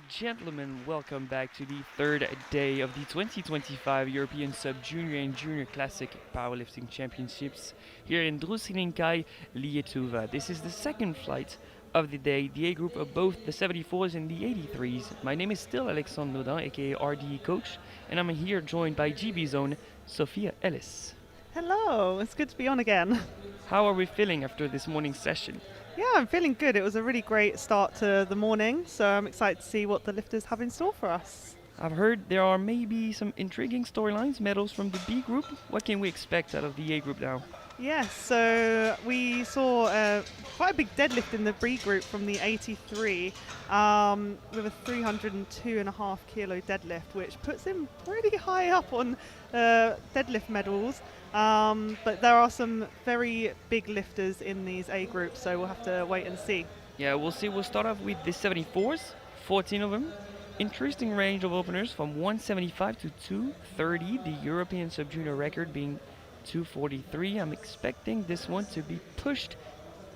gentlemen, welcome back to the third day of the 2025 European Sub-Junior and Junior Classic Powerlifting Championships here in Drusilinkai, Lietuva. This is the second flight of the day, the A group of both the 74s and the 83s. My name is still Alexandre Nodin, aka RDE Coach, and I'm here joined by GB's own Sophia Ellis. Hello, it's good to be on again. How are we feeling after this morning's session? Yeah, I'm feeling good. It was a really great start to the morning, so I'm excited to see what the lifters have in store for us. I've heard there are maybe some intriguing storylines, medals from the B group. What can we expect out of the A group now? Yes, so we saw quite a big deadlift in the B group from the 83 with a 302.5 kilo deadlift, which puts him pretty high up on deadlift medals. But there are some very big lifters in these A groups, so we'll have to wait and see. Yeah, we'll see. We'll start off with the 74s, 14 of them. Interesting range of openers from 175 to 230, the European Sub-Junior record being 243. I'm expecting this one to be pushed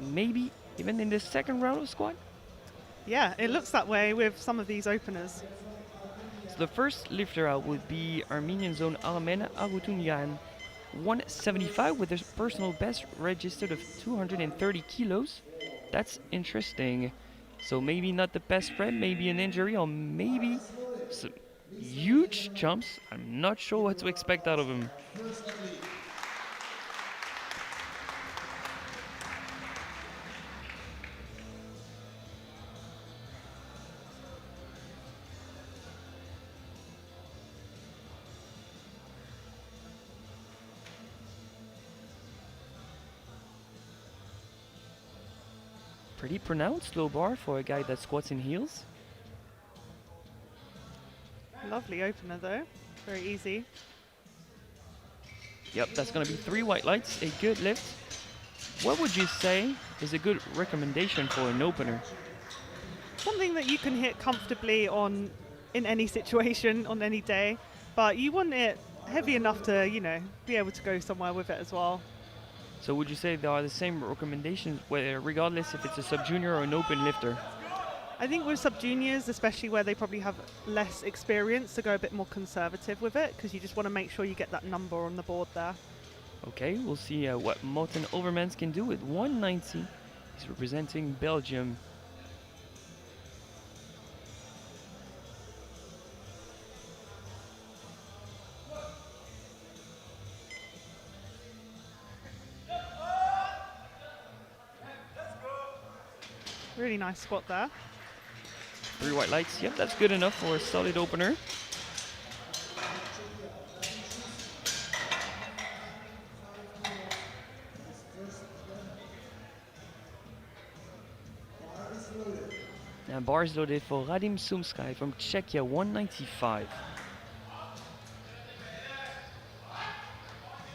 maybe even in the second round of squat. Yeah, it looks that way with some of these openers. So the first lifter out would be Armenian zone Armen Arutunyan, 175 with a personal best registered of 230 kilos. That's interesting. So maybe not the best spread, maybe an injury, or maybe some huge jumps. I'm not sure what to expect out of him. Pretty pronounced low bar for a guy that squats in heels. Lovely opener though, very easy. Yep, that's gonna be 3 white lights, a good lift. What would you say is a good recommendation for an opener? Something that you can hit comfortably on in any situation, on any day, but you want it heavy enough to, be able to go somewhere with it as well. So would you say there are the same recommendations regardless if it's a sub-junior or an open lifter? I think with sub-juniors, especially where they probably have less experience, to go a bit more conservative with it, because you just want to make sure you get that number on the board there. Okay, we'll see what Morten Overmans can do with 190. He's representing Belgium. Really nice squat there. 3 white lights, yep, that's good enough for a solid opener. And bars loaded for Radim Sumskai from Czechia, 195.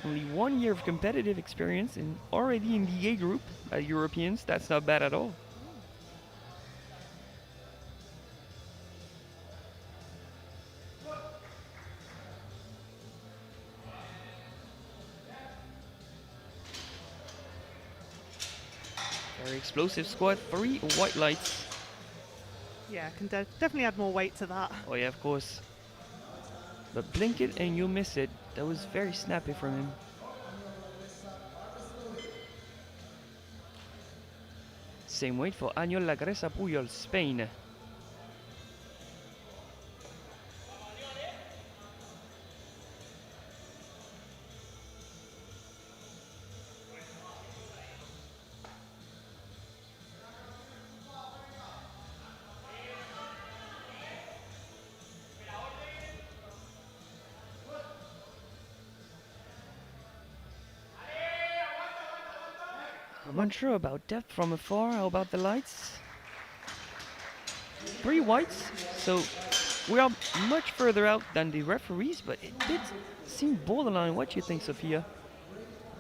Only 1 year of competitive experience and already in the A group by Europeans. That's not bad at all. Very explosive squat, 3 white lights. Yeah, can definitely add more weight to that. Oh yeah, of course. But blink it and you'll miss it. That was very snappy from him. Same weight for Añol Lagresa Puyol, Spain. I'm unsure about depth from afar. How about the lights? 3 whites, so we are much further out than the referees, but it did seem borderline. What do you think, Sophia?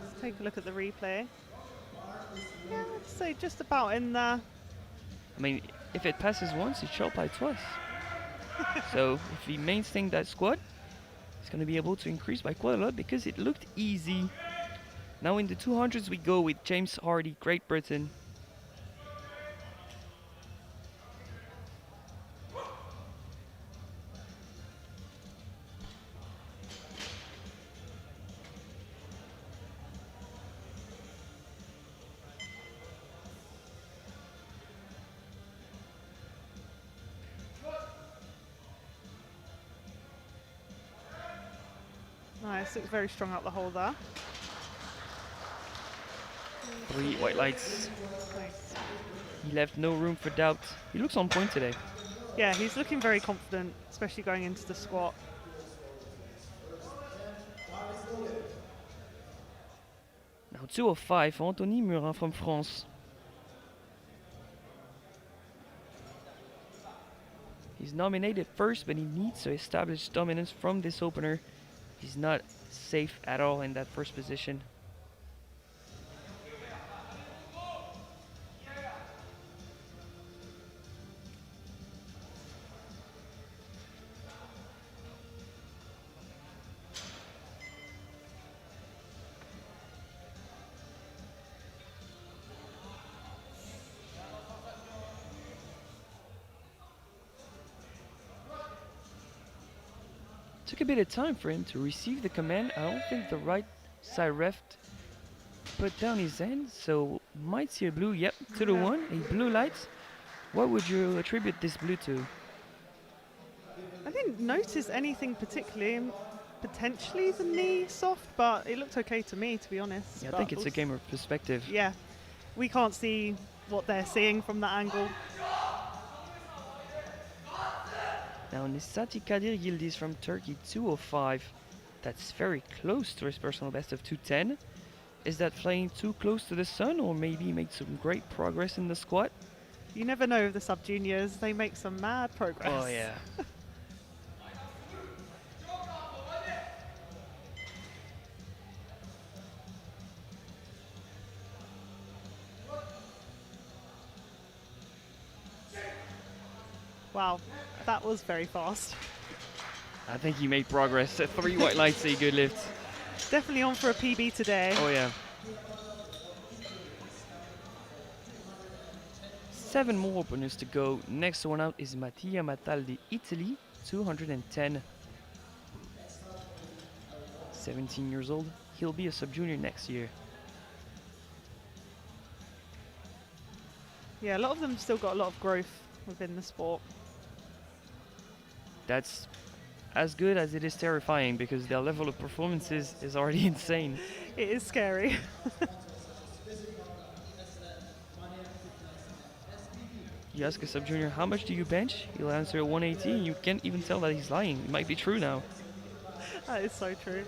Let's take a look at the replay. Yeah, I'd say just about in there. I mean, if it passes once, it shall apply twice. So if he maintains that squat, he's going to be able to increase by quite a lot because it looked easy. Now in the 200s we go with James Hardy, Great Britain. Nice, looks very strong up the hole there. 3 white lights. Nice. He left no room for doubt. He looks on point today. Yeah, he's looking very confident, especially going into the squat. Now 205, Anthony Murin from France. He's nominated first, but he needs to establish dominance from this opener. He's not safe at all in that first position. Took a bit of time for him to receive the command. I don't think the right side ref put down his hand, so might see a blue. Yep, 2-1, a blue light. What would you attribute this blue to? I didn't notice anything particularly. Potentially the knee soft, but it looked okay to me, to be honest. Yeah, I think it's a game of perspective. Yeah, we can't see what they're seeing from that angle. Now Nisati Kadir Yildiz from Turkey, 205. That's very close to his personal best of 210. Is that flying too close to the sun, or maybe made some great progress in the squat? You never know with the sub-juniors, they make some mad progress. Oh yeah. Wow, that was very fast. I think he made progress. 3 white lights, a good lift. Definitely on for a PB today. Oh yeah. 7 more openers to go. Next one out is Mattia Mataldi, Italy, 210. 17 years old. He'll be a sub-junior next year. Yeah, a lot of them still got a lot of growth within the sport. That's as good as it is terrifying, because their level of performances is already insane. It is scary. You ask a sub-junior, how much do you bench? He'll answer 180, and you can't even tell that he's lying. It might be true now. That is so true.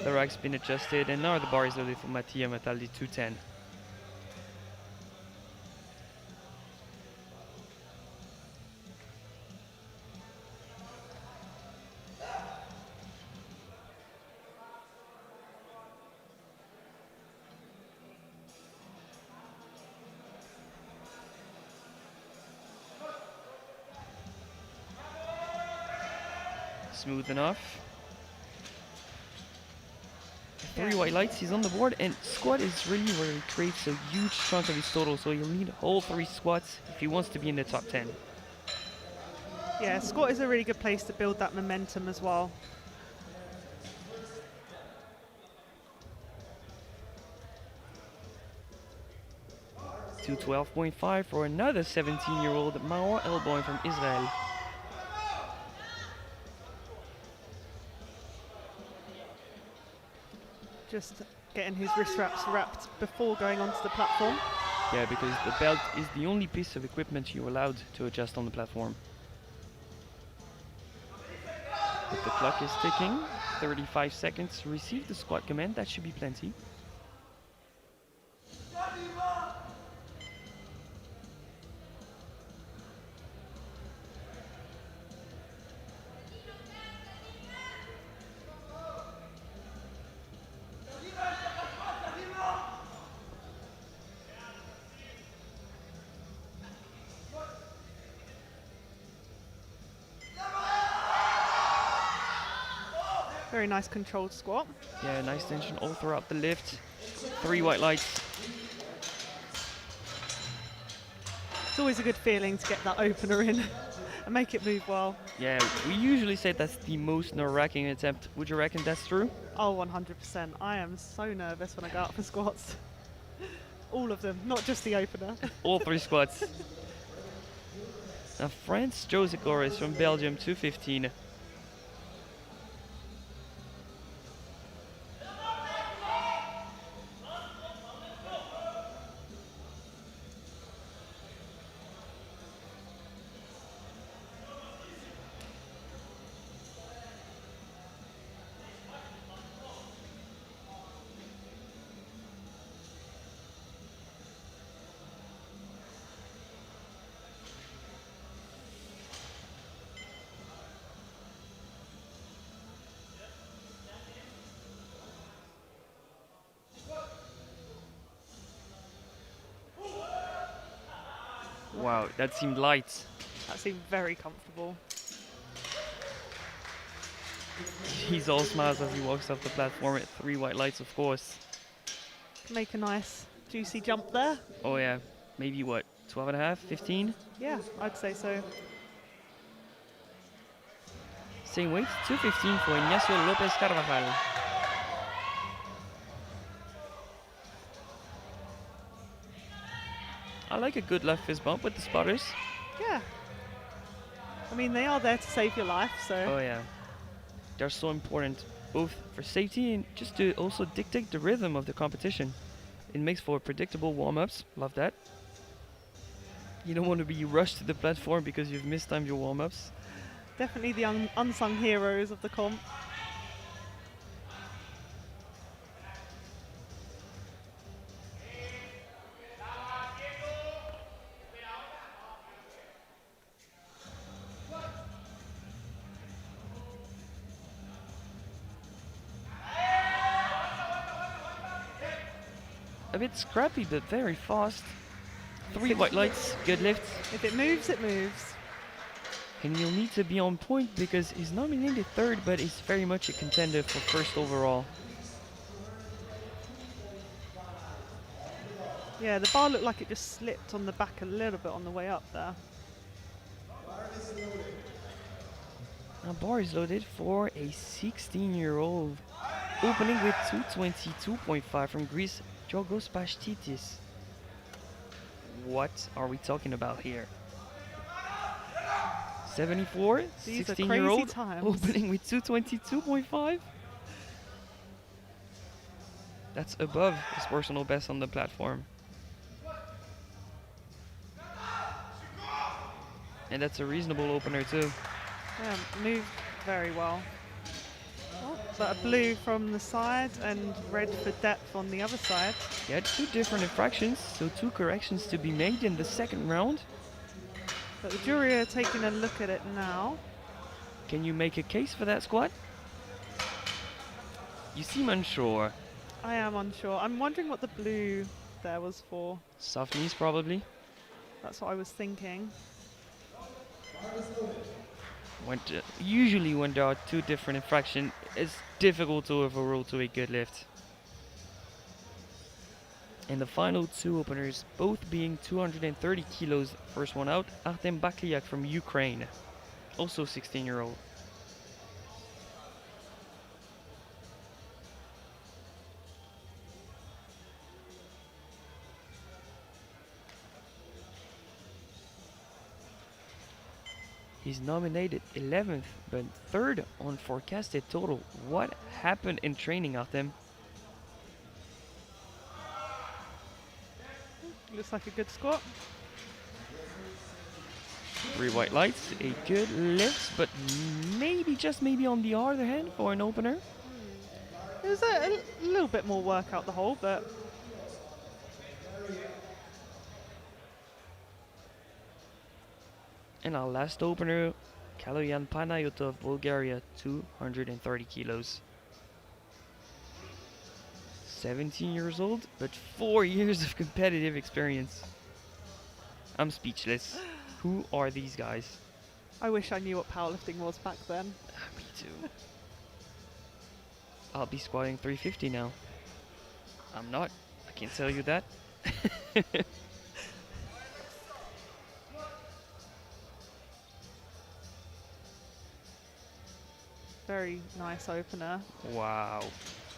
The rack's been adjusted, and now the bar is loaded for Mattia Mataldi, 210. Smooth enough. 3 white lights, he's on the board, and squat is really where he creates a huge chunk of his total, so he'll need all 3 squats if he wants to be in the top 10. Yeah, squat is a really good place to build that momentum as well. To 12.5 for another 17-year-old Maor Elboy from Israel. Just getting his wrist wraps wrapped before going onto the platform. Yeah, because the belt is the only piece of equipment you're allowed to adjust on the platform. But the clock is ticking. 35 seconds. Receive the squat command. That should be plenty. Very nice controlled squat. Yeah, nice tension all throughout the lift. 3 white lights. It's always a good feeling to get that opener in and make it move well. Yeah, we usually say that's the most nerve-wracking attempt. Would you reckon that's true? Oh, 100%. I am so nervous when I go out for squats. All of them, not just the opener. All 3 squats. Now France Josikoris from Belgium, 215. Wow, that seemed light. That seemed very comfortable. He's all smiles as he walks off the platform at 3 white lights, of course. Make a nice juicy jump there. Oh yeah, maybe what, 12 and a half, 15? Yeah, I'd say so. Same weight, 215 for Ignacio Lopez Carvajal. I like a good left fist bump with the spotters. Yeah. I mean, they are there to save your life, so. Oh yeah, they're so important, both for safety and just to also dictate the rhythm of the competition. It makes for predictable warm-ups, love that. You don't want to be rushed to the platform because you've mistimed your warm-ups. Definitely the unsung heroes of the comp. A bit scrappy, but very fast. 3 white lights, good lift. If it moves, it moves. And you'll need to be on point because he's nominated third, but he's very much a contender for first overall. Yeah, the bar looked like it just slipped on the back a little bit on the way up there. Now bar is loaded for a 16-year-old. Opening with 222.5 from Greece, Giorgos Pastitis. What are we talking about here? 74, These 16-year-old, are crazy times. opening with 222.5. That's above his personal best on the platform. And that's a reasonable opener too. Yeah, moved very well. Oh, but a blue from the side and red for depth on the other side. Yeah, 2 different infractions, so 2 corrections to be made in the second round. But the jury are taking a look at it now. Can you make a case for that squat? You seem unsure. I am unsure. I'm wondering what the blue there was for. Soft knees probably. That's what I was thinking. Usually when there are 2 different infractions, it's difficult to overrule to a good lift. And the final 2 openers, both being 230 kilos. First one out, Artem Baklyak from Ukraine, also 16-year-old. He's nominated 11th, but 3rd on forecasted total. What happened in training, Artem? Looks like a good squat. 3 white lights, a good lift, but maybe, just maybe on the other hand for an opener. It was a little bit more work out the hole, but And our last opener, Kaloyan Panayotov, Bulgaria, 230 kilos. 17 years old, but 4 years of competitive experience. I'm speechless. Who are these guys? I wish I knew what powerlifting was back then. Me too. I'll be squatting 350 now. I'm not. I can tell you that. Very nice opener. Wow.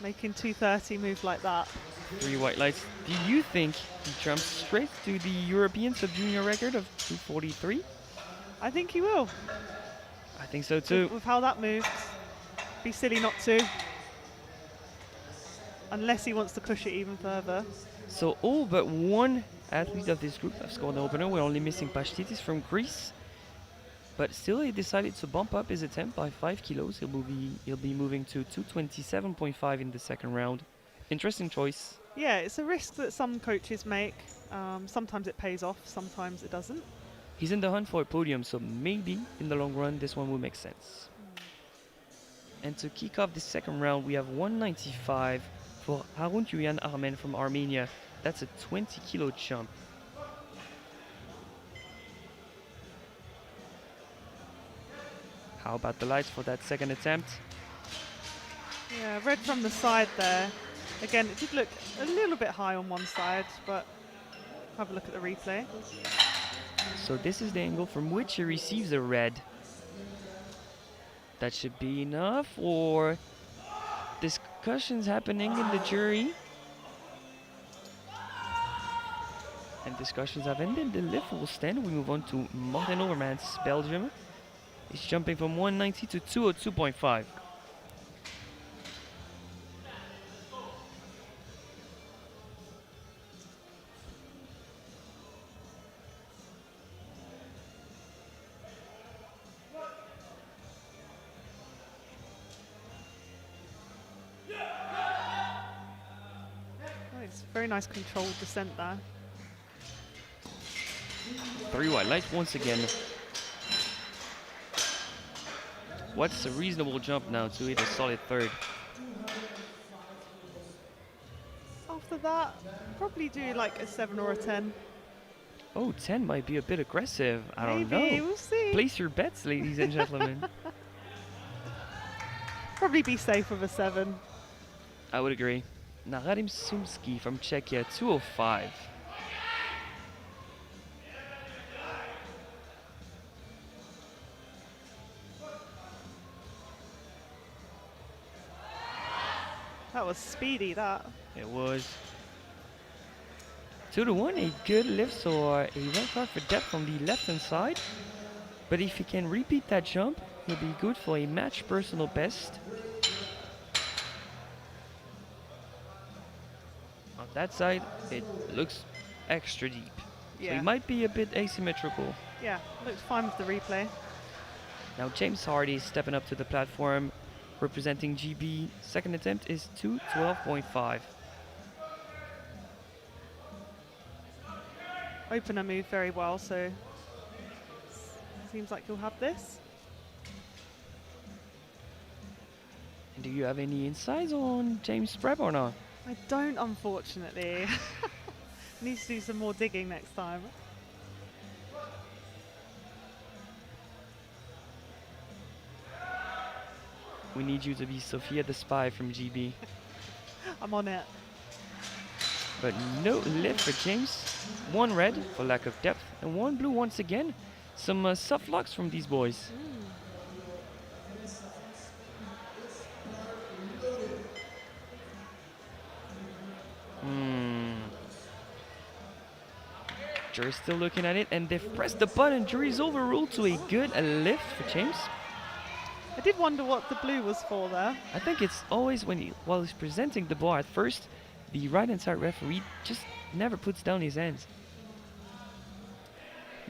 Making 230 move like that. 3 white lights. Do you think he jumps straight to the European sub-junior record of 243? I think he will. I think so too. With how that moves. Be silly not to. Unless he wants to push it even further. So all but one athlete of this group have scored the opener. We're only missing Pashtitis from Greece. But still, he decided to bump up his attempt by 5 kilos. He'll be moving to 227.5 in the second round. Interesting choice. Yeah, it's a risk that some coaches make. Sometimes it pays off, sometimes it doesn't. He's in the hunt for a podium, so maybe in the long run this one will make sense. And to kick off the second round, we have 195 for Harun Yuyan Armen from Armenia. That's a 20 kilo jump. How about the lights for that second attempt? Yeah, red from the side there. Again, it did look a little bit high on one side, but have a look at the replay. So this is the angle from which he receives a red. That should be enough, or discussions happening in the jury. And discussions have ended. The lift will stand. We move on to Martin Overmans, Belgium. He's jumping from 190 to 202.5. Oh, it's very nice controlled descent there. 3 wide lights once again. What's a reasonable jump now to hit a solid third? After that, probably do like a 7 or a 10. Oh, 10 might be a bit aggressive. I don't Maybe, know. we'll see. Place your bets, ladies and gentlemen. Probably be safe with a 7. I would agree. Now, Radim Sumski from Czechia, 205. That was speedy, that. It was 2 to 1, a good lift, so a red card for depth on the left hand side. But if he can repeat that jump, he'll be good for a match personal best. On that side, it looks extra deep. So Yeah. he might be a bit asymmetrical. Yeah, looks fine with the replay. Now James Hardy is stepping up to the platform, representing GB. Second attempt is 212.5. Opener moved very well, so seems like he'll have this. And do you have any insights on James' prep or not? I don't, unfortunately. Needs to do some more digging next time. We need you to be Sophia the Spy from GB. I'm on it. But no lift for James. 1 red for lack of depth, and 1 blue once again. Some soft locks from these boys. Jury's still looking at it, and they've pressed the button. Jury's overruled to a good lift for James. I did wonder what the blue was for there. I think it's always while he's presenting the bar at first, the right-hand side referee just never puts down his hands.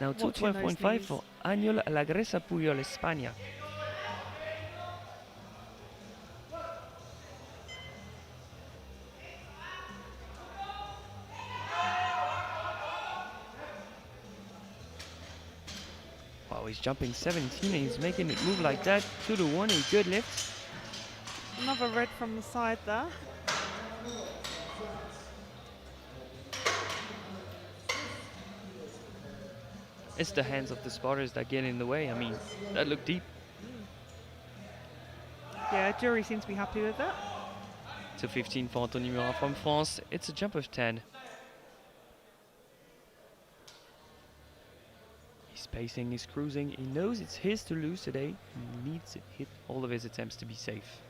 Now 212.5 for Añol Lagresa Puyol, España. Wow, he's jumping 17 and he's making it move like that. 2 to 1, a good lift. Another red from the side there. It's the hands of the spotters that get in the way. I mean, that looked deep. Yeah, jury seems to be happy with that. 215 for Anthony Murat from France. It's a jump of 10. He's pacing, he's cruising. He knows it's his to lose today. He needs to hit all of his attempts to be safe.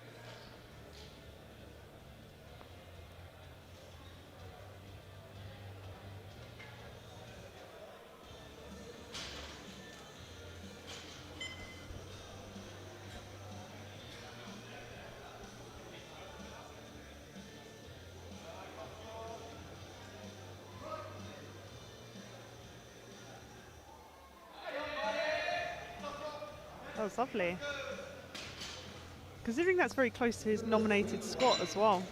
That was lovely. Considering that's very close to his nominated squat as well.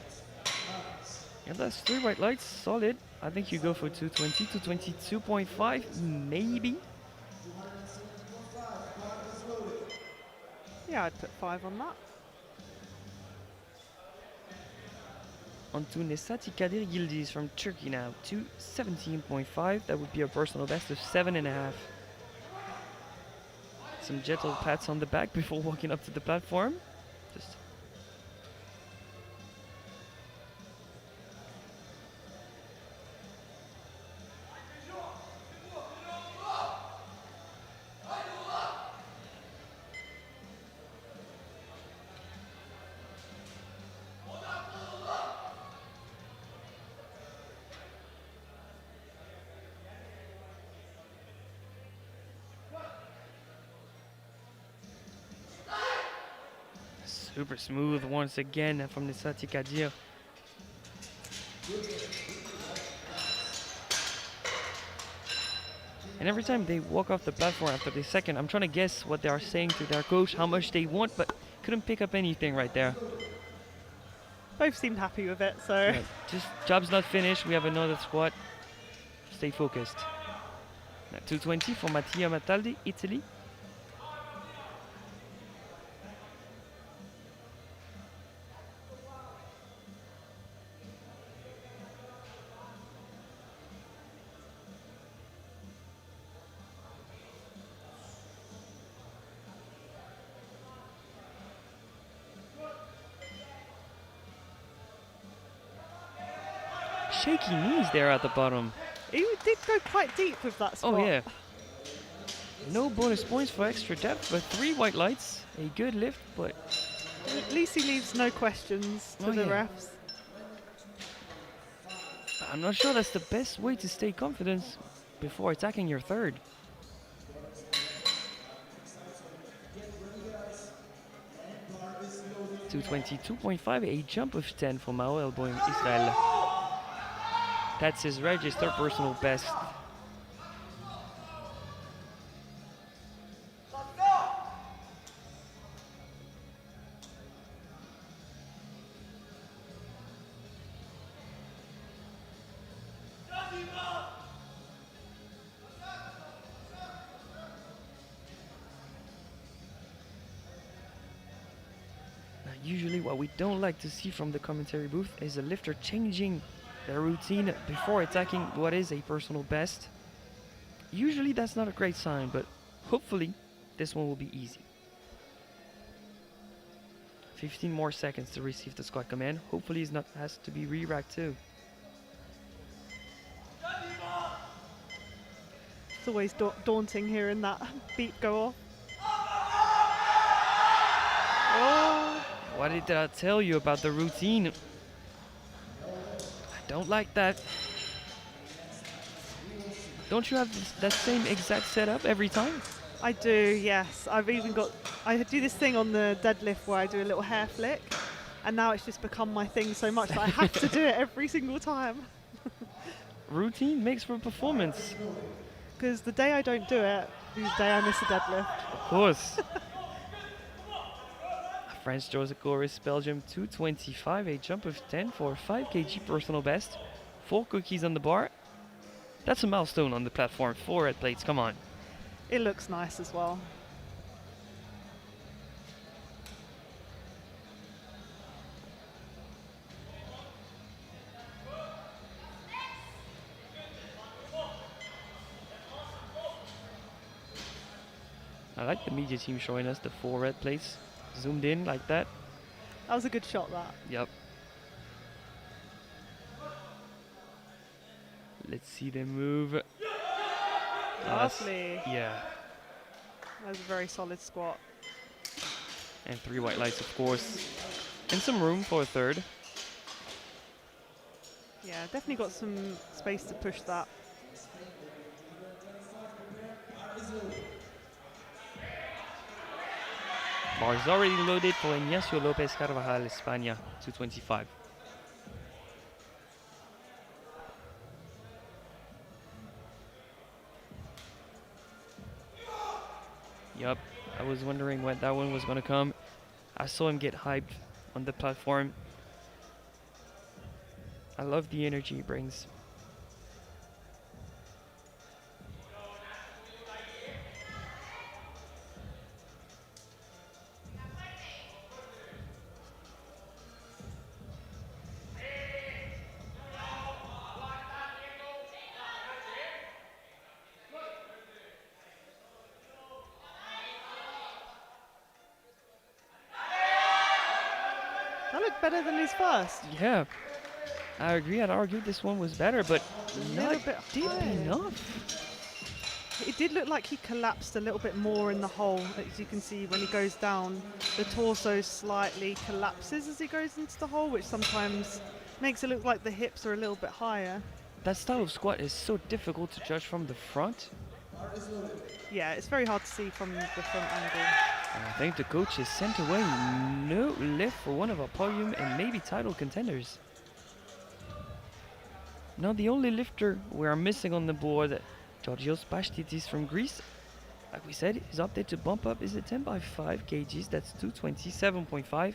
Yeah, that's 3 white lights, solid. I think you go for 220 to 22.5, maybe. Yeah, I'd put 5 on that. On to Nesati Kadir Yildiz from Turkey now, 217.5. That would be a personal best of 7.5. Some gentle pats on the back before walking up to the platform. Just super smooth once again from Nesati Kadir. And every time they walk off the platform after the second, I'm trying to guess what they are saying to their coach, how much they want, but couldn't pick up anything right there. Both seemed happy with it, so. Yeah, just job's not finished. We have another squat. Stay focused. Now 220 for Mattia Mataldi, Italy. Shaky knees there at the bottom. He did go quite deep with that squat. Oh yeah. No bonus points for extra depth, but 3 white lights. A good lift, but At least he leaves no questions to Oh, the yeah. refs. I'm not sure that's the best way to stay confident before attacking your third. $222.5, a jump of 10 for Mao elbowing Israel. That's his registered personal best. Usually what we don't like to see from the commentary booth is a lifter changing their routine before attacking what is a personal best. Usually that's not a great sign, but hopefully this one will be easy. 15 more seconds to receive the squat command. Hopefully it has to be re-racked too. It's always daunting hearing that beat go off. Oh, What did I tell you about the routine? I don't like that. Don't you have that same exact setup every time? I do, yes. I do this thing on the deadlift where I do a little hair flick, and now it's just become my thing so much that I have to do it every single time. Routine makes for performance. Because the day I don't do it, the day I miss a deadlift. Of course. French Joseph Goris, Belgium 225, a jump of 10 for 5 kg personal best. 4 cookies on the bar. That's a milestone on the platform. 4 red plates, come on. It looks nice as well. I like the media team showing us the 4 red plates. Zoomed in like that. That was a good shot, that. Yep. Let's see them move. Lovely. Yeah. That was a very solid squat. And 3 white lights, of course. And some room for a third. Yeah, definitely got some space to push that. Bar is already loaded for Ignacio Lopez Carvajal, España, 225. Yup, I was wondering when that one was gonna come. I saw him get hyped on the platform. I love the energy he brings. That looked better than his first. Yeah, I agree. I'd argue this one was better, but A not little bit deep high. enough. It did look like he collapsed a little bit more in the hole. As you can see, when he goes down, the torso slightly collapses as he goes into the hole, which sometimes makes it look like the hips are a little bit higher. That style of squat is so difficult to judge from the front. Yeah, it's very hard to see from the front angle. And I think the coach is sent away. No lift for one of our podium and maybe title contenders. Now the only lifter we are missing on the board, Georgios Pastitis from Greece. Like we said, his update to bump up is a 10 by 5 kgs, that's 227.5.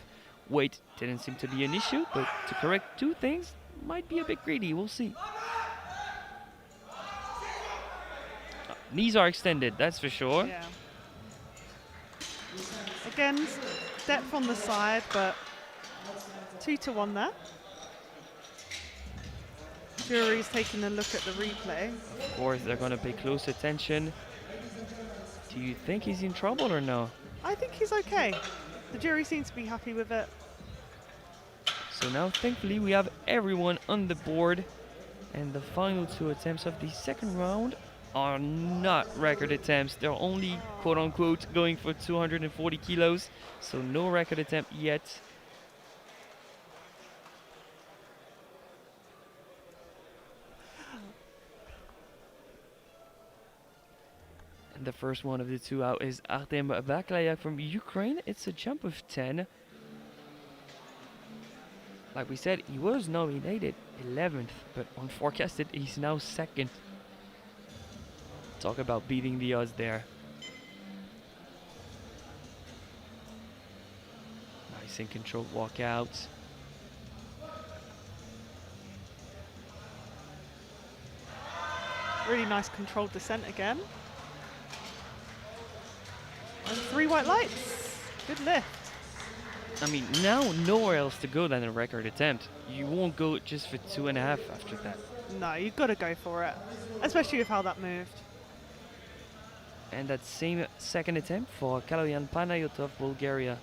Weight didn't seem to be an issue, but to correct two things might be a bit greedy, we'll see. Knees are extended, that's for sure. Yeah. Again, depth on the side, but 2-1 there. Jury's taking a look at the replay. Of course, they're going to pay close attention. Do you think he's in trouble or no? I think he's okay. The jury seems to be happy with it. So now, thankfully, we have everyone on the board. And the final two attempts of the second round are not record attempts. They're only, quote-unquote, going for 240 kilos. So no record attempt yet. And the first one of the two out is Artem Baklayak from Ukraine. It's a jump of 10. Like we said, he was nominated 11th, but on forecasted, he's now 2nd. Talk about beating the odds there. Nice and controlled walkout. Really nice controlled descent again. And 3 white lights. Good lift. I mean, now nowhere else to go than a record attempt. You won't go just for 2.5 after that. No, you've got to go for it, especially with how that moved. And that same second attempt for Kaloyan Panayotov, Bulgaria.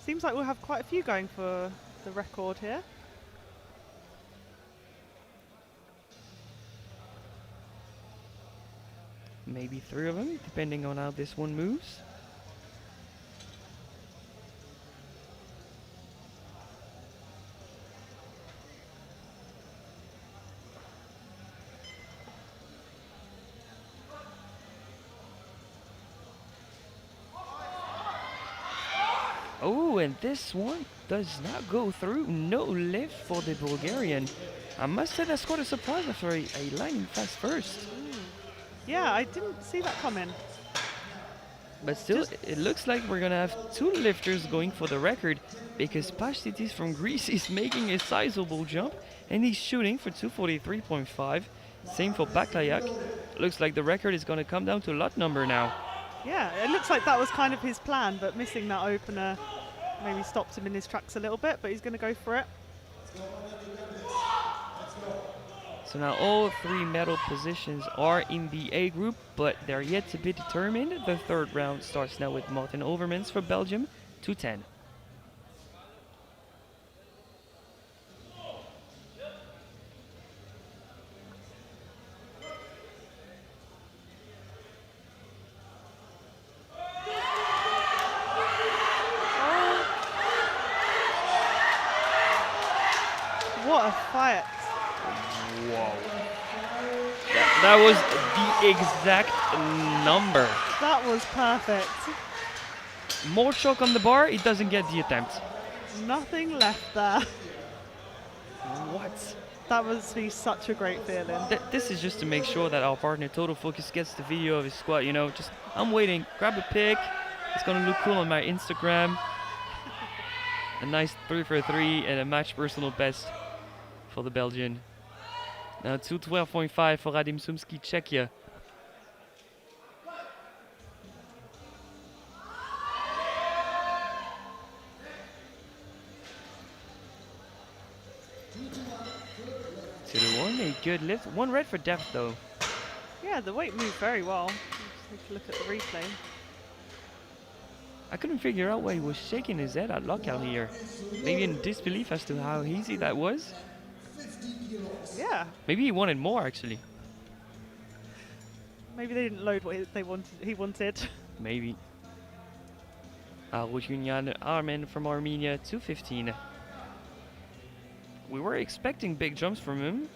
Seems like we'll have quite a few going for the record here. Maybe 3 of them, depending on how this one moves. Oh, and this one does not go through. No lift for the Bulgarian. I must say that's quite a surprise after a lightning fast first. Yeah, I didn't see that coming. But still, it looks like we're gonna have 2 lifters going for the record because Pastitis from Greece is making a sizable jump and he's shooting for 243.5. Same for Baklayak. Looks like the record is gonna come down to lot number now. Yeah, it looks like that was kind of his plan, but missing that opener maybe stopped him in his tracks a little bit, but he's going to go for it. So now all 3 medal positions are in the A group, but they're yet to be determined. The third round starts now with Martin Overmans for Belgium, 210. What a fight. Whoa. That was the exact number. That was perfect. More choke on the bar, he doesn't get the attempt. Nothing left there. What? That must be such a great feeling. This is just to make sure that our partner Total Focus gets the video of his squat. You know, just I'm waiting. Grab a pic. It's gonna look cool on my Instagram. A nice 3 for 3 and a match personal best for the Belgian. Now 2:12.5 for Radim Sumski, Czechia. To the one, a good lift. One red for depth though. Yeah, the weight moved very well. Just take a look at the replay. I couldn't figure out why he was shaking his head at lockout here. Maybe in disbelief as to how easy that was. Yeah. Maybe he wanted more actually. Maybe they didn't load what he wanted. Maybe. Rojunyan Armen from Armenia, 215. We were expecting big jumps from him.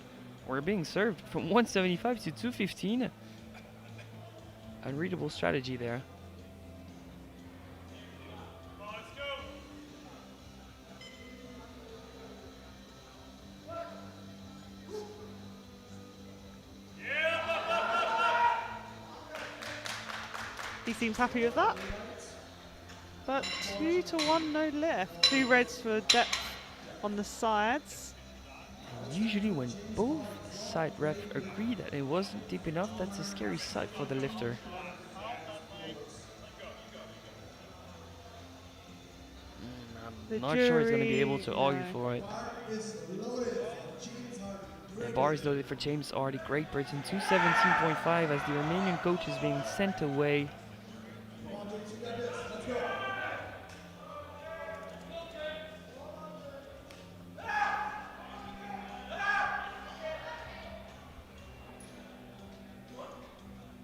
We're being served from 175 to 215. Unreadable strategy there. He seems happy with that. But 2 to 1, no lift. 2 reds for depth on the sides. Usually when both side ref agree that it wasn't deep enough, that's a scary sight for the lifter. I'm not sure he's going to be able to argue for it. The bars loaded for James Artie, Great Britain, 217.5 as the Romanian coach is being sent away.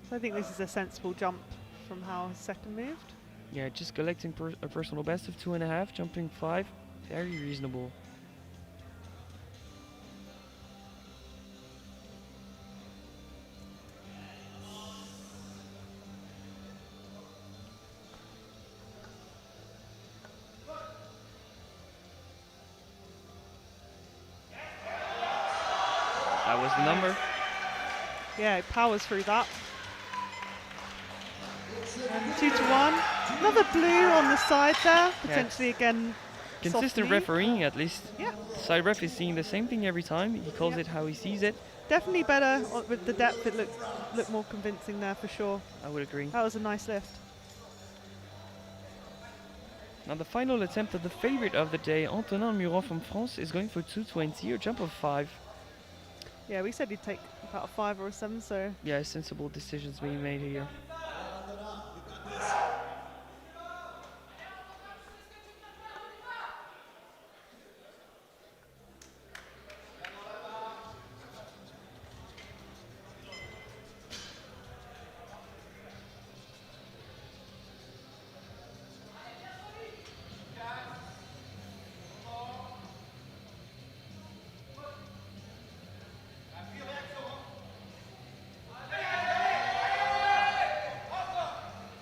So I think this is a sensible jump from how his second moved. Yeah, just collecting a personal best of 2.5, jumping 5, very reasonable. That was the number. Yeah, it powers through that. And 2 to 1. Another blue on the side there. Potentially again. Consistent softly. refereeing at least. Yeah. The side ref is seeing the same thing every time. He calls it how he sees it. Definitely better with the depth. It looked more convincing there for sure. I would agree. That was a nice lift. Now the final attempt of the favorite of the day, Antonin Muron from France, is going for 220, a jump of 5. Yeah, we said he'd take about a 5 or a 7, so. Yeah, sensible decisions being made here.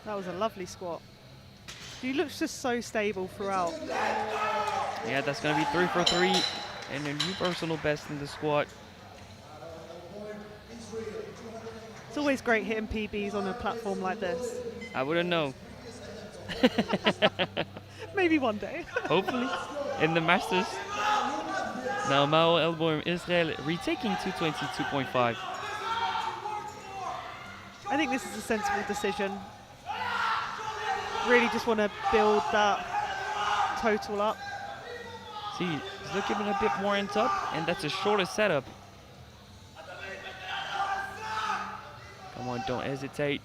That was a lovely squat. He looks just so stable throughout. Yeah, that's going to be 3 for 3 and a new personal best in the squat. It's always great hitting PBs on a platform like this. I wouldn't know. Maybe one day. Hopefully, in the Masters. Now Mao Elboim Israel retaking 222.5. I think this is a sensible decision. Really just want to build that total up. See, he's looking a bit more in top, and that's a shorter setup. Come on, don't hesitate.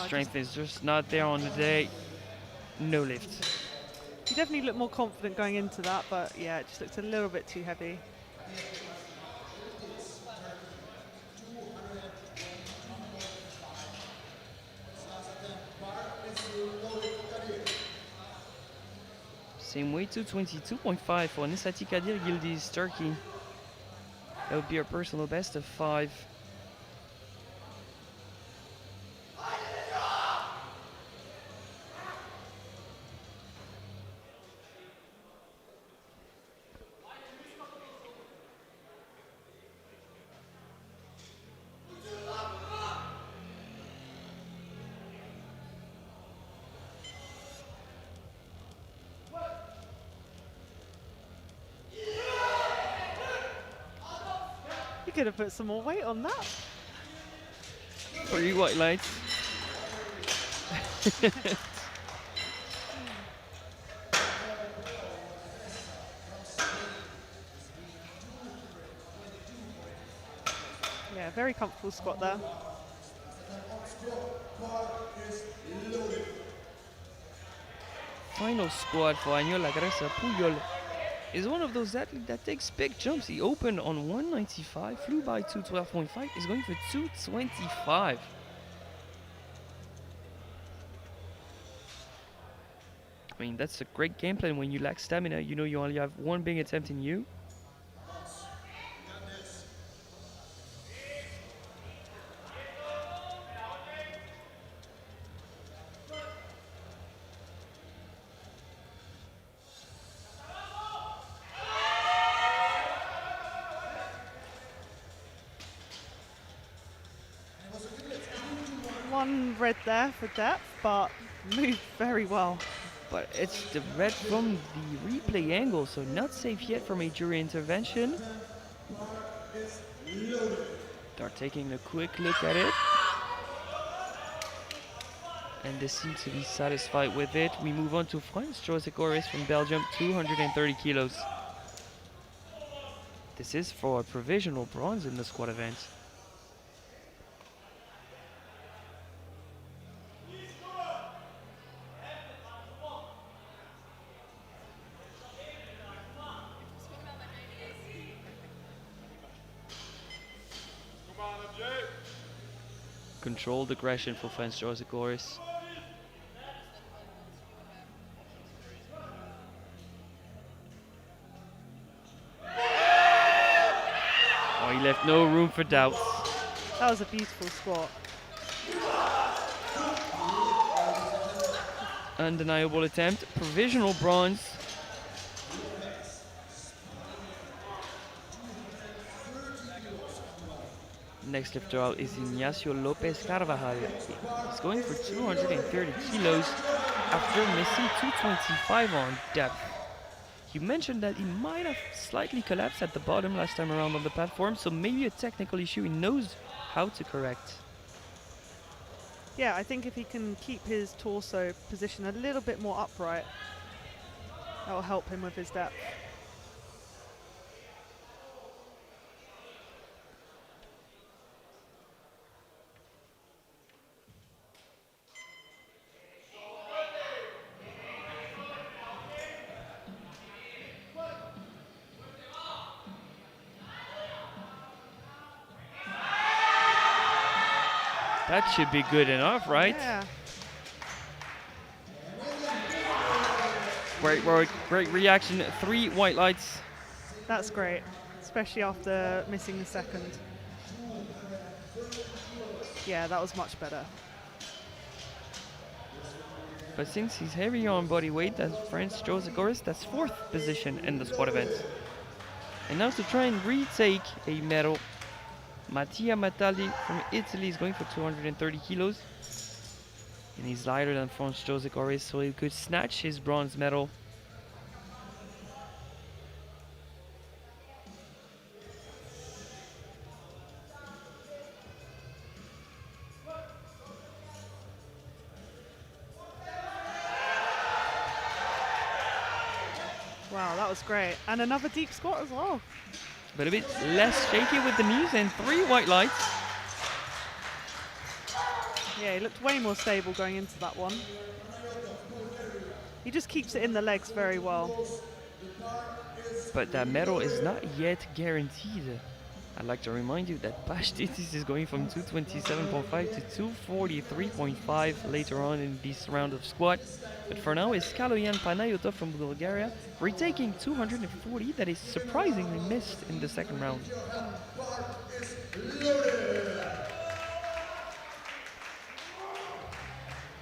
Strength is just not there on the day. No lift. You definitely look more confident going into that, but yeah, it just looks a little bit too heavy. Same weight, 222.5 for Nisati Kadir Gildiz, Turkey. That would be our personal best of 5. could have put some more weight on that. 3 white lights. Yeah, very comfortable squat there. Final squat for Agno Lagresa Puyol is one of those athletes that takes big jumps. He opened on 195, flew by 212.5, is going for 225. I mean, that's a great game plan when you lack stamina. You know you only have one big attempt in you. One red there for depth, but moved very well. But it's the red from the replay angle, so not safe yet from a jury intervention. They're taking a quick look at it. And they seem to be satisfied with it. We move on to Franz Josek Oris from Belgium, 230 kilos. This is for a provisional bronze in the squat event. Controlled aggression for Franz Josek Oris. Oh, he left no room for doubts. That was a beautiful squat. Undeniable attempt, provisional bronze. Next lifter out is Ignacio Lopez Carvajal. He's going for 230 kilos after missing 225 on depth. You mentioned that he might have slightly collapsed at the bottom last time around on the platform, so maybe a technical issue he knows how to correct. Yeah, I think if he can keep his torso position a little bit more upright, that will help him with his depth. That should be good enough, right? Yeah. Great work, great reaction. 3 white lights. That's great, especially after missing the second. Yeah, that was much better. But since he's heavy on body weight, that's Franz Josek Oris, that's 4th position in the squat event. And now to try and retake a medal, Mattia Mataldi from Italy is going for 230 kilos. And he's lighter than Franz Josek Oris, so he could snatch his bronze medal. Wow, that was great. And another deep squat as well. But a bit less shaky with the knees and 3 white lights. Yeah, he looked way more stable going into that one. He just keeps it in the legs very well. But that medal is not yet guaranteed. I'd like to remind you that Pashtitis is going from 227.5 to 243.5 later on in this round of squat. But for now, it's Kaloyan Panayotov from Bulgaria retaking 240 that is surprisingly missed in the second round.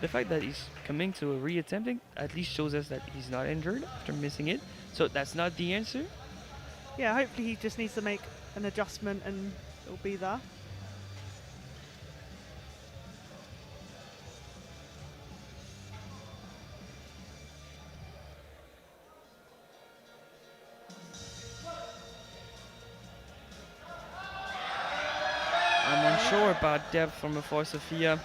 The fact that he's coming to a reattempting at least shows us that he's not injured after missing it. So that's not the answer. Yeah, hopefully he just needs to make an adjustment and it'll be there. sure about depth from before Sophia.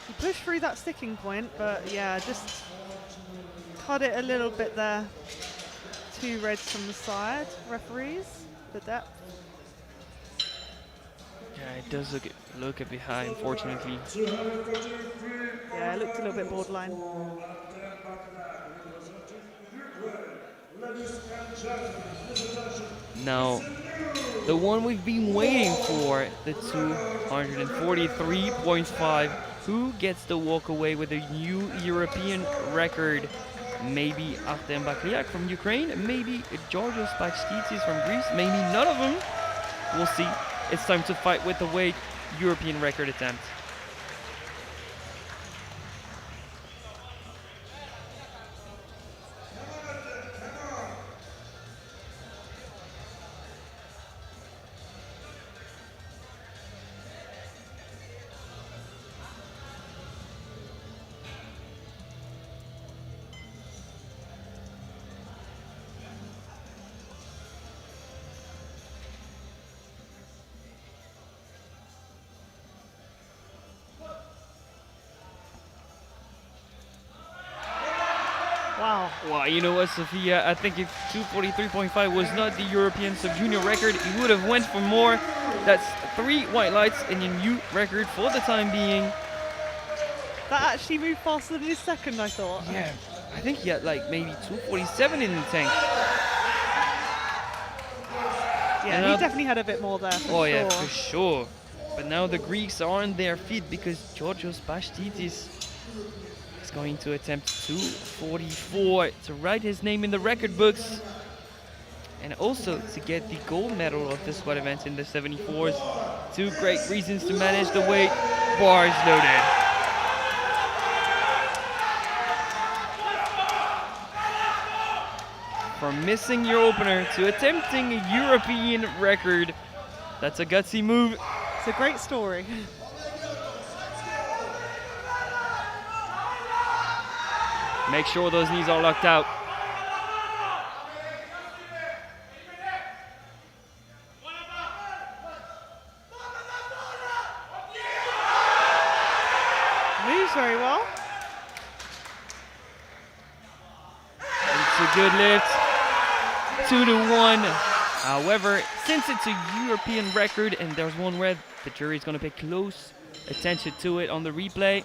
He pushed through that sticking point, but yeah, just cut it a little bit there. 2 reds from the side, referees, the depth. Yeah, it does look a bit high, unfortunately. Yeah, it looked a little bit borderline. Now, the one we've been waiting for, the 243.5. Who gets the walk away with a new European record? Maybe Artem Bakliak from Ukraine, maybe Georgios Pachtidis from Greece, maybe none of them. We'll see. It's time to fight with the weight European record attempt. Wow. Well, you know what, Sophia? I think if 243.5 was not the European sub-junior record, he would have went for more. That's 3 white lights and a new record for the time being. That actually moved faster than his second, I thought. Yeah, I think he had like maybe 247 in the tank. Yeah, he definitely had a bit more there, for sure. Yeah, for sure. But now the Greeks are on their feet because Georgios Pachtidis is going to attempt 244 to write his name in the record books. And also to get the gold medal of the squad event in the 74s. 2 great reasons to manage the weight. Bars loaded. From missing your opener to attempting a European record. That's a gutsy move. It's a great story. Make sure those knees are locked out. Moves very well. It's a good lift. 2-1. However, since it's a European record and there's one red, the jury is going to pay close attention to it on the replay.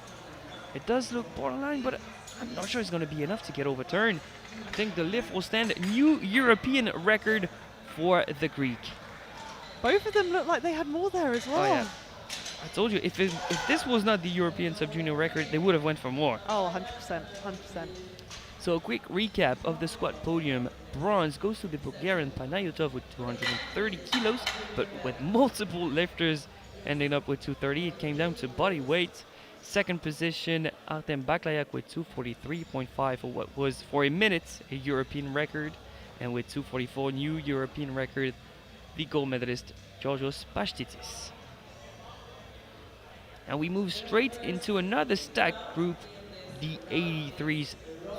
It does look borderline, but I'm not sure it's going to be enough to get overturned. I think the lift will stand a new European record for the Greek. Both of them look like they had more there as well. Oh yeah. I told you, if this was not the European sub-junior record, they would have went for more. Oh, 100%, 100%. So a quick recap of the squat podium. Bronze goes to the Bulgarian Panayotov with 230 kilos, but with multiple lifters ending up with 230. It came down to body weight. Second position, Artem Baklayak with 243.5 for what was, for a minute, a European record. And with 244, new European record, the gold medalist, Georgios Pachtidis. And we move straight into another stacked group, the 83s.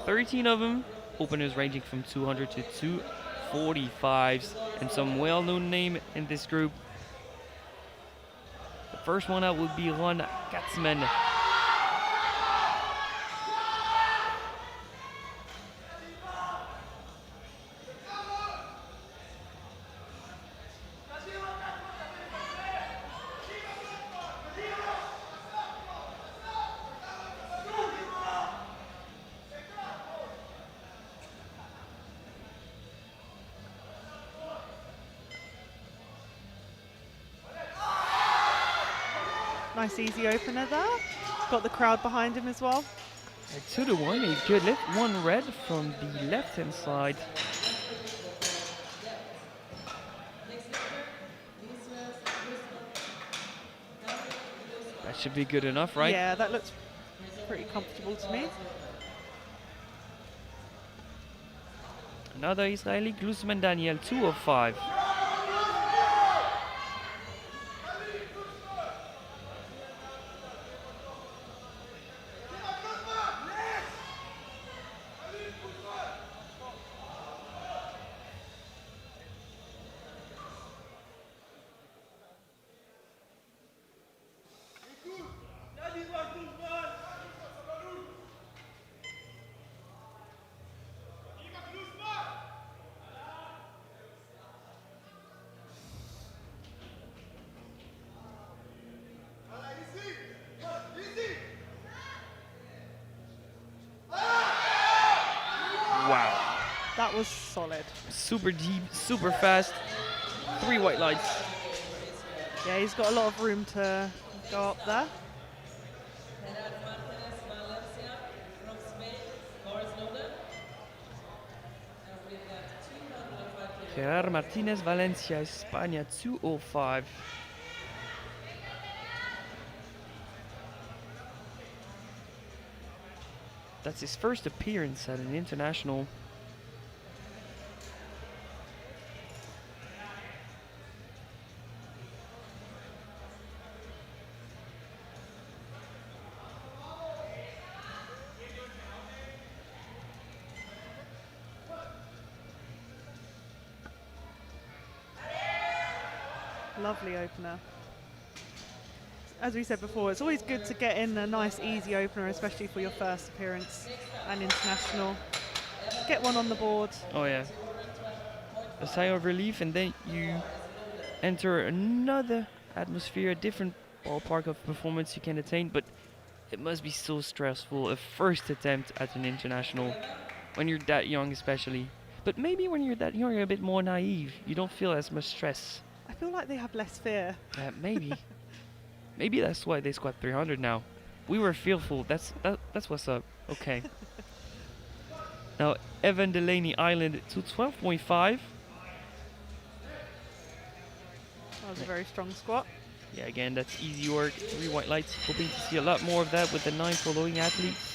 13 of them, openers ranging from 200 to 245s, and some well-known name in this group. The first one out will be Ron Katzman. Nice easy opener there. Got the crowd behind him as well. 2-1, a good lift. 1 red from the left-hand side. That should be good enough, right? Yeah, that looks pretty comfortable to me. Another Israeli, Glusman Daniel, 205. That was solid. Super deep, super fast. 3 white lights. Yeah, he's got a lot of room to go up there. Gerard Martinez, Valencia, España, 205. That's his first appearance at an international. Lovely opener. As we said before, it's always good to get in a nice easy opener, especially for your first appearance and international. Get one on the board. Oh yeah. A sigh of relief, and then you enter another atmosphere, a different ballpark of performance you can attain, but it must be so stressful, a first attempt at an international, when you're that young especially. But maybe when you're that young, you're a bit more naive. You don't feel as much stress. I feel like they have less fear. Maybe. Maybe that's why they squat 300 now. We were fearful. That's what's up. Okay. Now, Evan Delaney Island to 12.5. That was a very strong squat. Yeah, again, that's easy work. 3 white lights. Hoping to see a lot more of that with the 9 following athletes.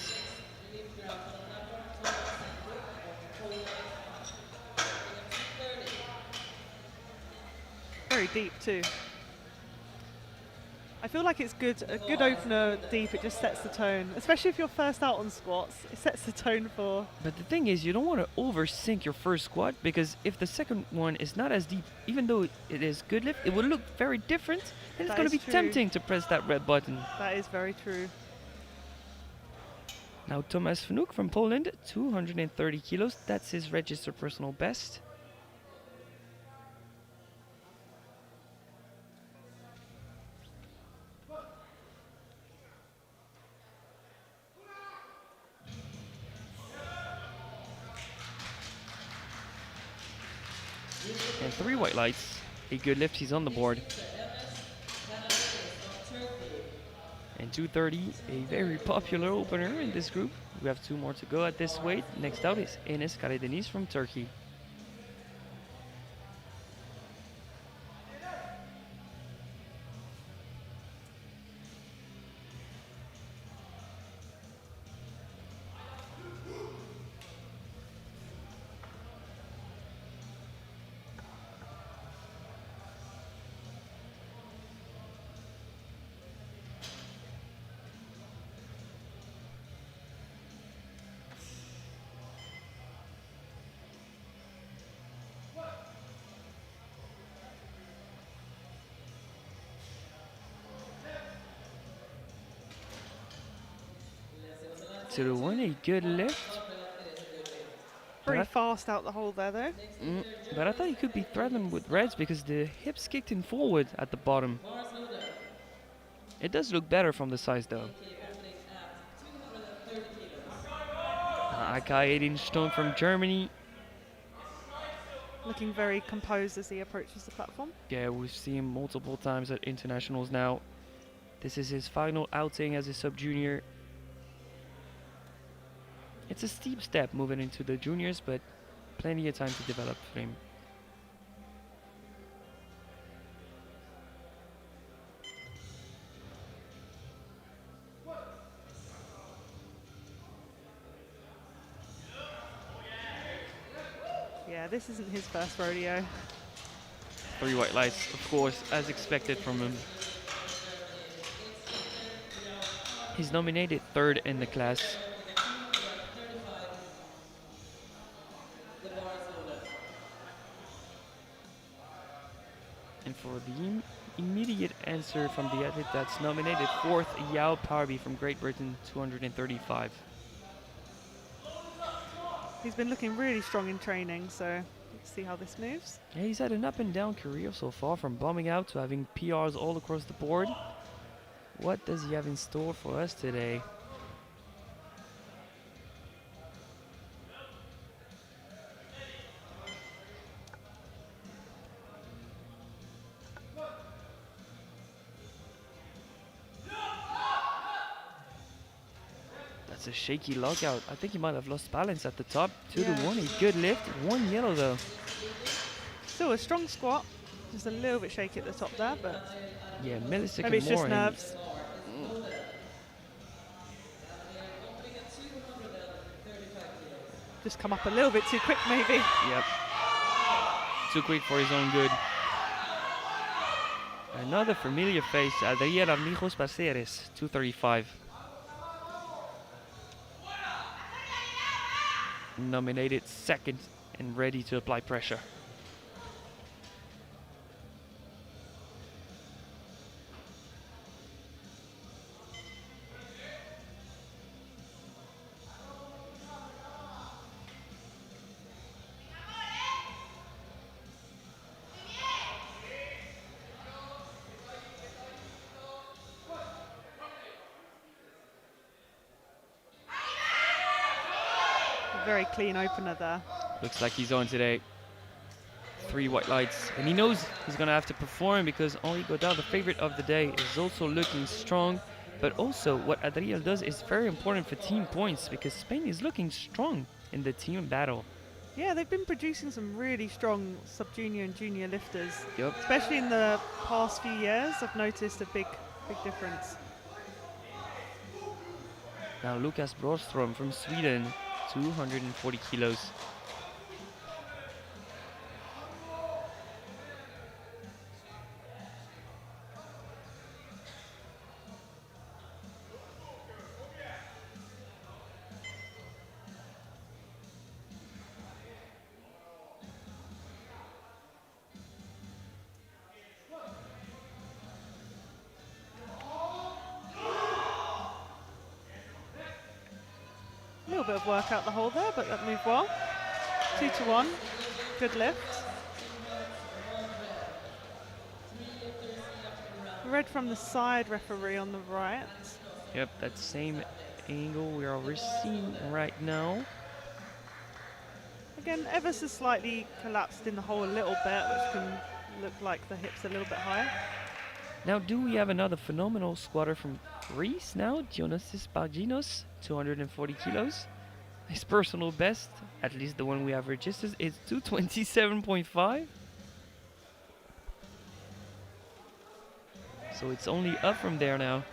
Very deep too. I feel like it's good. A good opener deep, it just sets the tone. Especially if you're first out on squats, it sets the tone for... But the thing is, you don't want to oversink your first squat, because if the second one is not as deep, even though it is good lift, it will look very different, and it's That going to is be true. tempting to press that red button. That is very true. Now Tomasz Fnuk from Poland, 230 kilos. That's his registered personal best. And 3 white lights. A good lift, he's on the board. And 230, a very popular opener in this group. We have 2 more to go at this weight. Next out is Enes Karadeniz from Turkey. To the one, a good lift. Very But fast out the hole there though. but I thought he could be threatened with reds because the hips kicked in forward at the bottom. It does look better from the sides though. Akai 18 stone from Germany. Looking very composed as he approaches the platform. Yeah, we've seen him multiple times at internationals now. This is his final outing as a sub-junior. It's a steep step moving into the juniors, but plenty of time to develop for him. Yeah, this isn't his first rodeo. 3 white lights, of course, as expected from him. He's nominated 3rd in the class. And for the immediate answer from the athlete that's nominated 4th, Yao Powerby from Great Britain, 235. He's been looking really strong in training, so let's see how this moves. Yeah, he's had an up and down career so far, from bombing out to having PRs all across the board. What does he have in store for us today? That's a shaky lockout. I think he might have lost balance at the top. 2 to Yeah. 1. A good lift. 1 yellow though. Still a strong squat. Just a little bit shaky at the top there, but Yeah, millisecond maybe it's more. just and nerves. Just come up a little bit too quick, maybe. Yep. Too quick for his own good. Another familiar face, Adriel Amigos Paceres, 235. Nominated second and ready to apply pressure. A very clean opener there. Looks like he's on today. 3 white lights. And he knows he's going to have to perform because Henri Godard, the favorite of the day, is also looking strong. But also what Adriel does is very important for team points because Spain is looking strong in the team battle. Yeah, they've been producing some really strong sub-junior and junior lifters. Yep. Especially in the past few years, I've noticed a big difference. Now Lukas Broström from Sweden, 240 kilos. A little bit of work out the hole there, but that moved well. 2 to 1. Good lift. Red from the side referee on the right. Yep, that same angle we are seeing right now. Again, ever so slightly collapsed in the hole a little bit, which can look like the hips a little bit higher. Now, do we have another phenomenal squatter from Greece now? Dionysis Barginos, 240 kilos. His personal best, at least the one we have registered, is 227.5. So it's only up from there now.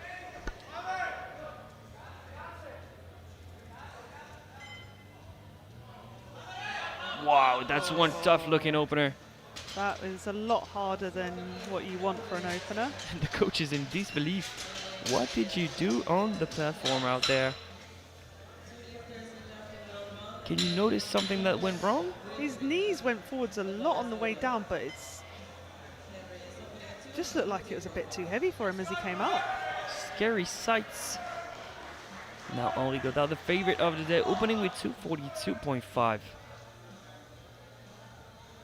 Wow, that's one tough looking opener. That is a lot harder than what you want for an opener. And the coach is in disbelief. What did you do on the platform out there? Can you notice something that went wrong? His knees went forwards a lot on the way down, but it's just looked like it was a bit too heavy for him as he came up. Scary sights. Now Henri Godard, the favorite of the day, opening with 242.5.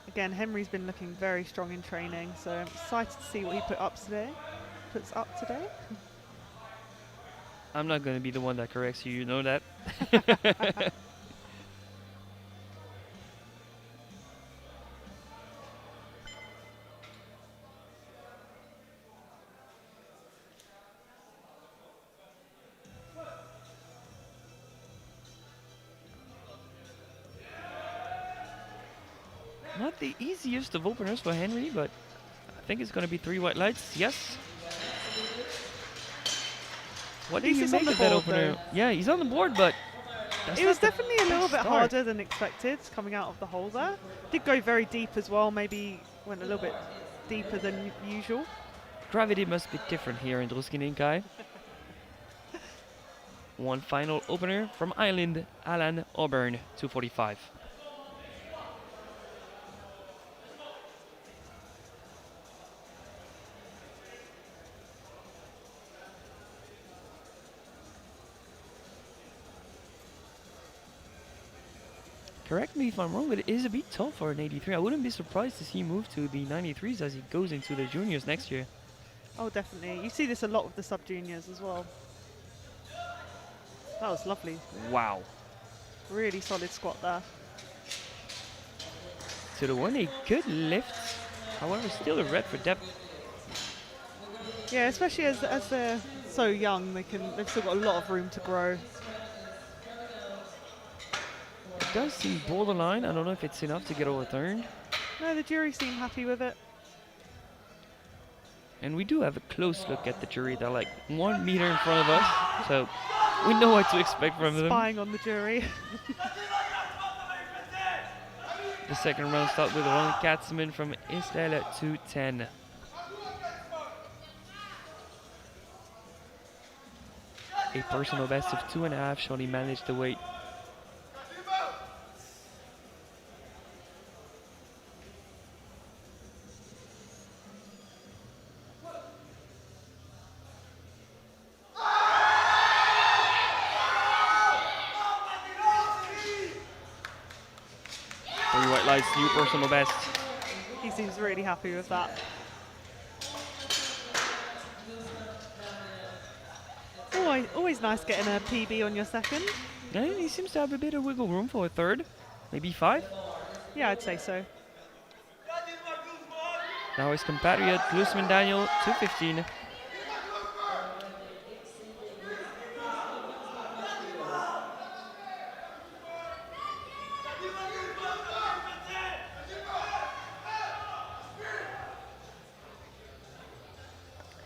Again, Henry's been looking very strong in training, so I'm excited to see what he puts up today. I'm not going to be the one that corrects you, you know that. Not the easiest of openers for Henry, but I think it's going to be 3 white lights. Yes. What do you make of that opener? Yeah, he's on the board, but it was definitely a little bit start. harder than expected coming out of the hole there. Did go very deep as well, maybe went a little bit deeper than usual. Gravity must be different here in Druskininkai. One final opener from Ireland, Alan Auburn, 245. Correct me if I'm wrong, but it is a bit tall for an 83. I wouldn't be surprised to see him move to the 93s as he goes into the juniors next year. Oh, definitely. You see this a lot with the sub-juniors as well. That was lovely. Wow. Really solid squat there. To the one, a good lift. However, still a red for depth. Yeah, especially as they're so young, they've still got a lot of room to grow. does seem borderline. I don't know if it's enough to get overturned. No, the jury seem happy with it. And we do have a close look at the jury. They're like 1 meter in front of us, so we know what to expect from them. Spying on the jury. The second round starts with Ron Katzman from Israel at 210. A personal best of 2.5 shall he manage the weight. Three white lights, new personal best. He seems really happy with that. Always nice getting a PB on your second. Yeah, he seems to have a bit of wiggle room for a third, maybe 5. Yeah, I'd say so. Now his compatriot Glusman Daniel, 215.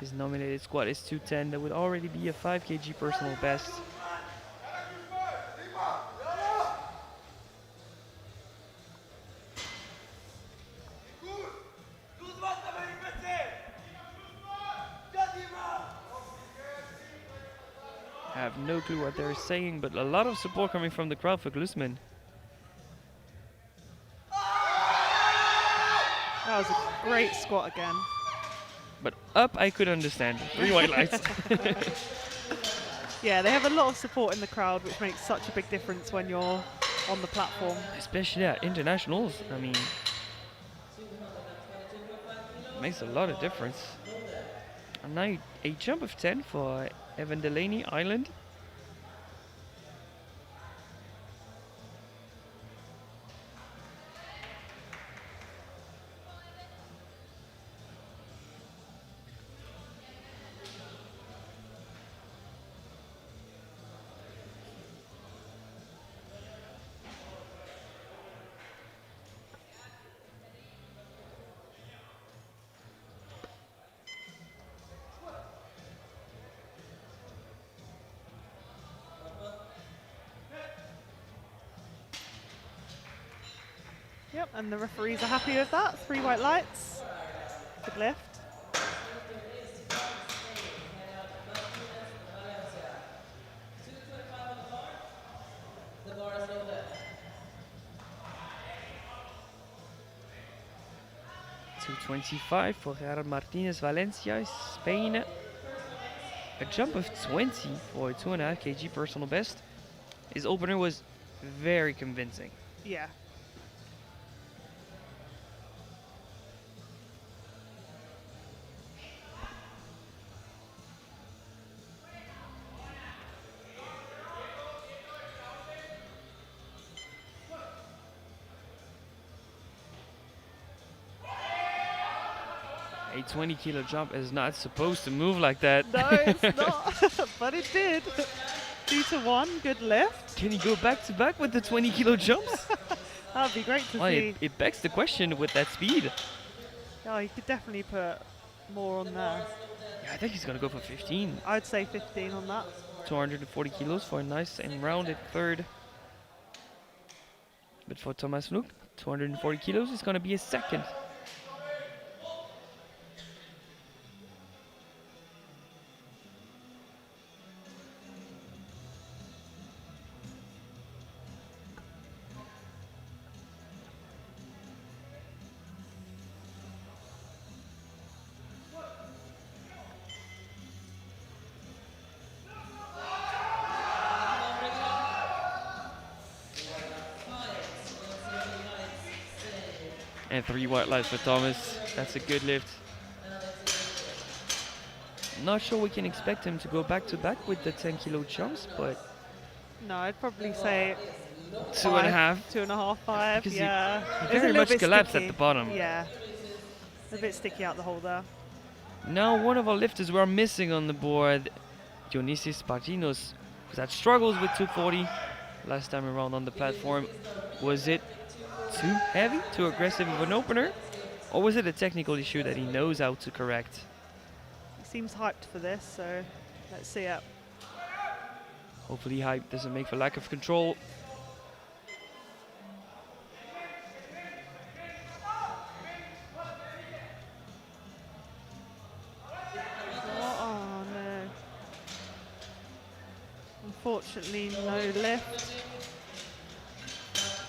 His nominated squat is 210. That would already be a 5 kg personal best. I have no clue what they're saying, but a lot of support coming from the crowd for Glusman. That was a great squat again. But up, I could understand. 3 white lights. Yeah, they have a lot of support in the crowd, which makes such a big difference when you're on the platform. Especially at internationals. I mean, makes a lot of difference. And now a jump of 10 for Evan Delaney, Ireland. Yep, and the referees are happy with that. 3 white lights. Good lift. .225 for Gerard Martinez Valencia, Spain. A jump of 20 for a 2.5 kg personal best. His opener was very convincing. Yeah. A 20 kilo jump is not supposed to move like that. No, it's not. But it did. 2-1, good lift. Can he go back to back with the 20 kilo jumps? That would be great to Well, see. it begs the question with that speed. Oh, you could definitely put more on there. Yeah, I think he's going to go for 15. I'd say 15 on that. 240 kilos for a nice and rounded third. But for Thomas Vloek, 240 kilos is going to be a second. And 3 white lights for Thomas. That's a good lift. Not sure we can expect him to go back to back with the 10 kilo jumps, but No, I'd probably say 2.5. 2.5, 5. Because Yeah. he It was a very little much bit collapsed sticky. at the bottom. Yeah. A bit sticky out the hole there. Now one of our lifters we're missing on the board, Dionysis Partinos, who's had struggles with 240. last time around on the platform. Was it too heavy, too aggressive of an opener? Or was it a technical issue that he knows how to correct? He seems hyped for this, so let's see it. Hopefully hype doesn't make for lack of control. Oh no. Unfortunately, no lift.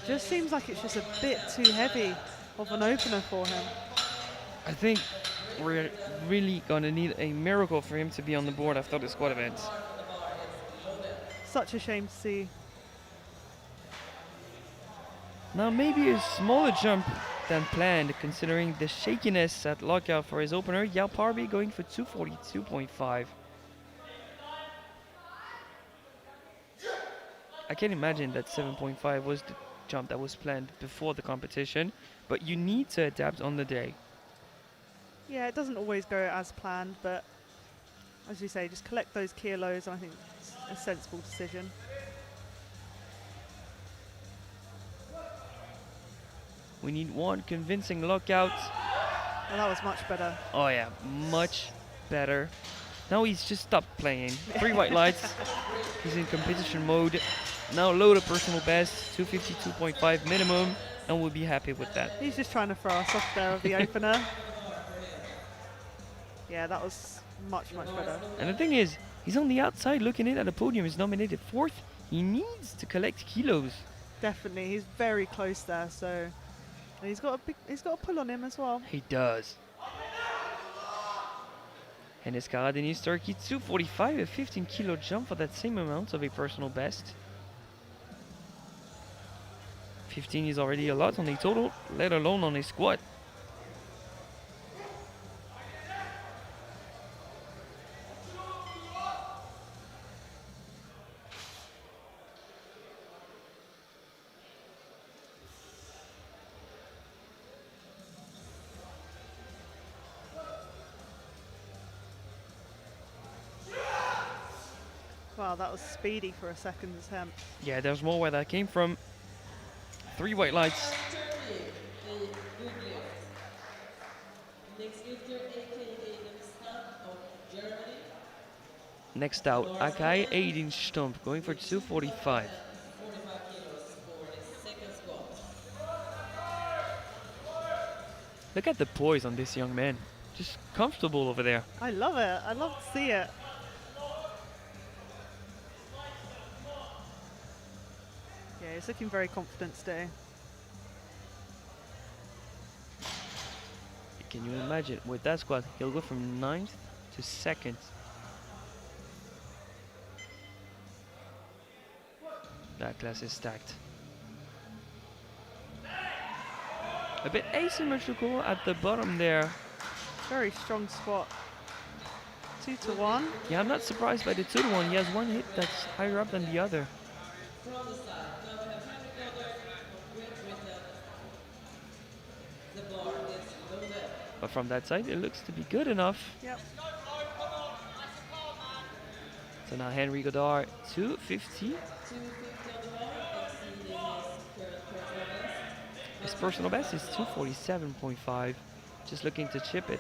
Just seems like it's just a bit too heavy of an opener for him. I think we're really gonna need a miracle for him to be on the board after the squad event. Such a shame to see. Now maybe a smaller jump than planned, considering the shakiness at lockout for his opener. Yao Parby going for 242.5. I can imagine that 7.5 was the jump that was planned before the competition, but you need to adapt on the day. Yeah, it doesn't always go as planned, but as you say, just collect those kilos, and I think it's a sensible decision. We need one convincing lockout. Well, that was much better. Oh yeah, much better. Now he's just stopped playing. 3 white lights. He's in competition mode. Now load a personal best, 252.5 minimum, and we'll be happy with that. He's just trying to throw us off there of the opener. Yeah, that was much, much better. And the thing is, he's on the outside looking in at the podium. He's nominated 4th. He needs to collect kilos. Definitely, he's very close there. So and he's got a pull on him as well. He does. And Escaradini's Turkey 245, a 15 kilo jump for that same amount of a personal best. 15 is already a lot on a total, let alone on a squat. Wow, that was speedy for a second attempt. Yeah, there's more where that came from. 3 white lights. Next out, Akai 8-inch stump, going for 245. Look at the poise on this young man. Just comfortable over there. I love it. I love to see it. Yeah, he's looking very confident today. Can you imagine? With that squat, he'll go from 9th to 2nd. That class is stacked. A bit asymmetrical at the bottom there. Very strong squat. 2 to 1. Yeah, I'm not surprised by the 2 to 1. He has one hit that's higher up than the other. But from that side, it looks to be good enough. Yep. So now Henry Godard, 250. His personal best is 247.5. Just looking to chip it.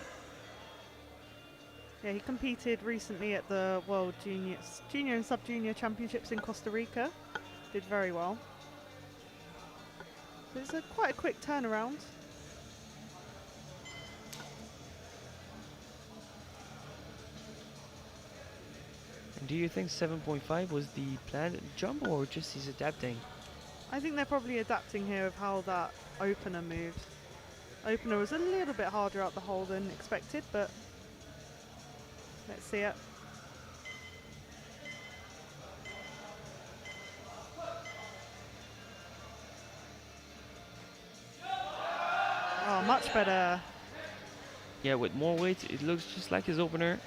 Yeah, he competed recently at the World Junior and Sub-Junior Championships in Costa Rica. Did very well. So it's quite a quick turnaround. And do you think 7.5 was the planned jump or just he's adapting? I think they're probably adapting here of how that opener moved. Opener was a little bit harder out the hole than expected, but let's see it. Oh, much better. Yeah, with more weight, it looks just like his opener.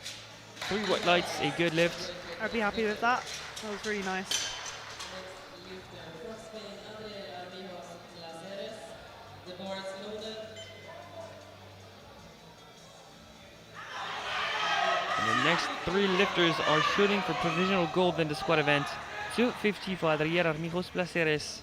3 white lights, a good lift. I'd be happy with that. That was really nice. And the next 3 lifters are shooting for provisional gold in the squad event. 250 for Adrián Armijos Placeres.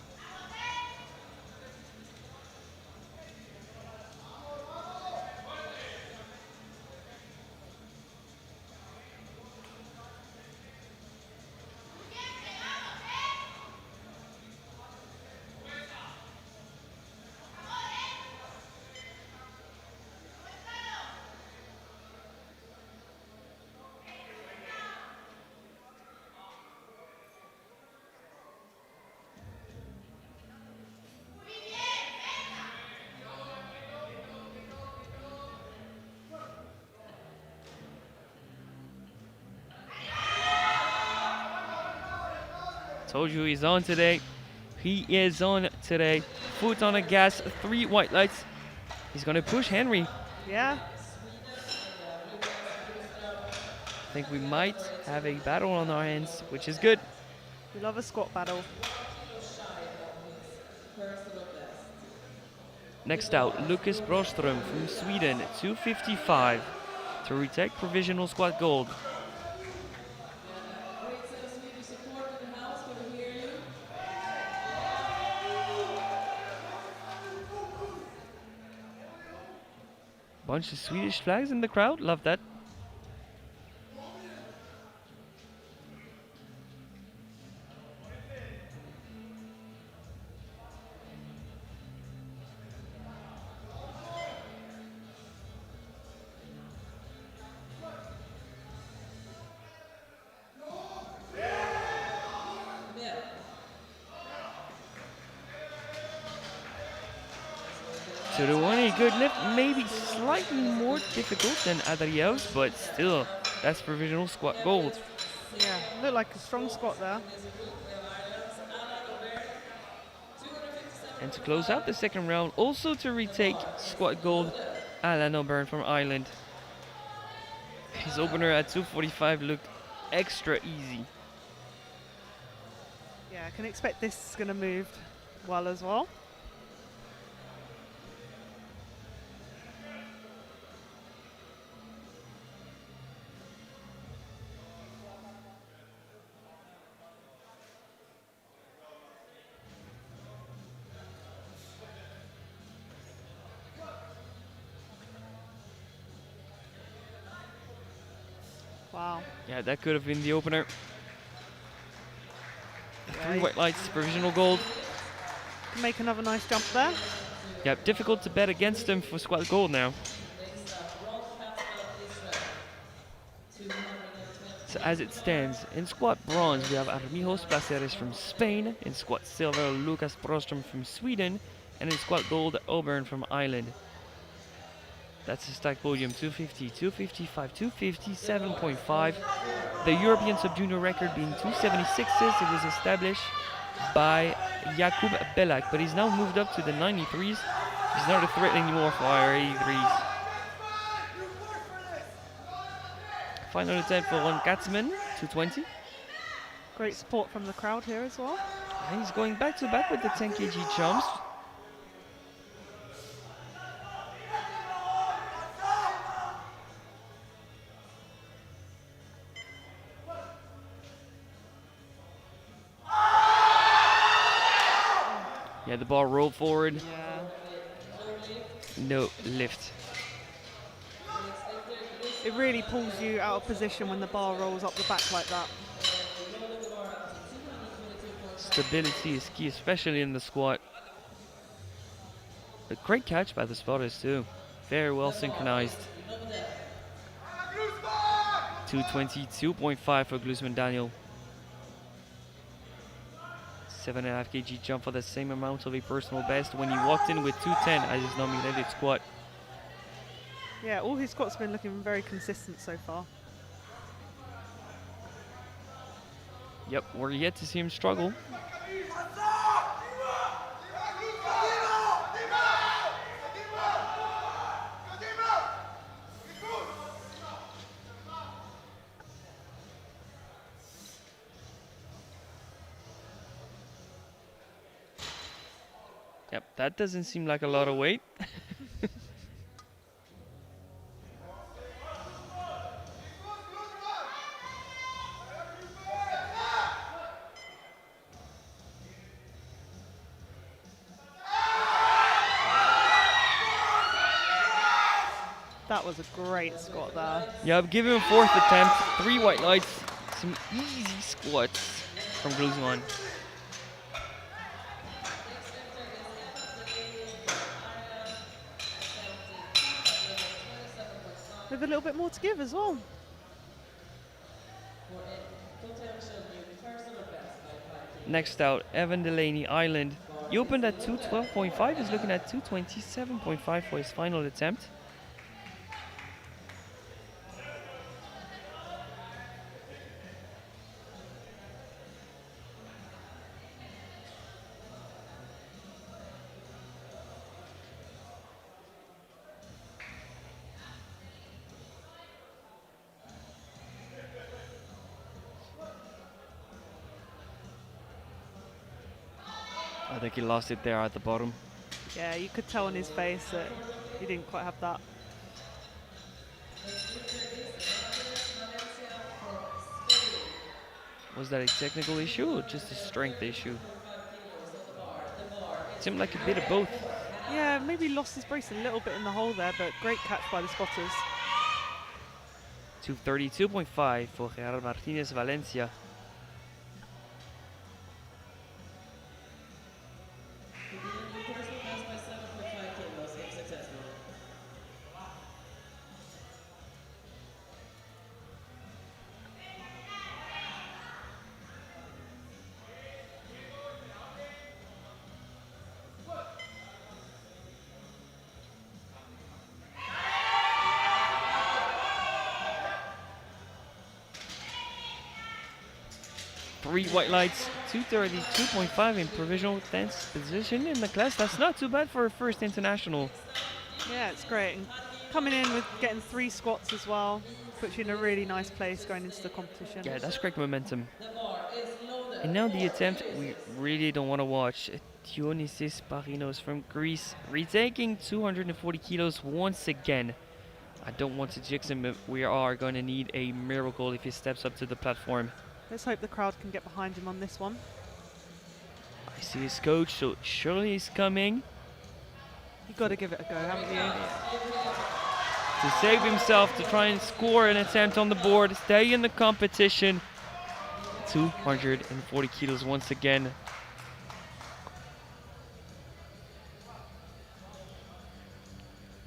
Told you he's on today. He is on today. Foot on the gas, 3 white lights. He's gonna push Henry. Yeah. I think we might have a battle on our hands, which is good. We love a squat battle. Next out, Lucas Broström from Sweden, 255 to retake provisional squat gold. Bunch of Swedish flags in the crowd, love that. So the 180 good lift, maybe slightly more difficult than Adriel's, but still, that's provisional squat gold. Yeah, looked like a strong squat there. And to close out the second round, also to retake squat gold, Alan O'Byrne from Ireland. His opener at 245 looked extra easy. Yeah, I can expect this is going to move well as well. Wow. Yeah, that could have been the opener. Yeah, 3 white lights, provisional gold. can make another nice jump there. Yeah, difficult to bet against him for squat gold now. So as it stands, in squat bronze we have Armijos Placeres from Spain, in squat silver Lucas Prostrom from Sweden, and in squat gold O'Byrne from Ireland. That's a stacked podium, 250, 255, 257.5. The European sub-junior record being 276s. It was established by Jakub Belak, but he's now moved up to the 93s. He's not a threat anymore for our 83s. Final attempt for Ron Katzman, 220. Great support from the crowd here as well. And he's going back to back with the 10 kg jumps. Yeah, the ball rolled forward. Yeah. No lift. It really pulls you out of position when the bar rolls up the back like that. Stability is key, especially in the squat. A great catch by the spotters too. Very well synchronized. 222.5 for Glusman Daniel. 7.5 kg jump for the same amount of a personal best when he walked in with 210 as his nominated squat. Yeah, all his squats have been looking very consistent so far. Yep, we're yet to see him struggle. Yep, that doesn't seem like a lot of weight. That was a great squat there. Yeah, give him a fourth attempt. 3 white lights. Some easy squats from Guzman. With a little bit more to give as well. Next out, Evan Delaney, Island. He opened at 212.5. He's looking at 227.5 for his final attempt. I think he lost it there at the bottom. Yeah, you could tell on his face that he didn't quite have that. Was that a technical issue or just a strength issue? Seemed like a bit of both. Yeah, maybe lost his brace a little bit in the hole there, but great catch by the spotters. 232.5 for Gerard Martinez Valencia. Three white lights, 232.5 in provisional 10th position in the class. That's not too bad for a first international. Yeah, it's great. And coming in with getting 3 squats as well puts you in a really nice place going into the competition. Yeah, that's great momentum. And now the attempt we really don't want to watch. Dionysis Parinos from Greece, retaking 240 kilos once again. I don't want to jinx him, but we are going to need a miracle if he steps up to the platform. Let's hope the crowd can get behind him on this one. I see his coach, so surely he's coming. You've got to give it a go, haven't you? To save himself, to try and score an attempt on the board, stay in the competition. 240 kilos once again.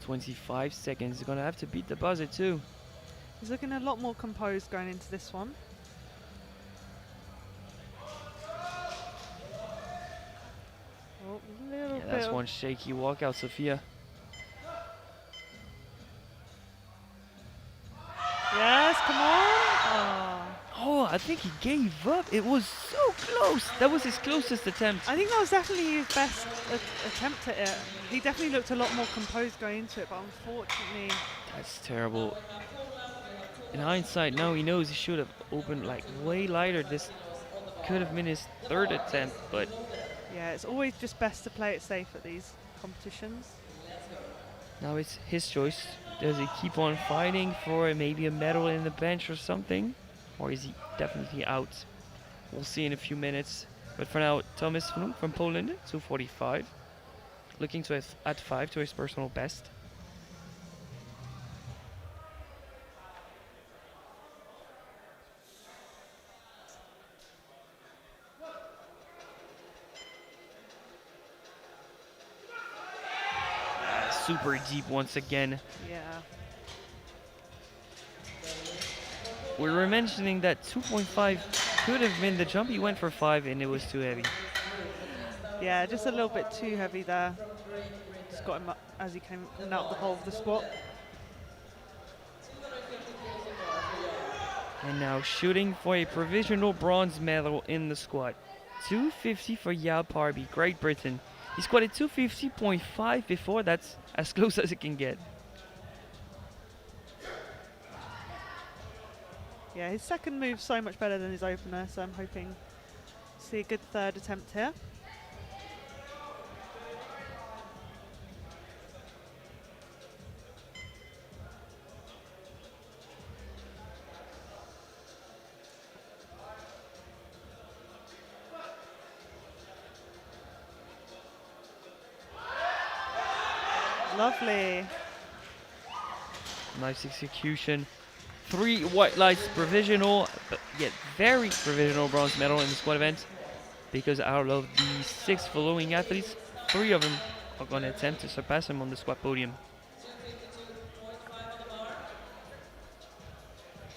"25 seconds. He's gonna have to beat the buzzer too." He's looking a lot more composed going into this one. Oh, a little Yeah, bit that's of one shaky walkout, Sophia. Yes, come on. Oh. Oh, I think he gave up. It was so close. That was his closest attempt. I think that was definitely his best attempt at it. He definitely looked a lot more composed going into it, but unfortunately... That's terrible. In hindsight, now he knows he should have opened like way lighter. This could have been his 3rd attempt, but Yeah, it's always just best to play it safe at these competitions. now it's his choice. Does he keep on fighting for maybe a medal in the bench or something? Or is he definitely out? We'll see in a few minutes. But for now, Thomas Vloem from Poland, 245. Looking to add 5 to his personal best. Super deep once again. Yeah. We were mentioning that 2.5 could have been the jump. He went for 5 and it was too heavy. Yeah, just a little bit too heavy there. Just got him up as he came out of the hole of the squat. And now shooting for a provisional bronze medal in the squat. 250 for Yao Parby, Great Britain. He squatted 250.5 before. That's as close as it can get. Yeah, his second move's so much better than his opener, so I'm hoping to see a good 3rd attempt here. Lovely. Nice execution. 3 white lights provisional, but yet very provisional bronze medal in the squad event. Because out of the 6 following athletes, 3 of them are going to attempt to surpass him on the squad podium.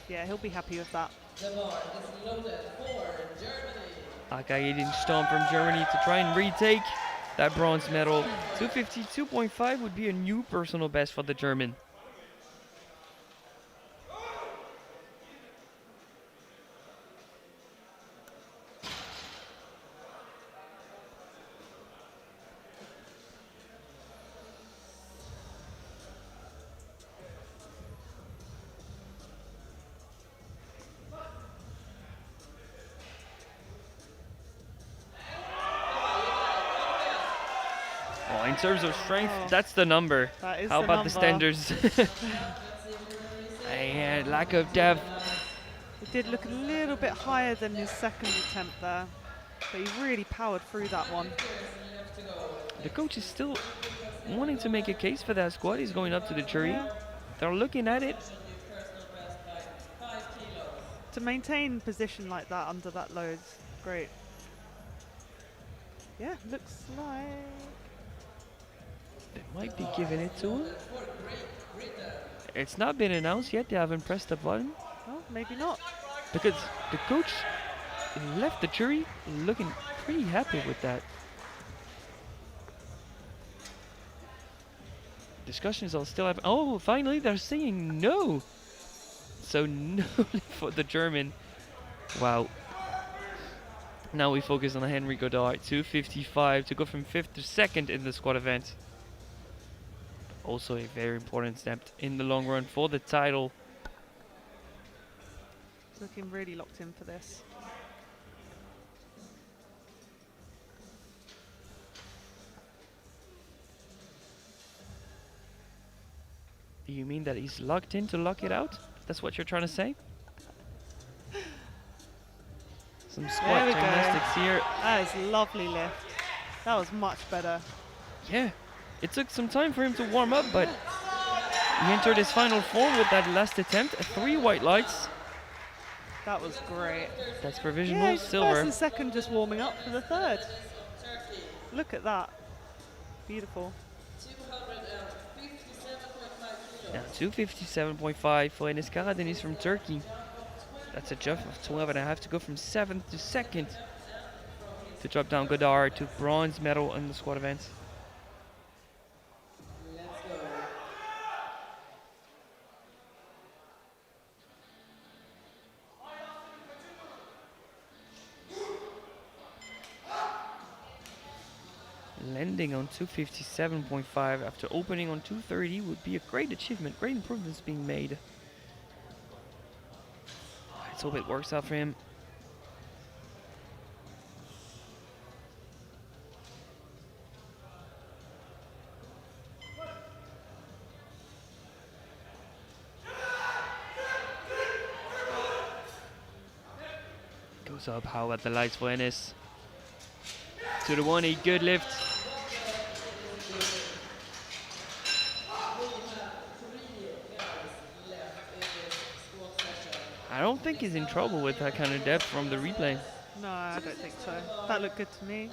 Yeah, he'll be happy with that. Akagedin Stomp from Germany to try and retake that bronze medal. 252.5 would be a new personal best for the German. Oh, in terms of strength, that's the number. That is How the about number. the standards? And lack of depth. It did look a little bit higher than his second attempt there, but he really powered through that one. The coach is still wanting to make a case for that squad. He's going up to the jury. They're looking at it. To maintain position like that under that load, great. Yeah, looks like They might be giving it to him. It's not been announced yet. They haven't pressed the button. oh, maybe not. Because the coach left the jury looking pretty happy with that. Discussions are still happening. Oh, finally they're saying no. So no for the German. Wow. Now we focus on Henry Godard. 255 to go from 5th to 2nd in the squad event. Also a very important step in the long run for the title. He's looking really locked in for this. Do you mean that he's locked in to lock it out? That's what you're trying to say? Some squat we go. gymnastics here. That is lovely lift. That was much better. Yeah, it took some time for him to warm up, but he entered his final form with that last attempt. 3 white lights. That was great. That's provisional Yeah, silver. first and second just warming up for the third. Look at that. Beautiful. Now 257.5 for Enes Karadeniz from Turkey. That's a jump of 12.5 to go from 7th to 2nd. To drop down Godard to bronze medal in the squad event. Landing on 257.5 after opening on 230 would be a great achievement, great improvements being made. Let's hope it works out for him. Goes up, how about the lights for Enes? To the 1, a good lift. I don't think he's in trouble with that kind of depth from the replay. No, I don't think so. That looked good to me.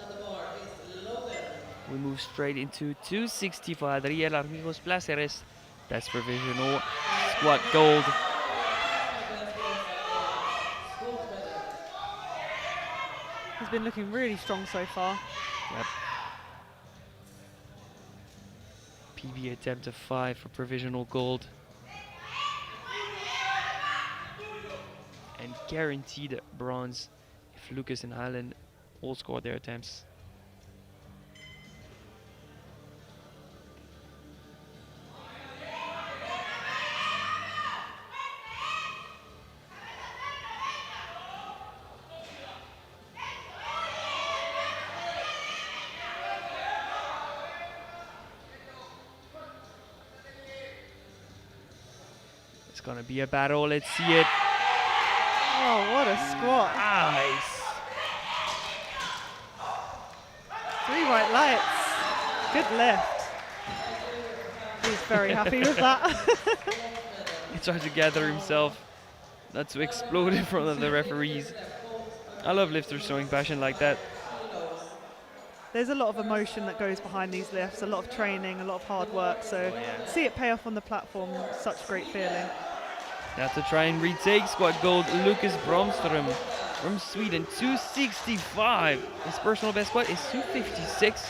We move straight into 260 for Adriel Armigos Placeres. That's provisional. Squat gold. He's been looking really strong so far. Yep. PB attempt of 5 for provisional gold. And guaranteed bronze if Lucas and Allen all score their attempts. It's gonna be a battle, let's see it. Oh, what a squat. Nice. 3 white lights. Good lift. He's very happy with that. He tried to gather himself, not to explode in front of the referees. I love lifters showing passion like that. There's a lot of emotion that goes behind these lifts, a lot of training, a lot of hard work. So Oh yeah. see it pay off on the platform, such a great feeling. Now to try and retake squad gold, Lucas Bromström from Sweden, 265. His personal best squat is 256.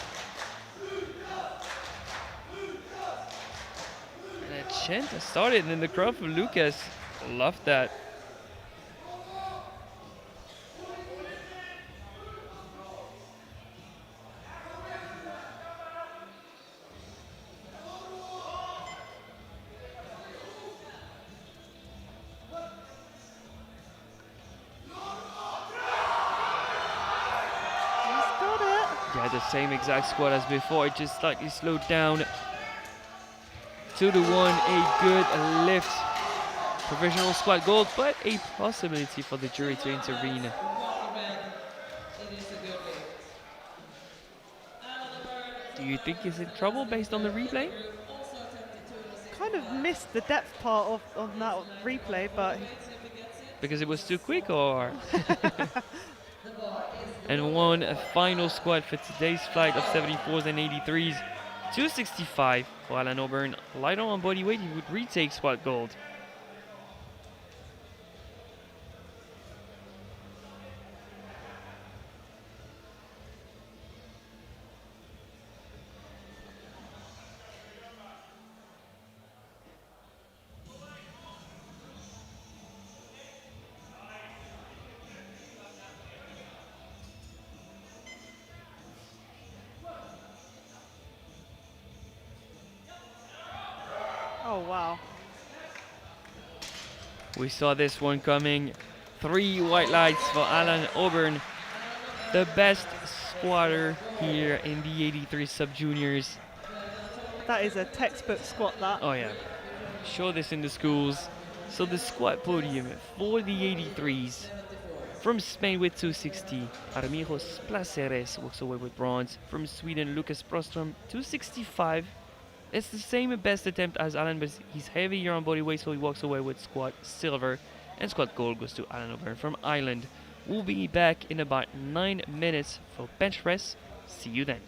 And a chant started in the crowd for Lucas. Love that. He's got it. Yeah, the same exact squat as before, it just slightly slowed down. 2 to 1, a good lift. Provisional squat gold, but a possibility for the jury to intervene. Do you think he's in trouble based on the replay? Kind of missed the depth part of that replay, but Because it was too quick, or? And one final squat for today's flight of 74s and 83s. 265 for Alan Auburn. Light on body weight, he would retake squat gold. oh wow. We saw this one coming. 3 white lights for Alan Auburn, the best squatter here in the 83 sub-juniors. That is a textbook squat, that. Oh yeah, show this in the schools. So the squat podium for the 83s. From Spain with 260, Armiros Placeres walks away with bronze. From Sweden, Lucas Prostrom, 265. It's the same best attempt as Alan, but he's heavier on body weight, so he walks away with squat silver. And squat gold goes to Alan O'Byrne from Ireland. We'll be back in about 9 minutes for bench press. See you then.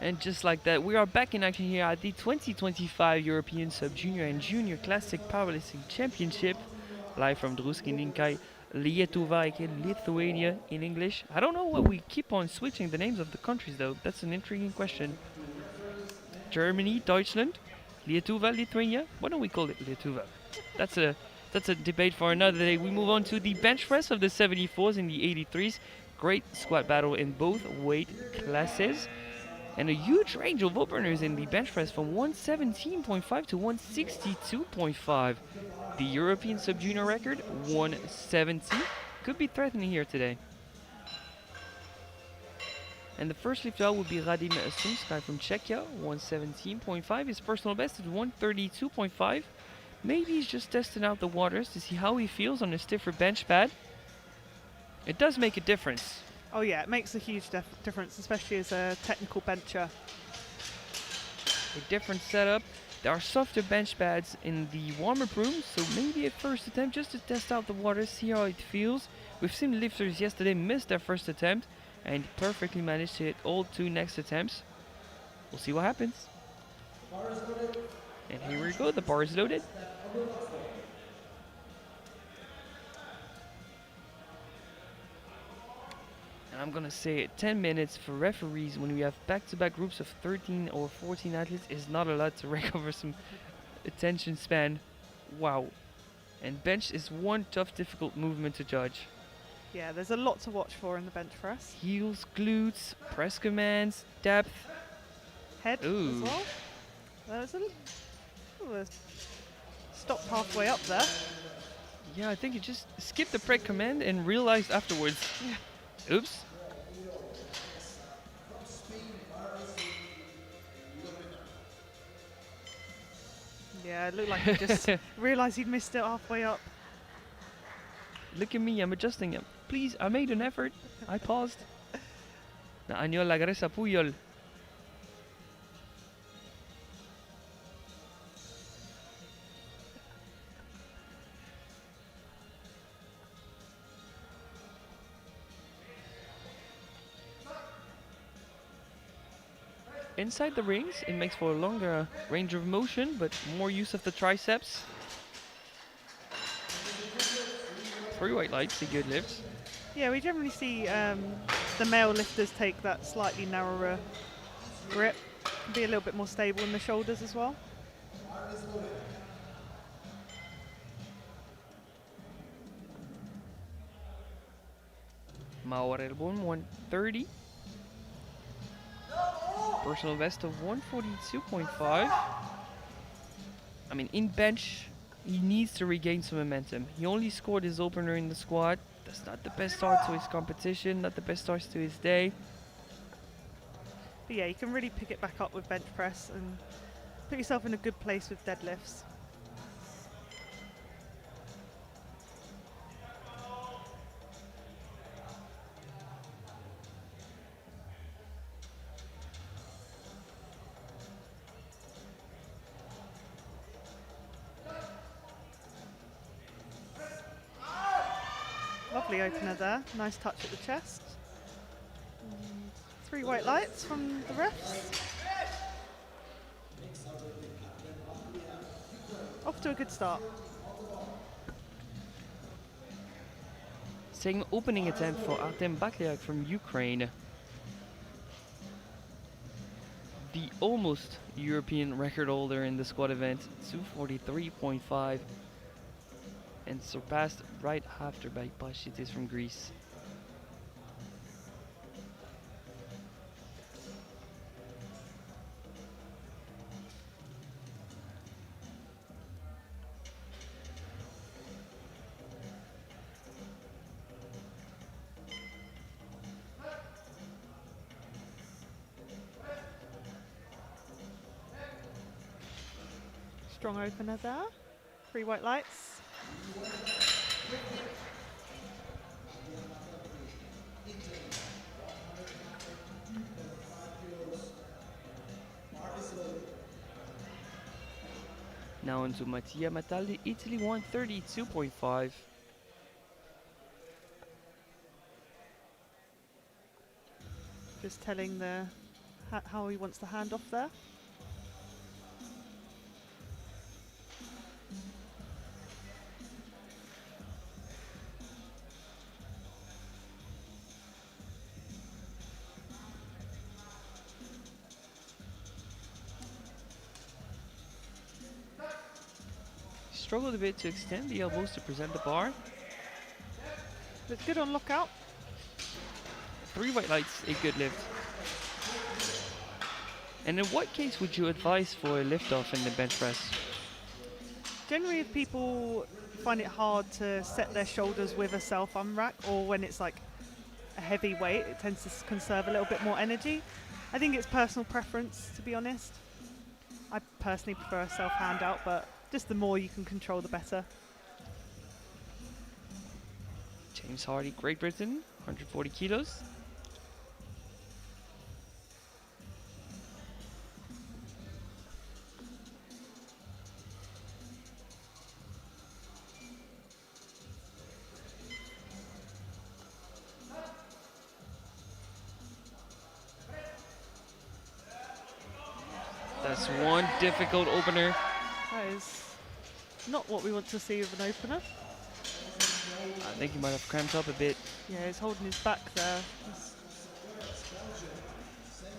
And just like that, we are back in action here at the 2025 European Sub-Junior and Junior Classic Powerlifting Championship, live from Druskininkai, Lietuva, aka Lithuania in English. I don't know why we keep on switching the names of the countries though, that's an intriguing question. Germany, Deutschland, Lietuva, Lithuania? Why don't we call it Lietuva? That's a debate for another day. We move on to the bench press of the 74s and the 83s. Great squat battle in both weight classes. And a huge range of openers in the bench press from 117.5 to 162.5. The European Sub-Junior record, 170. Could be threatening here today. And the first lifter will be Radim Sumskaj from Czechia, 117.5. His personal best is 132.5. Maybe he's just testing out the waters to see how he feels on a stiffer bench pad. It does make a difference. Oh yeah, it makes a huge difference, especially as a technical bencher. A different setup. There are softer bench pads in the warm-up room, so maybe a first attempt just to test out the water, see how it feels. We've seen lifters yesterday miss their first attempt and perfectly managed to hit all 2 next attempts. We'll see what happens. And here we go, the bar is loaded. And I'm gonna say 10 minutes for referees when we have back-to-back groups of 13 or 14 athletes is not a lot to recover some attention span. Wow. And bench is one tough, difficult movement to judge. Yeah, there's a lot to watch for in the bench press. Heels, glutes, press commands, depth. Head Ooh. as well. There's stopped halfway up there. Yeah, I think you just skipped the press command and realized afterwards. Yeah. Oops. Yeah, it looked like he just realised he'd missed it halfway up. Look at me, I'm adjusting him. Please, I made an effort. I paused. Naanyol la Gresa Puyol. Inside the rings, it makes for a longer range of motion, but more use of the triceps. 3 white lights, the good lifts. Yeah, we generally see the male lifters take that slightly narrower grip, be a little bit more stable in the shoulders as well. Mauer Elbon 130. Personal best of 142.5. I mean, in bench, he needs to regain some momentum. He only scored his opener in the squat. That's not the best start to his competition, not the best start to his day. But yeah, you can really pick it back up with bench press and put yourself in a good place with deadlifts. Lovely opener there, nice touch at the chest. And 3 white lights from the refs. Off to a good start. Second opening attempt for Artem Bakliak from Ukraine. The almost European record holder in the squat event, 243.5. And surpassed right after by Pashitis from Greece. Strong opener there. 3 white lights. Now into Mattia Mataldi, Italy 132.5. Just telling the how he wants the hand off there. Struggled a bit to extend the elbows to present the bar. Looks good on lockout. 3 white lights, a good lift. And in what case would you advise for a lift off in the bench press? Generally, if people find it hard to set their shoulders with a self-arm rack, or when it's like a heavy weight, it tends to conserve a little bit more energy. I think it's personal preference, to be honest. I personally prefer a self-hand out, but just the more you can control, the better. James Hardy, Great Britain, 140 kilos. That's one difficult opener. That is not what we want to see with an opener. I think he might have cramped up a bit. Yeah, he's holding his back there.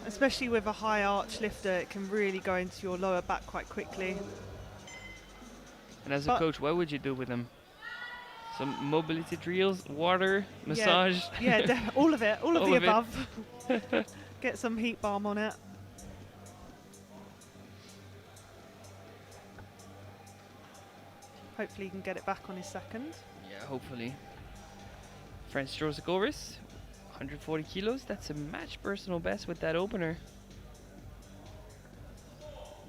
Especially with a high arch lifter, it can really go into your lower back quite quickly. And as a coach, what would you do with him? Some mobility drills, water, massage? Yeah, all of it, all of the of above. Get some heat balm on it. Hopefully he can get it back on his second. Yeah, hopefully. French Drosagoris, 140 kilos. That's a match personal best with that opener.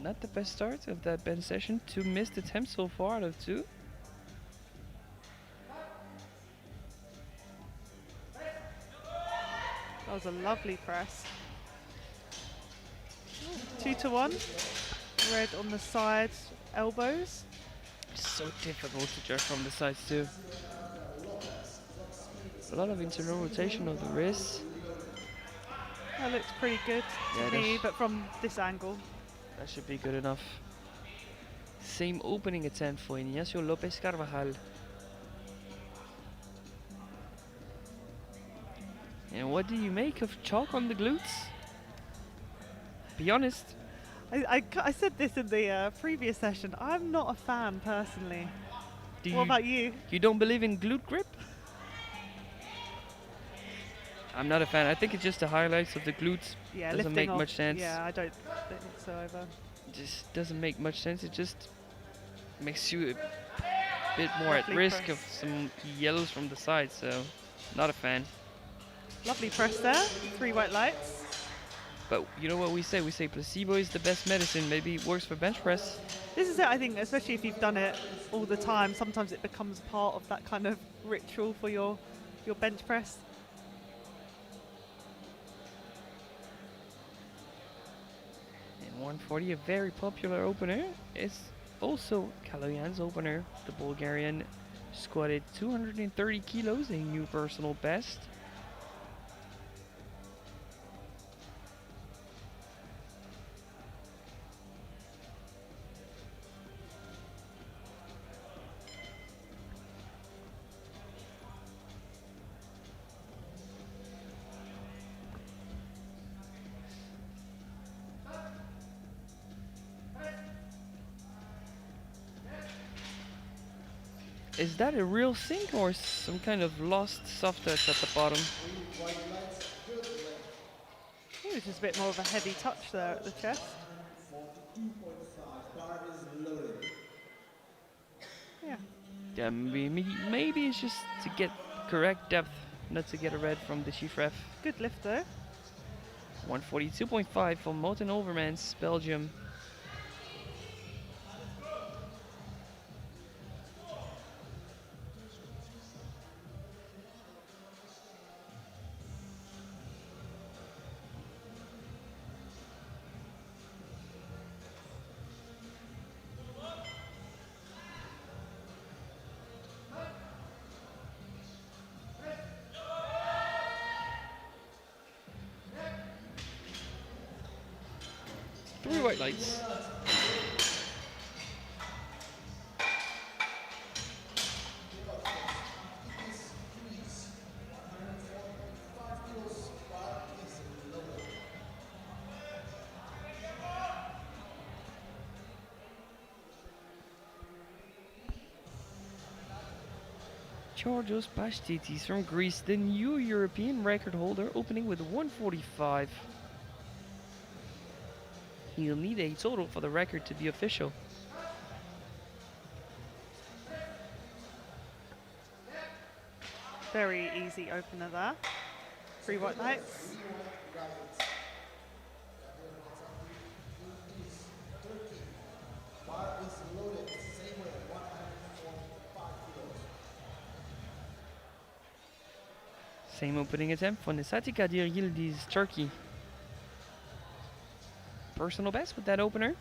Not the best start of that bench session. 2 missed attempts so far out of 2. That was a lovely press. 2 to 1. Red on the side elbows. So difficult to judge from the sides too. A lot of internal rotation of the wrists. That looks pretty good to me, but from this angle. That should be good enough. Same opening attempt for Ignacio Lopez Carvajal. And what do you make of chalk on the glutes? Be honest. I said this in the previous session. I'm not a fan personally. What about you? You don't believe in glute grip? I'm not a fan. I think it's just the highlights of the glutes. Yeah, doesn't make much sense. Yeah, I don't think so either. Just doesn't make much sense. It just makes you a bit more at risk of some yellows from the side. So, not a fan. Lovely press there. 3 white lights. But you know what we say? We say placebo is the best medicine. Maybe it works for bench press. This is it, I think, especially if you've done it all the time. Sometimes it becomes part of that kind of ritual for your bench press. And 140, a very popular opener, is also Kaloyan's opener. The Bulgarian squatted 230 kilos, a new personal best. Is that a real sink or some kind of lost soft touch at the bottom? I think it's just a bit more of a heavy touch there at the chest. Yeah. Yeah, maybe it's just to get correct depth, not to get a red from the chief ref. Good lift though. 142.5 for Moten Overmans, Belgium. 3 white lights. Georgios Pastitis from Greece, the new European record holder, opening with 145. He'll need a total for the record to be official. Very easy opener there. 3 white lights. Same opening attempt for Nesati Kadir Yildiz, Turkey. Personal best with that opener.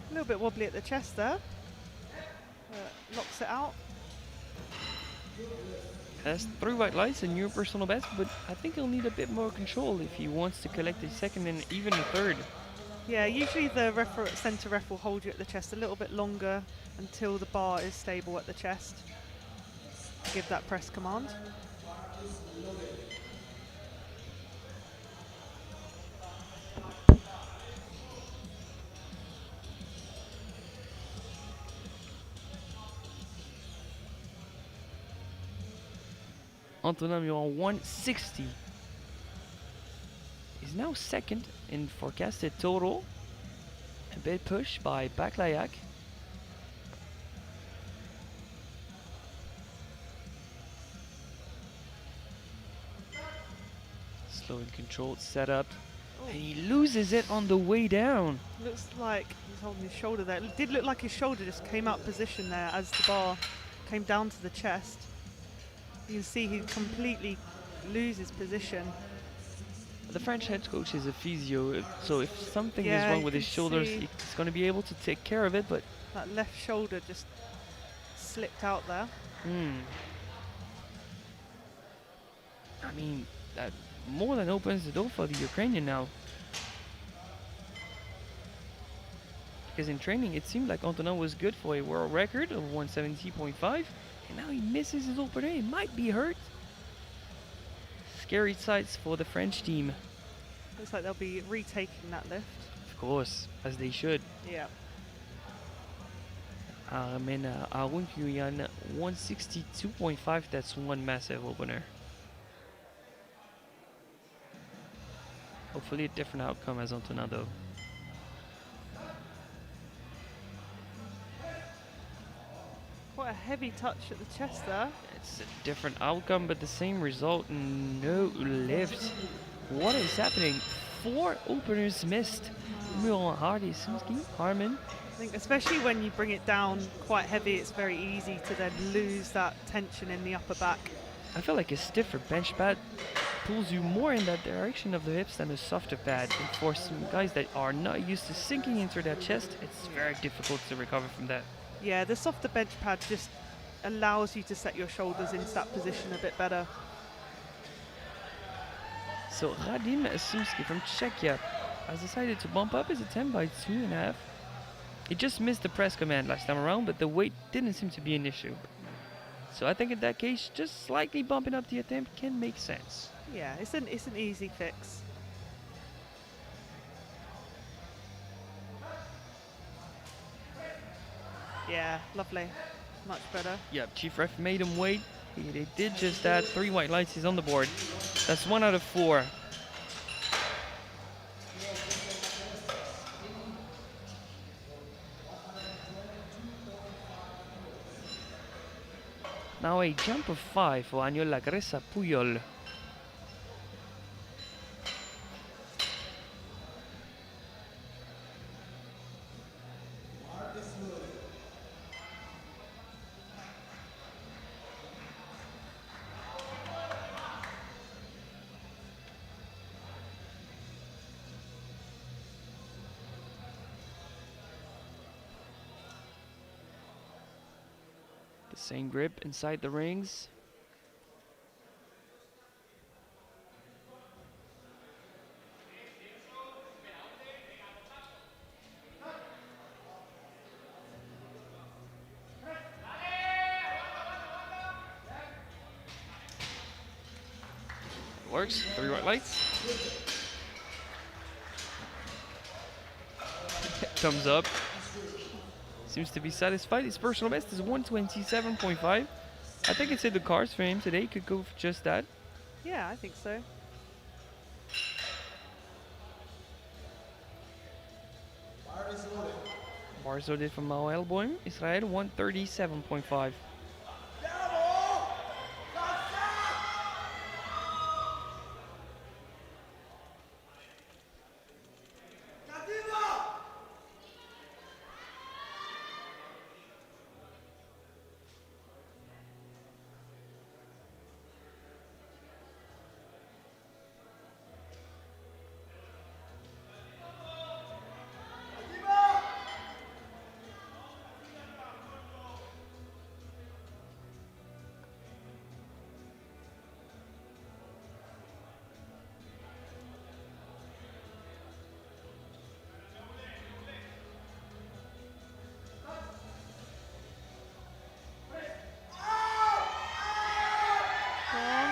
A little bit wobbly at the chest there. Locks it out. Has 3 white lights, a new personal best, but I think he'll need a bit more control if he wants to collect a second and even a third. Yeah, usually the centre ref will hold you at the chest a little bit longer until the bar is stable at the chest. Give that press command. Antonin Muron 160 is now second in forecasted total. A bit pushed by Baklayak. Slow and controlled setup. And he loses it on the way down. Looks like he's holding his shoulder there. It did look like his shoulder just came out position there as the bar came down to the chest. You can see he completely loses position. The French head coach is a physio, so if something is Yeah, wrong you with his can shoulders, see he's going to be able to take care of it, but that left shoulder just slipped out there. I mean, that more than opens the door for the Ukrainian now. Because in training, it seemed like Antonin was good for a world record of 170.5, and now he misses his opener. He might be hurt. Scary sights for the French team. Looks like they'll be retaking that lift. Of course, as they should. Yeah. Arun Kuyan 162.5, that's one massive opener. Hopefully a different outcome as Antonin though. Quite a heavy touch at the chest there. It's a different outcome, but the same result. No lift. What is happening? 4 openers missed. Muron, Hardy, Simski, Harmon. I think especially when you bring it down quite heavy, it's very easy to then lose that tension in the upper back. I feel like a stiffer bench pad pulls you more in that direction of the hips than a softer pad. And for some guys that are not used to sinking into their chest, it's very difficult to recover from that. Yeah, the softer bench pad just allows you to set your shoulders into that position a bit better. So Radim Simski from Czechia has decided to bump up his attempt by 2.5. He just missed the press command last time around, but the weight didn't seem to be an issue. So I think in that case, just slightly bumping up the attempt can make sense. Yeah, it's an easy fix. Yeah, lovely. Much better. Yeah, Chief Ref made him wait. They did just that. 3 white lights, he's on the board. That's 1 out of 4. Now a jump of 5 for Agnol Lagressa Puyol. The same grip inside the rings. Works. 3 white lights. Thumbs up. Seems to be satisfied. His personal best is 127.5. I think it's in the cards for him today. Could go for just that. Yeah, I think so. Bars loaded from Mao Elboim. Israel 137.5.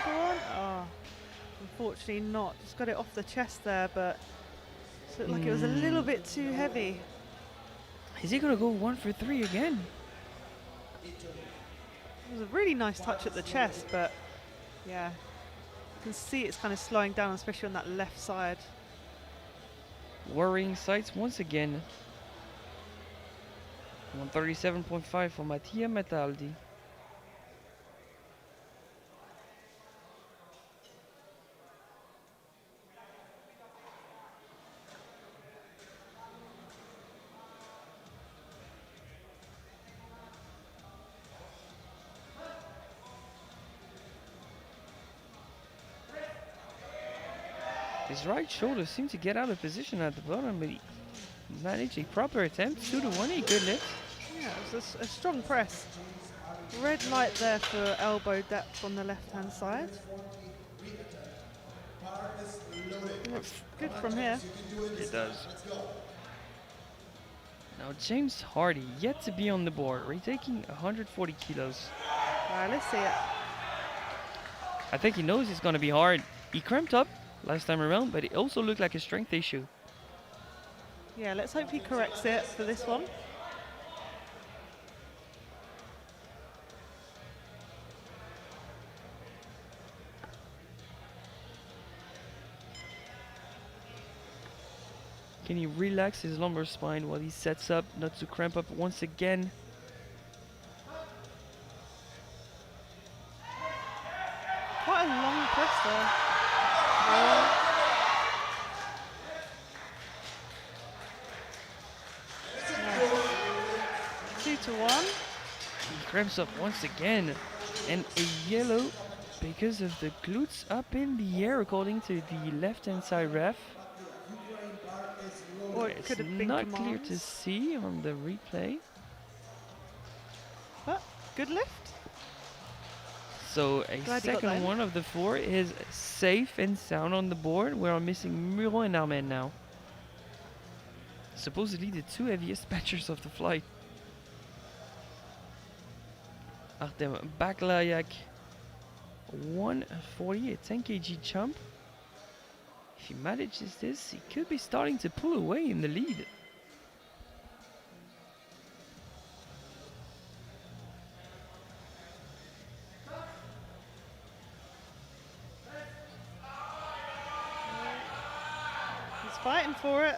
Go on. Oh, unfortunately not. Just got it off the chest there, but it looked like it was a little bit too heavy. Is he gonna go 1 for 3 again? It was a really nice touch at the chest, but yeah, you can see it's kind of slowing down, especially on that left side. Worrying sights once again. 137.5 for Mattia Metaldi. His right shoulder seemed to get out of position at the bottom, but he managed a proper attempt. 2-1, a good lift. Yeah, it was a strong press. Red light there for elbow depth on the left-hand side. Looks good from here. It does. Now James Hardy, yet to be on the board, retaking 140 kilos. Alright, let's see it. I think he knows it's going to be hard. He cramped up last time around, but it also looked like a strength issue. Yeah, let's hope he corrects it for this one. Can he relax his lumbar spine while he sets up, not to cramp up once again? Quite a long press there. 2-1. He cramps up once again. And a yellow because of the glutes up in the air, according to the left-hand side ref. Or it It's could have been not clear to commands. see on the replay. But good lift. So a Glad he got second that. one of the 4 is safe and sound on the board. We are missing Muro and Armen now. Supposedly the 2 heaviest batchers of the flight. Artem Baklayak, 140, a 10 kg jump. If he manages this, he could be starting to pull away in the lead. He's fighting for it.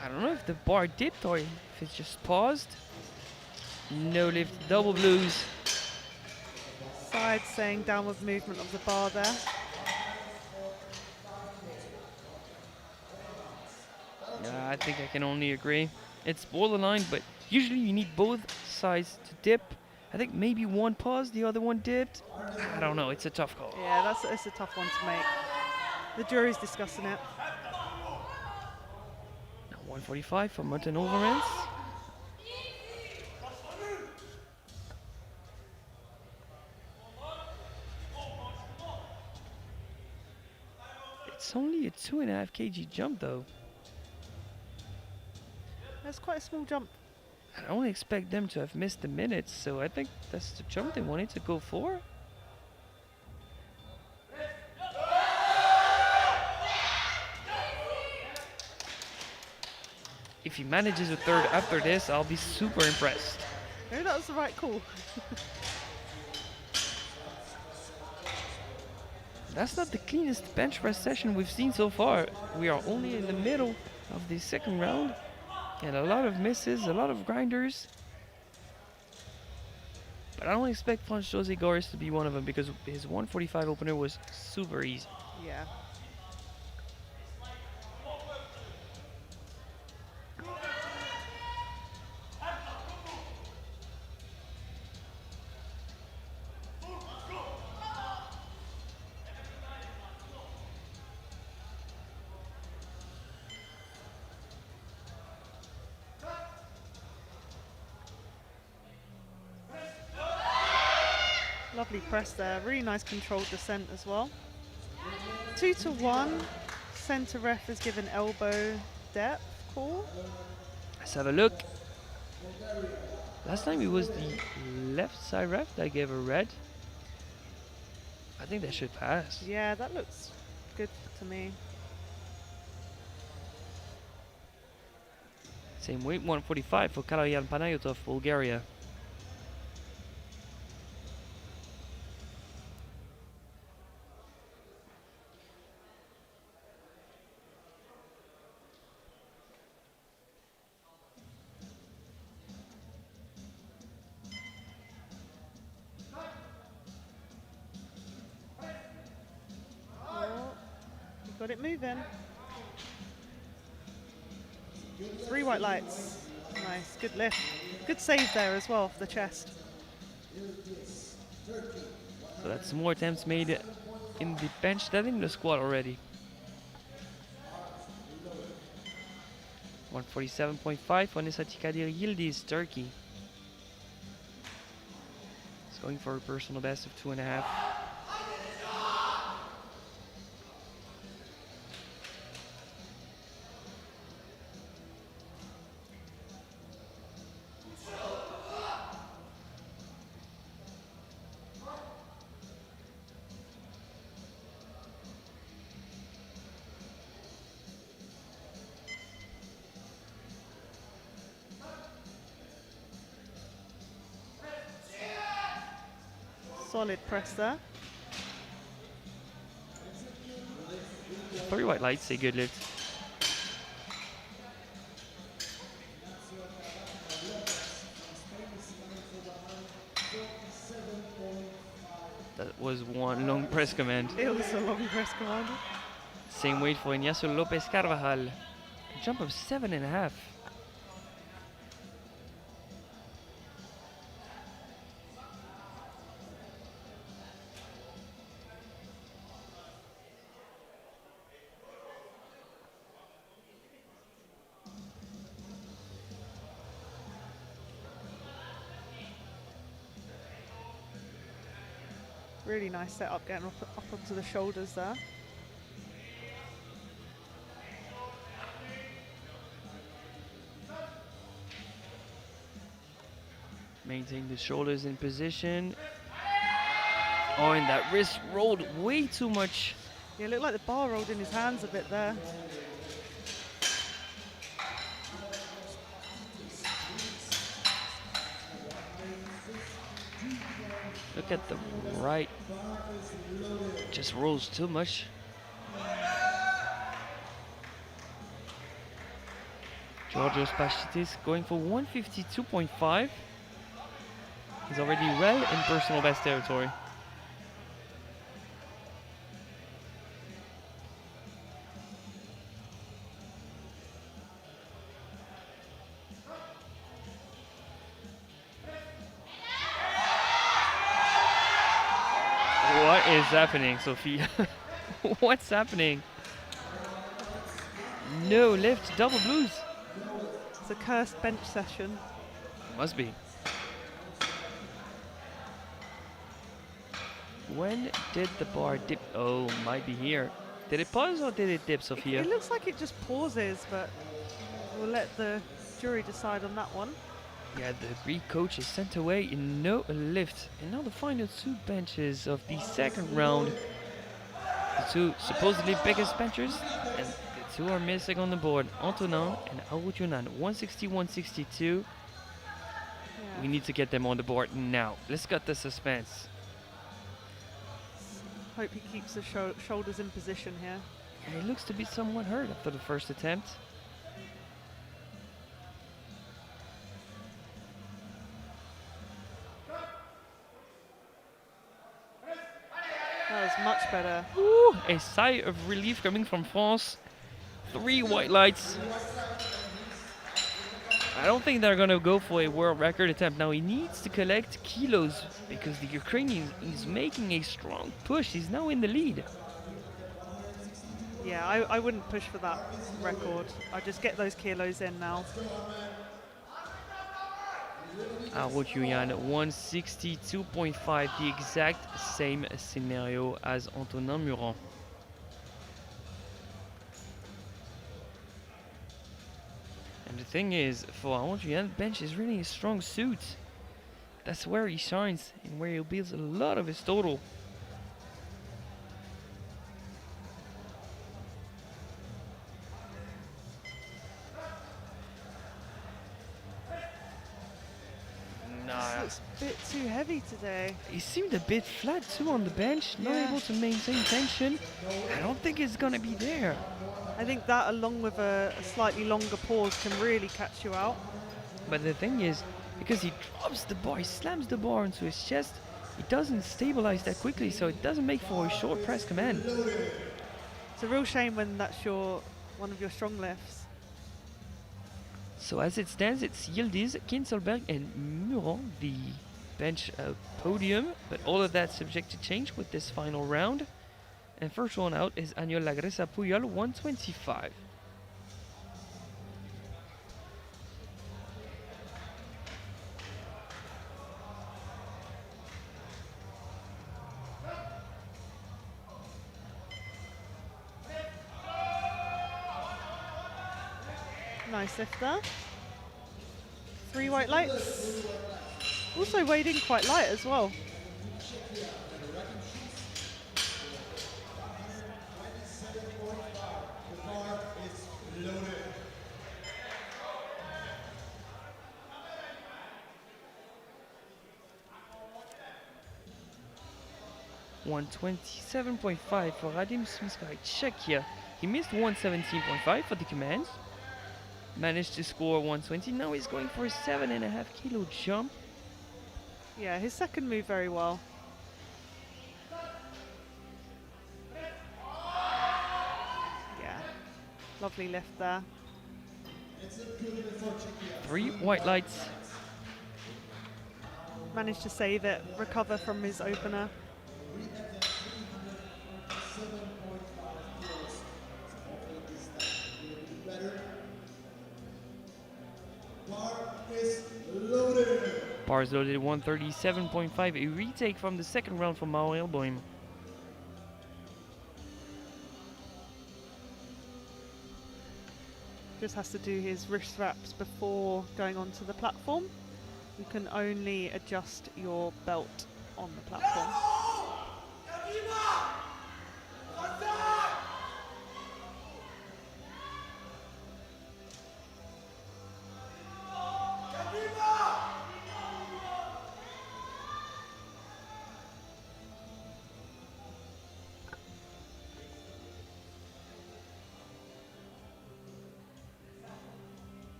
I don't know if the bar dipped or if it's just paused. No lift, double blues. Side saying downward movement of the bar there. I think I can only agree. It's borderline, but usually you need both sides to dip. I think maybe one paused, the other one dipped. I don't know, it's a tough call. Yeah, it's a tough one to make. The jury's discussing it. Now 145 for Martin Overmans. That's only a 2.5 kg jump though. That's quite a small jump. I don't expect them to have missed the minutes, so I think that's the jump they wanted to go for. If he manages a third after this, I'll be super impressed. Maybe that was the right call. That's not the cleanest bench press session we've seen so far. We are only in the middle of the second round, and a lot of misses, a lot of grinders. But I don't expect Franz Jose Goris to be one of them because his 145 opener was super easy. Yeah. Lovely press there. Really nice controlled descent as well. 2-1. Centre ref is given elbow depth call. Let's have a look. Last time it was the left side ref that gave a red. I think that should pass. Yeah, that looks good to me. Same weight, 145 for Karajan Panayotov, Bulgaria. Oh, you got it moving. 3 white lights. Nice, good lift. Good save there as well for the chest. So that's more attempts made in the bench than in the squat already. 147.5 for Nisati Kadir Yildiz, Turkey. He's going for a personal best of 2.5. Solid press there. 3 white lights, say good lift. That was one long press command. It was a long press command. Same weight for Ignacio Lopez Carvajal. A jump of 7.5. Really nice setup, getting up onto the shoulders there. Maintain the shoulders in position. Oh, and that wrist rolled way too much. Yeah, it looked like the bar rolled in his hands a bit there. Look at the right. Just rolls too much. Georgios Paschitis going for 152.5. He's already well in personal best territory. What is happening, Sophia? What's happening? No lift, double blues. It's a cursed bench session. Must be. When did the bar dip? Oh, might be here. Did it pause or did it dip, Sophia? It looks like it just pauses, but we'll let the jury decide on that one. Yeah, the Greek coach is sent away in no lift. And now the final two benches of the second round. The two supposedly biggest benchers, and the two are missing on the board. Antonin and Arujunan, 160, 162. Yeah. We need to get them on the board now. Let's cut the suspense. Hope he keeps the shoulders in position here. Yeah, he looks to be somewhat hurt after the first attempt. That was much better. Ooh, a sigh of relief coming from France. 3 white lights. I don't think they're gonna go for a world record attempt. Now he needs to collect kilos because the Ukrainian is making a strong push. He's now in the lead. Yeah, I wouldn't push for that record. I'd just get those kilos in now. Arujunan 162.5, the exact same scenario as Antonin Muran. And the thing is, for Arujunan, bench is really a strong suit. That's where he shines and where he builds a lot of his total. It's a bit too heavy today. He seemed a bit flat too on the bench, not Yeah. able to maintain tension. I don't think it's gonna be there. I think that, along with a slightly longer pause, can really catch you out. But the thing is, because he drops the bar, he slams the bar into his chest, he doesn't stabilize that quickly, so it doesn't make for a short press command. It's a real shame when that's one of your strong lifts. So as it stands, it's Yildiz, Kinselberg and Muran, the bench podium, but all of that subject to change with this final round. And first one out is Aniol Lagresa Puyol, 125. Nice lift there. 3 white lights. Also weighed in quite light as well. $127.5 for Radim Smitsky, Czechia. He missed 117.5 for the commands. Managed to score 120. Now he's going for a 7.5 kilo jump. Yeah, his second moved very well. Yeah, lovely lift there. 3 white lights. Managed to save it, recover from his opener. Bars loaded 137.5, a retake from the second round from Mauro Elboim. Just has to do his wrist wraps before going onto the platform. You can only adjust your belt on the platform.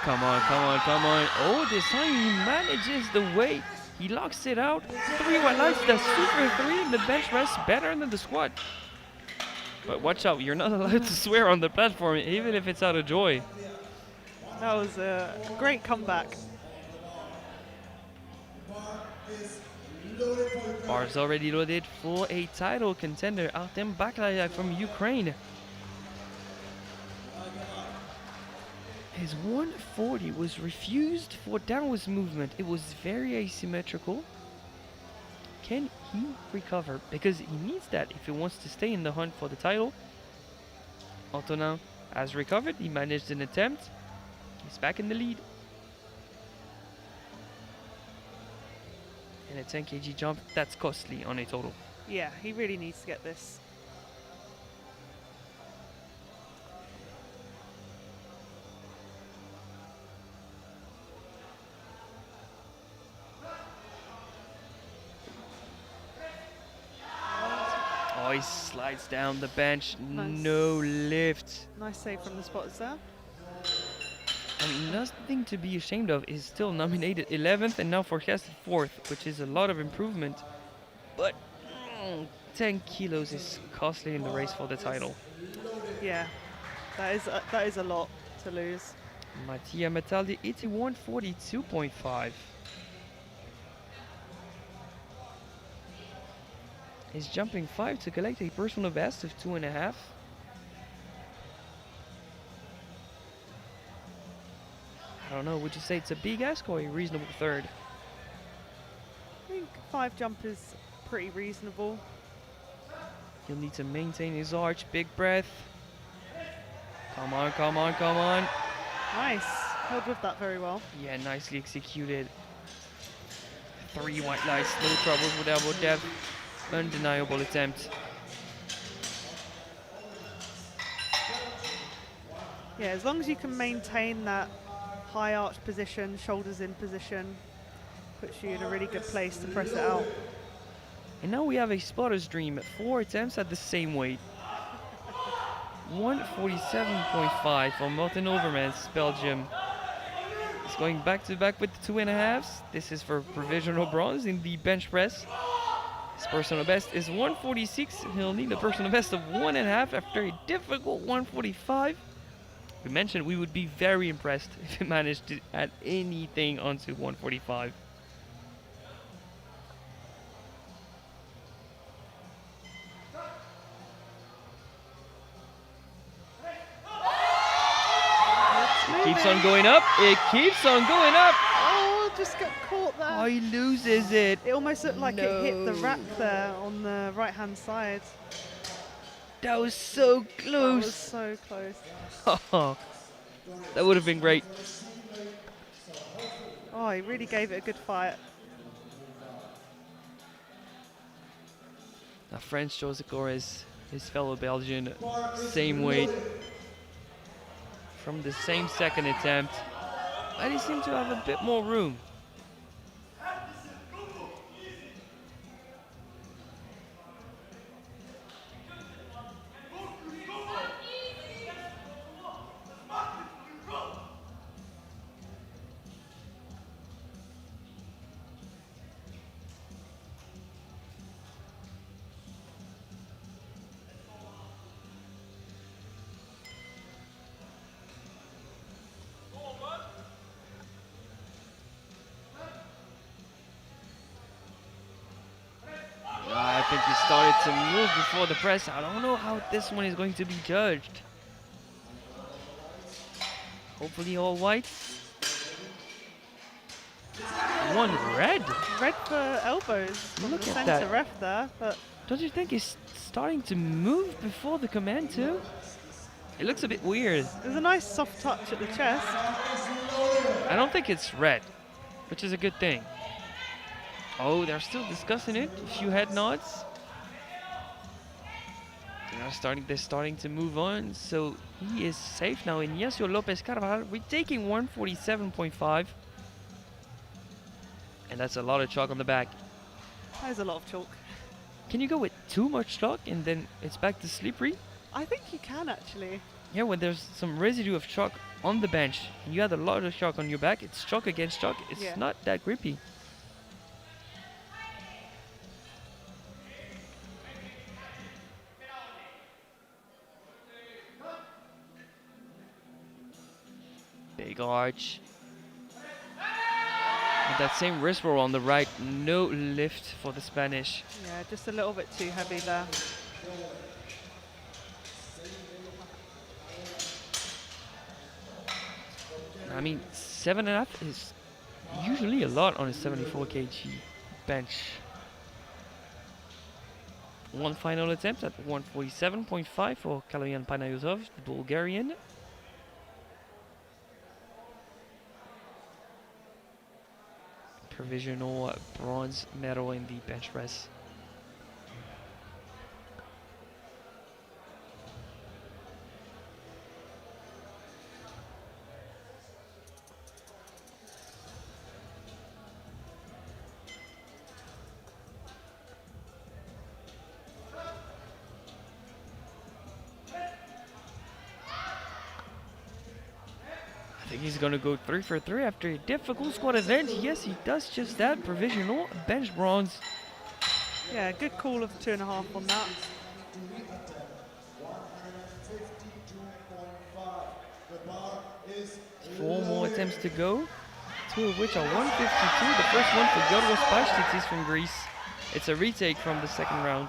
Come on, come on, come on. Oh, this time he manages the weight. He locks it out. 3 white lights, the super 3 in the bench press, better than the squat. But watch out, you're not allowed to swear on the platform, even if it's out of joy. That was a great comeback. Bars already loaded for a title contender, Artem Baklayak from Ukraine. His 140 was refused for downwards movement. It was very asymmetrical. Can he recover? Because he needs that if he wants to stay in the hunt for the title. Antonin has recovered. He managed an attempt. He's back in the lead. And a 10 kg jump, that's costly on a total. Yeah, he really needs to get this. Oh, he slides down the bench. Nice. No lift. Nice save from the spotters there. I mean, nothing to be ashamed of. Is still nominated 11th and now forecasted 4th, which is a lot of improvement. But 10 kilos is costly in the race for the title. Yeah, that is a lot to lose. Mattia Metaldi 81.42.5. He's jumping 5 to collect a personal best of 2.5. I don't know, would you say it's a big ask or a reasonable third? I think 5 jump is pretty reasonable. He'll need to maintain his arch. Big breath. Come on, come on, come on. Nice. Held with that very well. Yeah, nicely executed. 3 white lights, no troubles with elbow depth. Undeniable attempt. Yeah, as long as you can maintain that high arch position, shoulders in position, puts you in a really good place to press it out. And now we have a spotter's dream. 4 attempts at the same weight. 147.5 for Martin Overmans, Belgium. He's going back to back with the 2.5s. This is for provisional bronze in the bench press. His personal best is 146. He'll need a personal best of 1.5 after a difficult 145. We mentioned we would be very impressed if he managed to add anything onto 145. Keeps on going up. It keeps on going up. Oh, just got caught there. Oh, he loses it. It almost looked like it hit the rack there on the right-hand side. That was so That was close. so close. That would have been great. Oh, he really gave it a good fight. Now French Joseph Gores, his fellow Belgian, same weight. From the same second attempt. But he seemed to have a bit more room. I think he started to move before the press. I don't know how this one is going to be judged. Hopefully all white. One red. Red for elbows from Look the at centre that. ref there, but Don't you think he's starting to move before the command too? It looks a bit weird. there's a nice soft touch at the chest. I don't think it's red, which is a good thing. Oh, they're still discussing it. A few head nods. They're starting to move on. So he is safe now. Ignacio Lopez Carvajal retaking 147.5. And that's a lot of chalk on the back. That is a lot of chalk. Can you go with too much chalk and then it's back to slippery? I think you can actually. Yeah, when there's some residue of chalk on the bench and you had a lot of chalk on your back, it's chalk against chalk. It's Yeah. not that grippy. Big arch. And that same wrist roll on the right, no lift for the Spanish. Yeah, just a little bit too heavy there. I mean, 7.5 is usually a lot on a 74 kg bench. One final attempt at 147.5 for Kaloyan Panayotov, the Bulgarian. Provisional bronze medal in the bench press. I think he's gonna go 3 for 3 after a difficult squat event. Yes, he does just that. Provisional bench bronze. Yeah, good call of 2.5 on that. Four more attempts to go, 2 of which are 152. The first one for Yorgos Pastitis from Greece. It's a retake from the second round.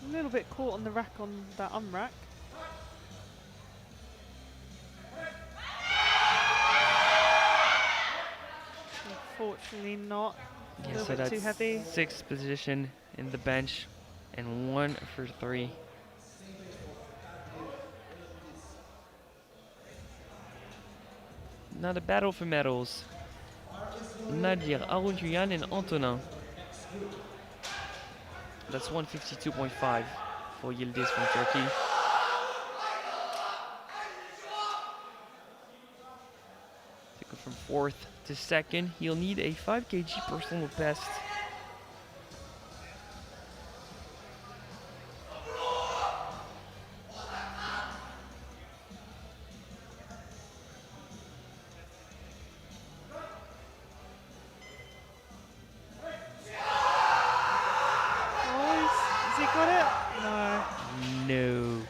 A little bit caught on the rack on that unrack. Unfortunately not. A Yeah, little so bit too that's heavy. 6th position in the bench and 1 for 3. Now the battle for medals. Nadir, Arunjuyan and Antonin. That's 152.5 for Yildiz from Turkey. To go from 4th to 2nd, he'll need a 5 kg personal best. Oh, has he got it? No. No.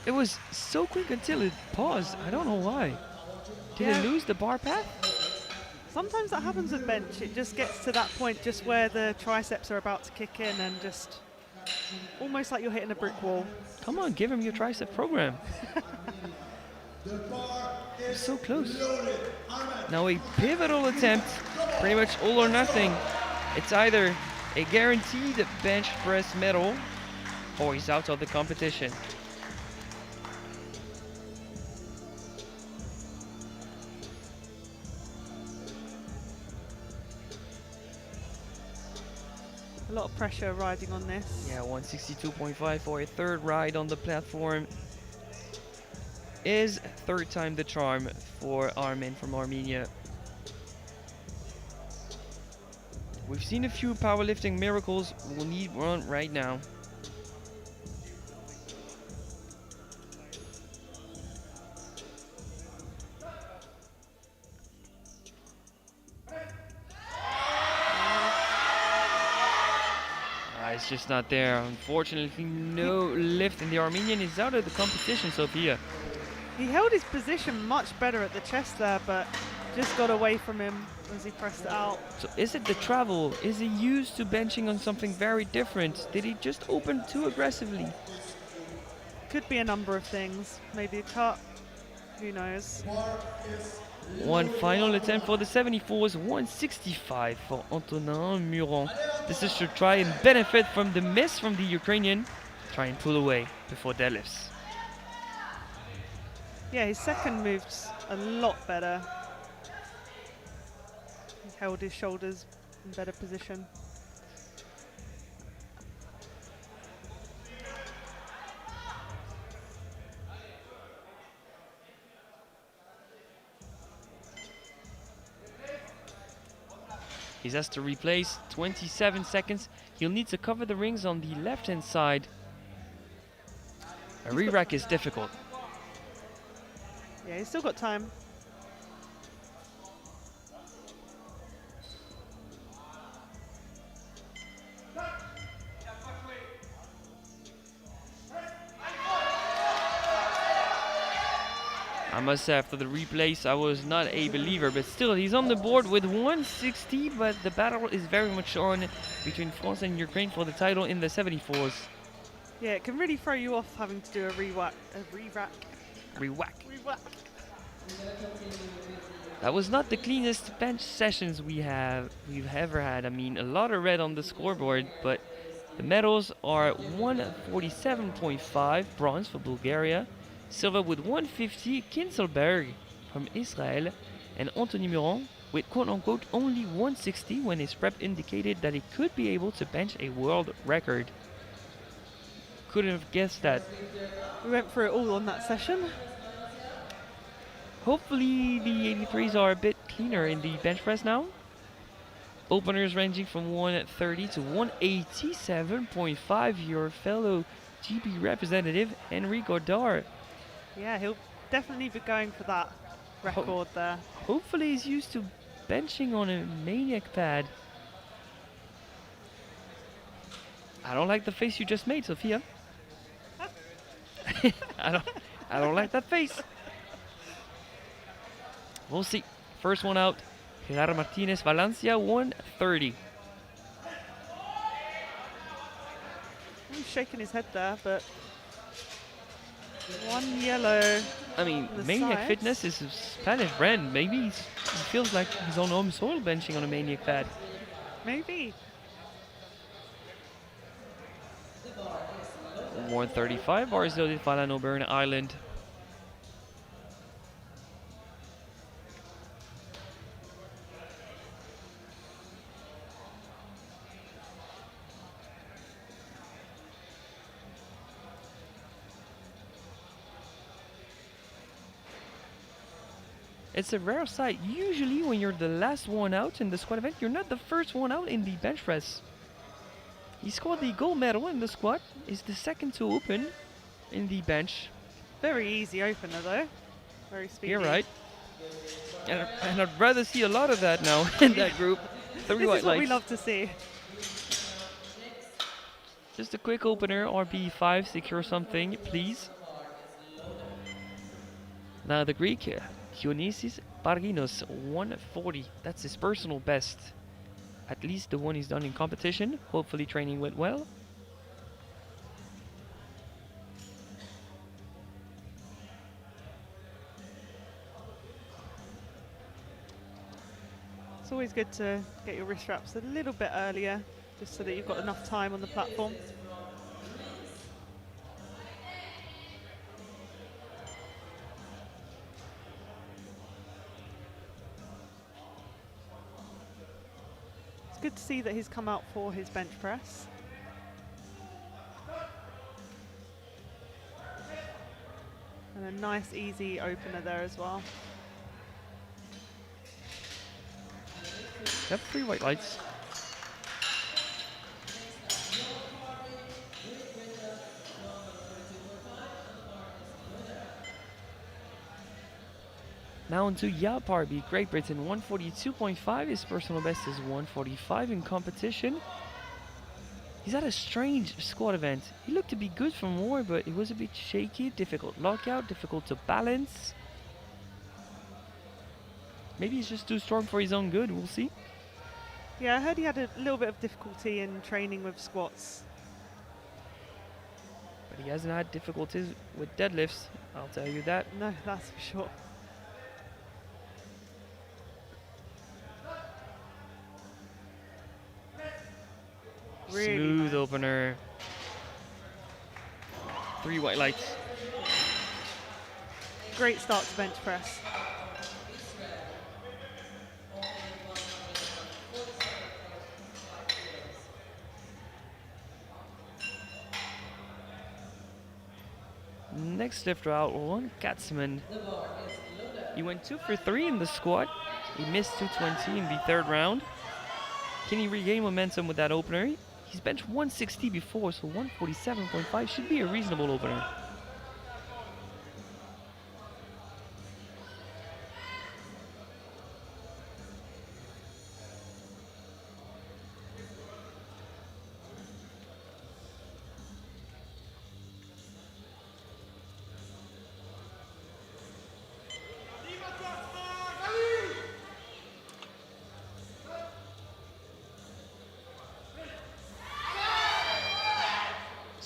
It was so quick until it paused. I don't know why. Did Yeah. it lose the bar path? Sometimes that happens with bench. It just gets to that point just where the triceps are about to kick in and just almost like you're hitting a brick wall. Come on, give him your tricep program. You're so close. Now a pivotal attempt, pretty much all or nothing. It's either a guaranteed bench press medal or he's out of the competition. A lot of pressure riding on this. Yeah, 162.5 for a third ride on the platform. Is third time the charm for Armin from Armenia. We've seen a few powerlifting miracles. We'll need one right now. It's just not there. Unfortunately, no lift, and the Armenian is out of the competition, Sophia. He held his position much better at the chest there, but just got away from him as he pressed it out. So is it the travel? Is he used to benching on something very different? Did he just open too aggressively? Could be a number of things. Maybe a cut. Who knows? One final attempt for the 74s, 165 for Antonin Muron. This is to try and benefit from the miss from the Ukrainian. Try and pull away before deadlifts. Yeah, his second moved a lot better. He held his shoulders in better position. He's asked to replace 27 seconds. He'll need to cover the rings on the left-hand side. A re-rack is difficult. Yeah, he's still got time. must say, after the replays, I was not a believer, but still, he's on the board with 160, but the battle is very much on between France and Ukraine for the title in the 74s. Yeah, it can really throw you off having to do a re-whack. Re-whack. Re-whack. That was not the cleanest bench sessions we've ever had. I mean, a lot of red on the scoreboard, but the medals are 147.5 bronze for Bulgaria, silver with 150 Kinselberg from Israel, and Anthony Muron with quote-unquote only 160 when his prep indicated that he could be able to bench a world record. Couldn't have guessed that. We went through it all on that session. Hopefully the 83s are a bit cleaner in the bench press now. Openers ranging from 130 to 187.5. Your fellow GB representative Henri Godard. Yeah, he'll definitely be going for that record there. Hopefully he's used to benching on a maniac pad. I don't like the face you just made, Sophia. I don't like that face. We'll see. First one out, Gerardo Martinez Valencia, 130. He's shaking his head there, but one yellow. I mean, on the Maniac sides. Fitness is a Spanish brand. Maybe he feels like he's on home soil benching on a Maniac pad. Maybe. 135, Barzil de Falano, Burn Island. It's a rare sight. Usually when you're the last one out in the squat event, you're not the first one out in the bench press. He scored the gold medal in the squat. Is the second to open in the bench. Very easy opener though. Very speedy. You're right. And I'd rather see a lot of that now in that group. Three This white is what we lights. love to see. Just a quick opener, RB5, secure something, please. Now the Greek, Dionysis Parginos, 140. That's his personal best. At least the one he's done in competition. Hopefully training went well. It's always good to get your wrist wraps a little bit earlier, just so that you've got enough time on the platform. It's good to see that he's come out for his bench press. And a nice easy opener there as well. Yep, 3 white lights. Now on to Jaap Arby, Great Britain, 142.5. His personal best is 145 in competition. He's at a strange squat event. He looked to be good for more, but it was a bit shaky, difficult lockout, difficult to balance. Maybe he's just too strong for his own good, we'll see. Yeah, I heard he had a little bit of difficulty in training with squats. But he hasn't had difficulties with deadlifts, I'll tell you that. No, that's for sure. Really Smooth nice. opener. 3 white lights. Great start to bench press. Next lifter out, Ron Katzman. He went 2 for 3 in the squat. He missed 220 in the third round. Can he regain momentum with that opener? He's benched 160 before, so 147.5 should be a reasonable opener.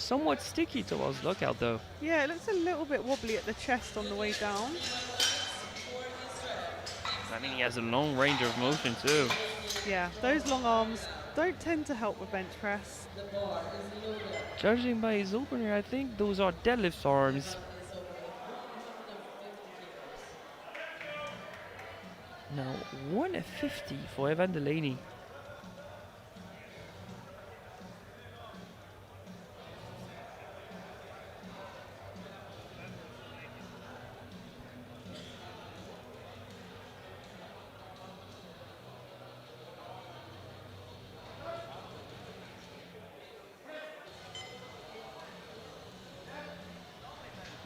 somewhat sticky towards lockout though. Yeah, it looks a little bit wobbly at the chest on the way down. I mean, he has a long range of motion too. Yeah, those long arms don't tend to help with bench press. Judging by his opener, I think those are deadlift arms. Now 150 for Evan Delaney.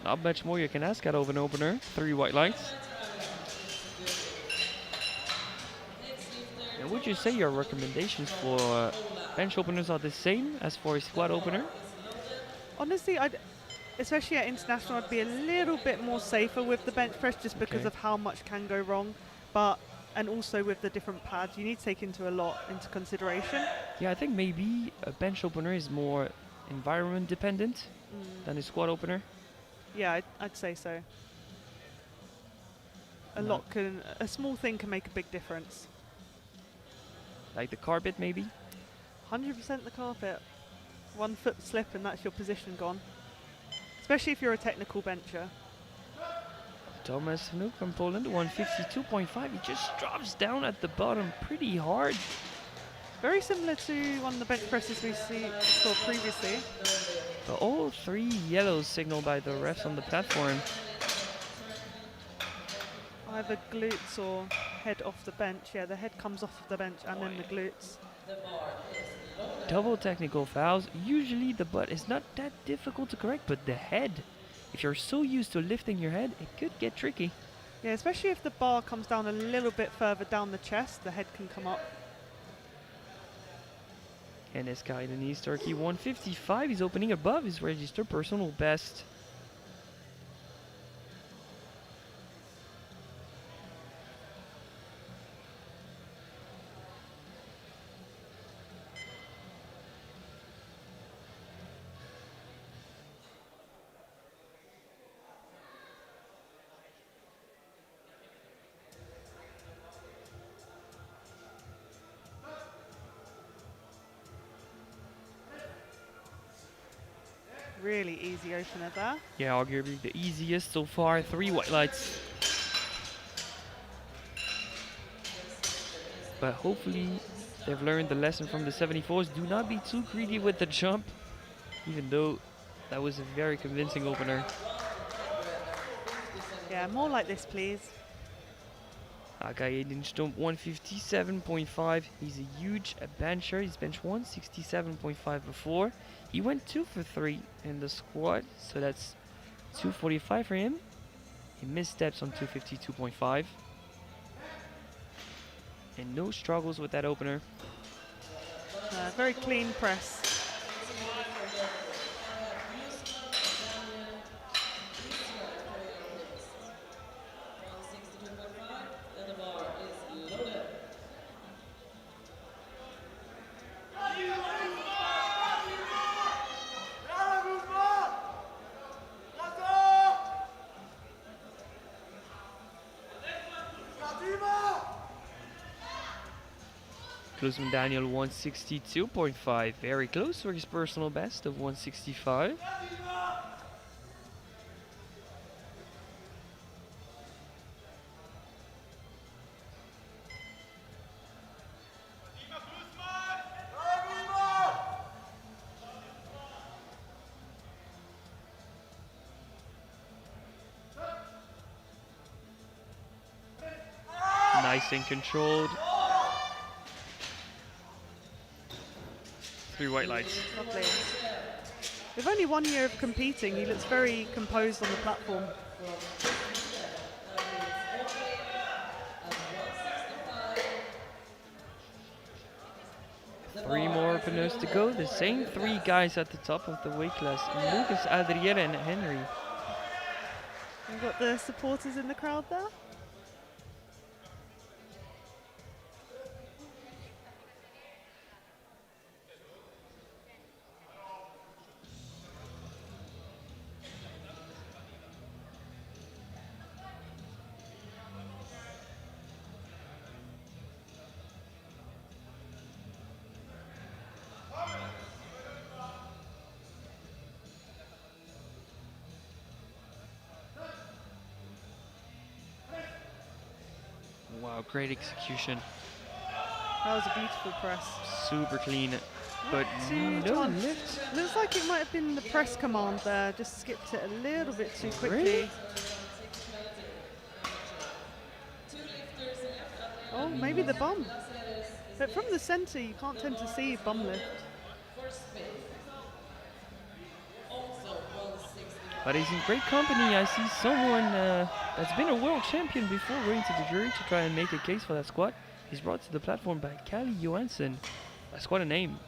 Not much more you can ask out of an opener. 3 white lights. And would you say your recommendations for bench openers are the same as for a squat opener? Honestly, especially at international, I'd be a little bit more safer with the bench press just because Okay. of how much can go wrong. And also with the different pads, you need to take into consideration. Yeah, I think maybe a bench opener is more environment dependent than a squat opener. Yeah, I'd say so. No. A small thing can make a big difference. Like the carpet maybe. 100% the carpet. 1 foot slip and that's your position gone. Especially if you're a technical bencher. Thomas Vanook from Poland, 152.5. He just drops down at the bottom pretty hard. Very similar to one of the bench presses we saw previously. But all 3 yellows signaled by the refs on the platform. Either glutes or head off the bench. Yeah, the head comes off the bench and then the glutes. Double technical fouls. Usually the butt is not that difficult to correct, but the head, if you're so used to lifting your head, it could get tricky. Yeah, especially if the bar comes down a little bit further down the chest, the head can come up. And this guy in East Turkey, 155. He's opening above his registered personal best. Really easy opener there. Yeah, arguably the easiest so far. 3 white lights. But hopefully they've learned the lesson from the 74s. Do not be too greedy with the jump, even though that was a very convincing opener. Yeah, more like this, please. Akai Aiden jump 157.5. He's a huge bencher. He's benched 167.5 before. He went 2 for 3 in the squat, so that's 245 for him. He missteps on 252.5. And no struggles with that opener. Very clean press. Closeman Daniel 162.5. Very close for his personal best of 165. Nice and controlled. 3 white lights. Lovely. With only 1 year of competing, he looks very composed on the platform. Three more openers to go. The same 3 guys at the top of the weight class. Lucas, Adriel and Henry. We've got the supporters in the crowd there. Wow, great execution. That was a beautiful press. Super clean, but Too no much. lift. Looks like it might have been the press command there. Just skipped it a little bit too quickly. Really? Oh, maybe the bum. But from the center, you can't tend to see bum lift. But he's in great company. I see someone that's been a world champion before going to the jury to try and make a case for that squat. He's brought to the platform by Callie Johansson. That's quite a name.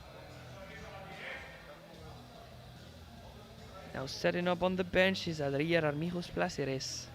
Now setting up on the bench is Adrià Armijos Placeres.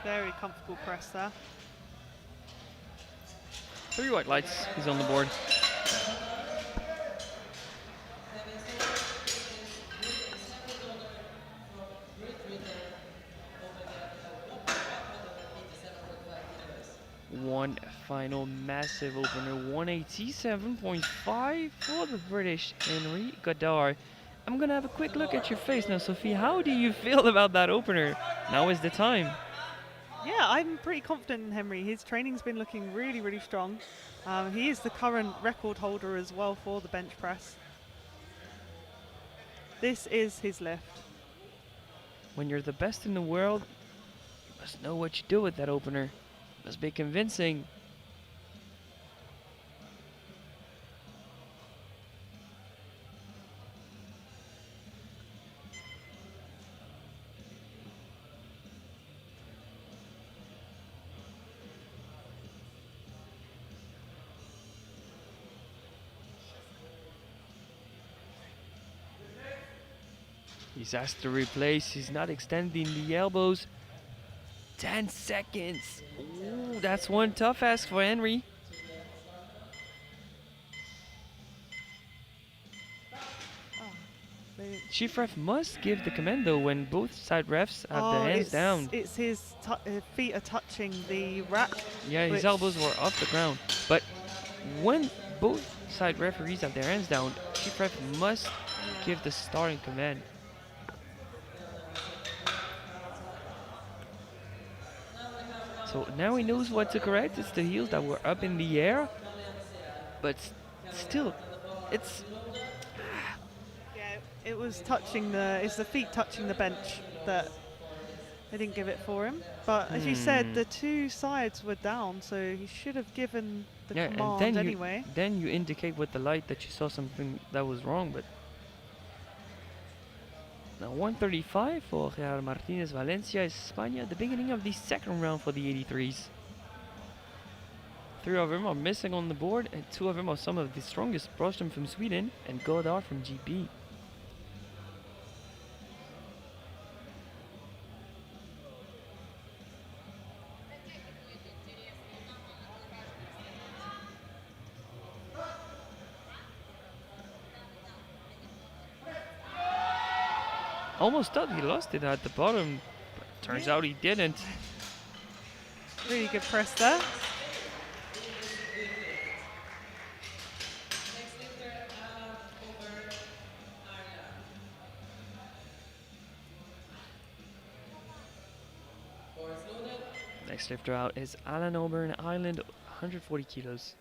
Very comfortable press there. 3 white lights. He's on the board. One final massive opener, 187.5 for the British Henry Godard. I'm gonna have a quick look at your face now, Sophie. How do you feel about that opener? Now is the time. Yeah, I'm pretty confident in Henry. His training's been looking really, really strong. He is the current record holder as well for the bench press. This is his lift. When you're the best in the world, you must know what you do with that opener. Must be convincing. He's asked to replace. He's not extending the elbows. 10 seconds. Ooh, that's one tough ask for Henry. Chief ref must give the commando when both side refs have their hands down. It's his feet are touching the rack. Yeah, his elbows were off the ground. But when both side referees have their hands down, chief ref must give the starting command. So now he knows what to correct. It's the heels that were up in the air. But still, it's... Yeah, it was touching it's the feet touching the bench that they didn't give it for him. But as you said, the two sides were down, so he should have given the command and then anyway. Then you indicate with the light that you saw something that was wrong, but... Now 135 for Real Martinez Valencia, España, the beginning of the second round for the 83s. 3 of them are missing on the board, and 2 of them are some of the strongest. Broström from Sweden and Godard from GB. Almost thought he lost it at the bottom, but turns out he didn't. Really good press there. Next lifter out is Alan Auburn, Ireland, 140 kilos.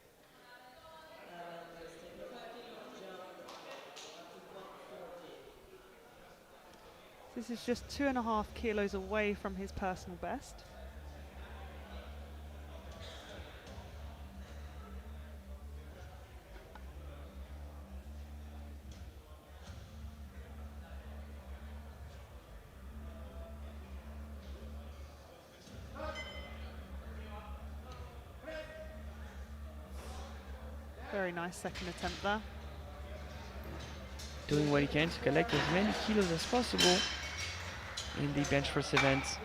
This is just 2.5 kilos away from his personal best. Very nice second attempt there. Doing what he can to collect as many kilos as possible in the bench press events.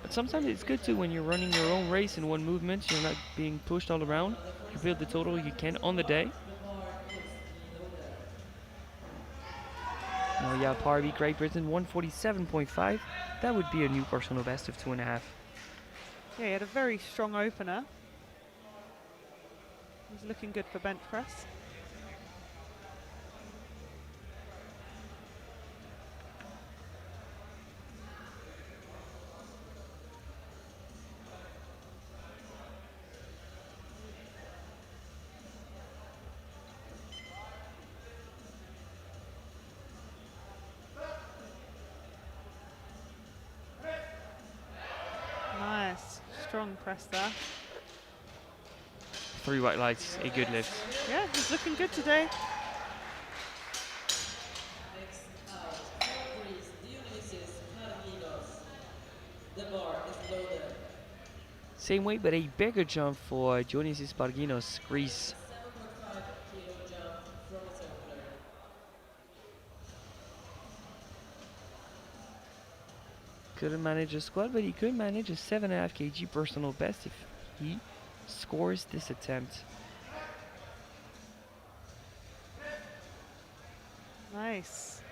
But sometimes it's good too when you're running your own race in one movement, so you're not being pushed all around. You build the total you can on the day. Oh yeah, Parby, Great Britain, 147.5. That would be a new personal best of 2.5. Yeah, he had a very strong opener. He's looking good for bench press. Nice, strong press there. 3 white lights, a good lift. Yeah, he's looking good today. Same weight, but a bigger jump for Dionysis Parginos, Greece. Couldn't manage a squat, but he could manage a 7.5 kg personal best if he scores this attempt. Nice.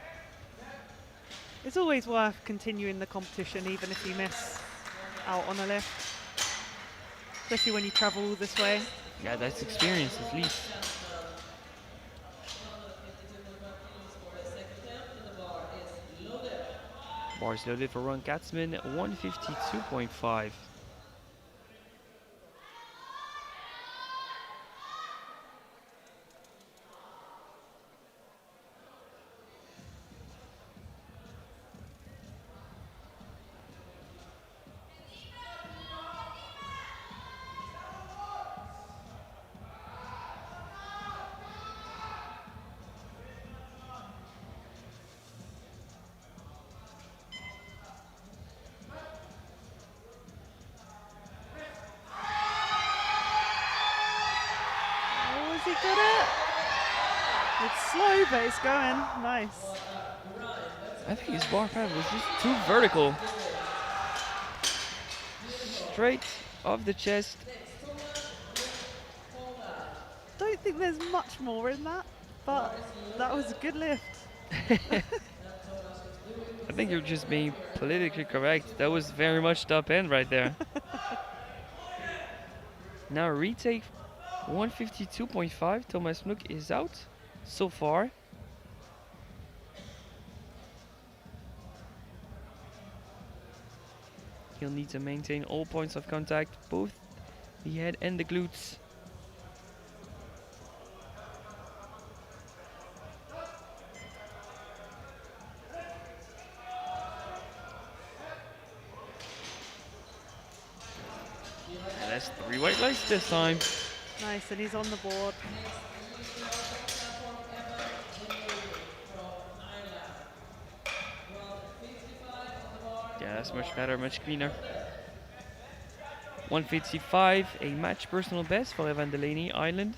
It's always worth continuing the competition even if you miss out on a lift. Especially when you travel all this way. Yeah, that's experience at least. Bars loaded for Ron Katzman, 152.5. Oh, is he good at? It's slow, but it's going. Nice. I think his bar pad was just too vertical. Straight off the chest. Don't think there's much more in that, but that was a good lift. I think you're just being politically correct. That was very much top end right there. Now retake 152.5. Thomas Nook is out so far. He'll need to maintain all points of contact, both the head and the glutes. And that's 3 white lights this time. Nice, and he's on the board. Yeah, that's much better, much cleaner. 155, a match personal best for Evan Delaney, Ireland.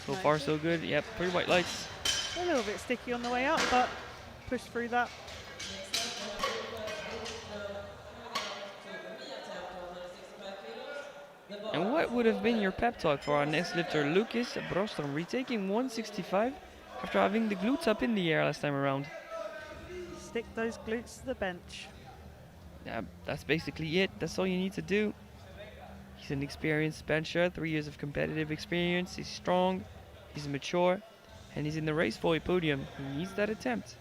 So Nice. far so good. Yep, 3 white lights. A little bit sticky on the way up, but push through that. And what would have been your pep talk for our next lifter, Lucas Brostrom, retaking 165 after having the glutes up in the air last time around? Stick those glutes to the bench. Yeah, that's basically it. That's all you need to do. He's an experienced bencher, 3 years of competitive experience. He's strong, he's mature, and he's in the race for a podium. He needs that attempt.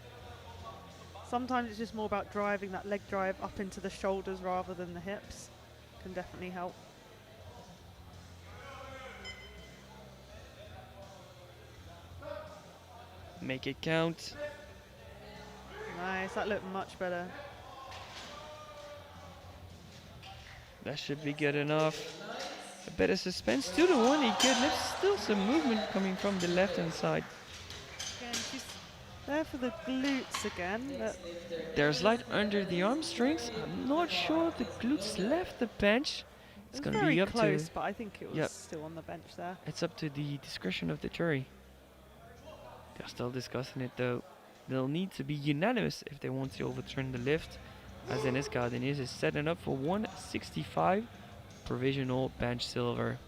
Sometimes it's just more about driving that leg drive up into the shoulders rather than the hips. Can definitely help. Make it count. Nice, that looked much better. That should be good enough. A bit of suspense to the one. He could lift. Still some movement coming from the left hand side. Again, There for the glutes again. There's light under the arm strings. I'm not sure if the glutes left the bench. It's It was going to very be up close, to... but I think it was Yep. still on the bench there. It's up to the discretion of the jury. They're still discussing it though. They'll need to be unanimous if they want to overturn the lift, as Enes Cardenas is setting up for 165 provisional bench silver.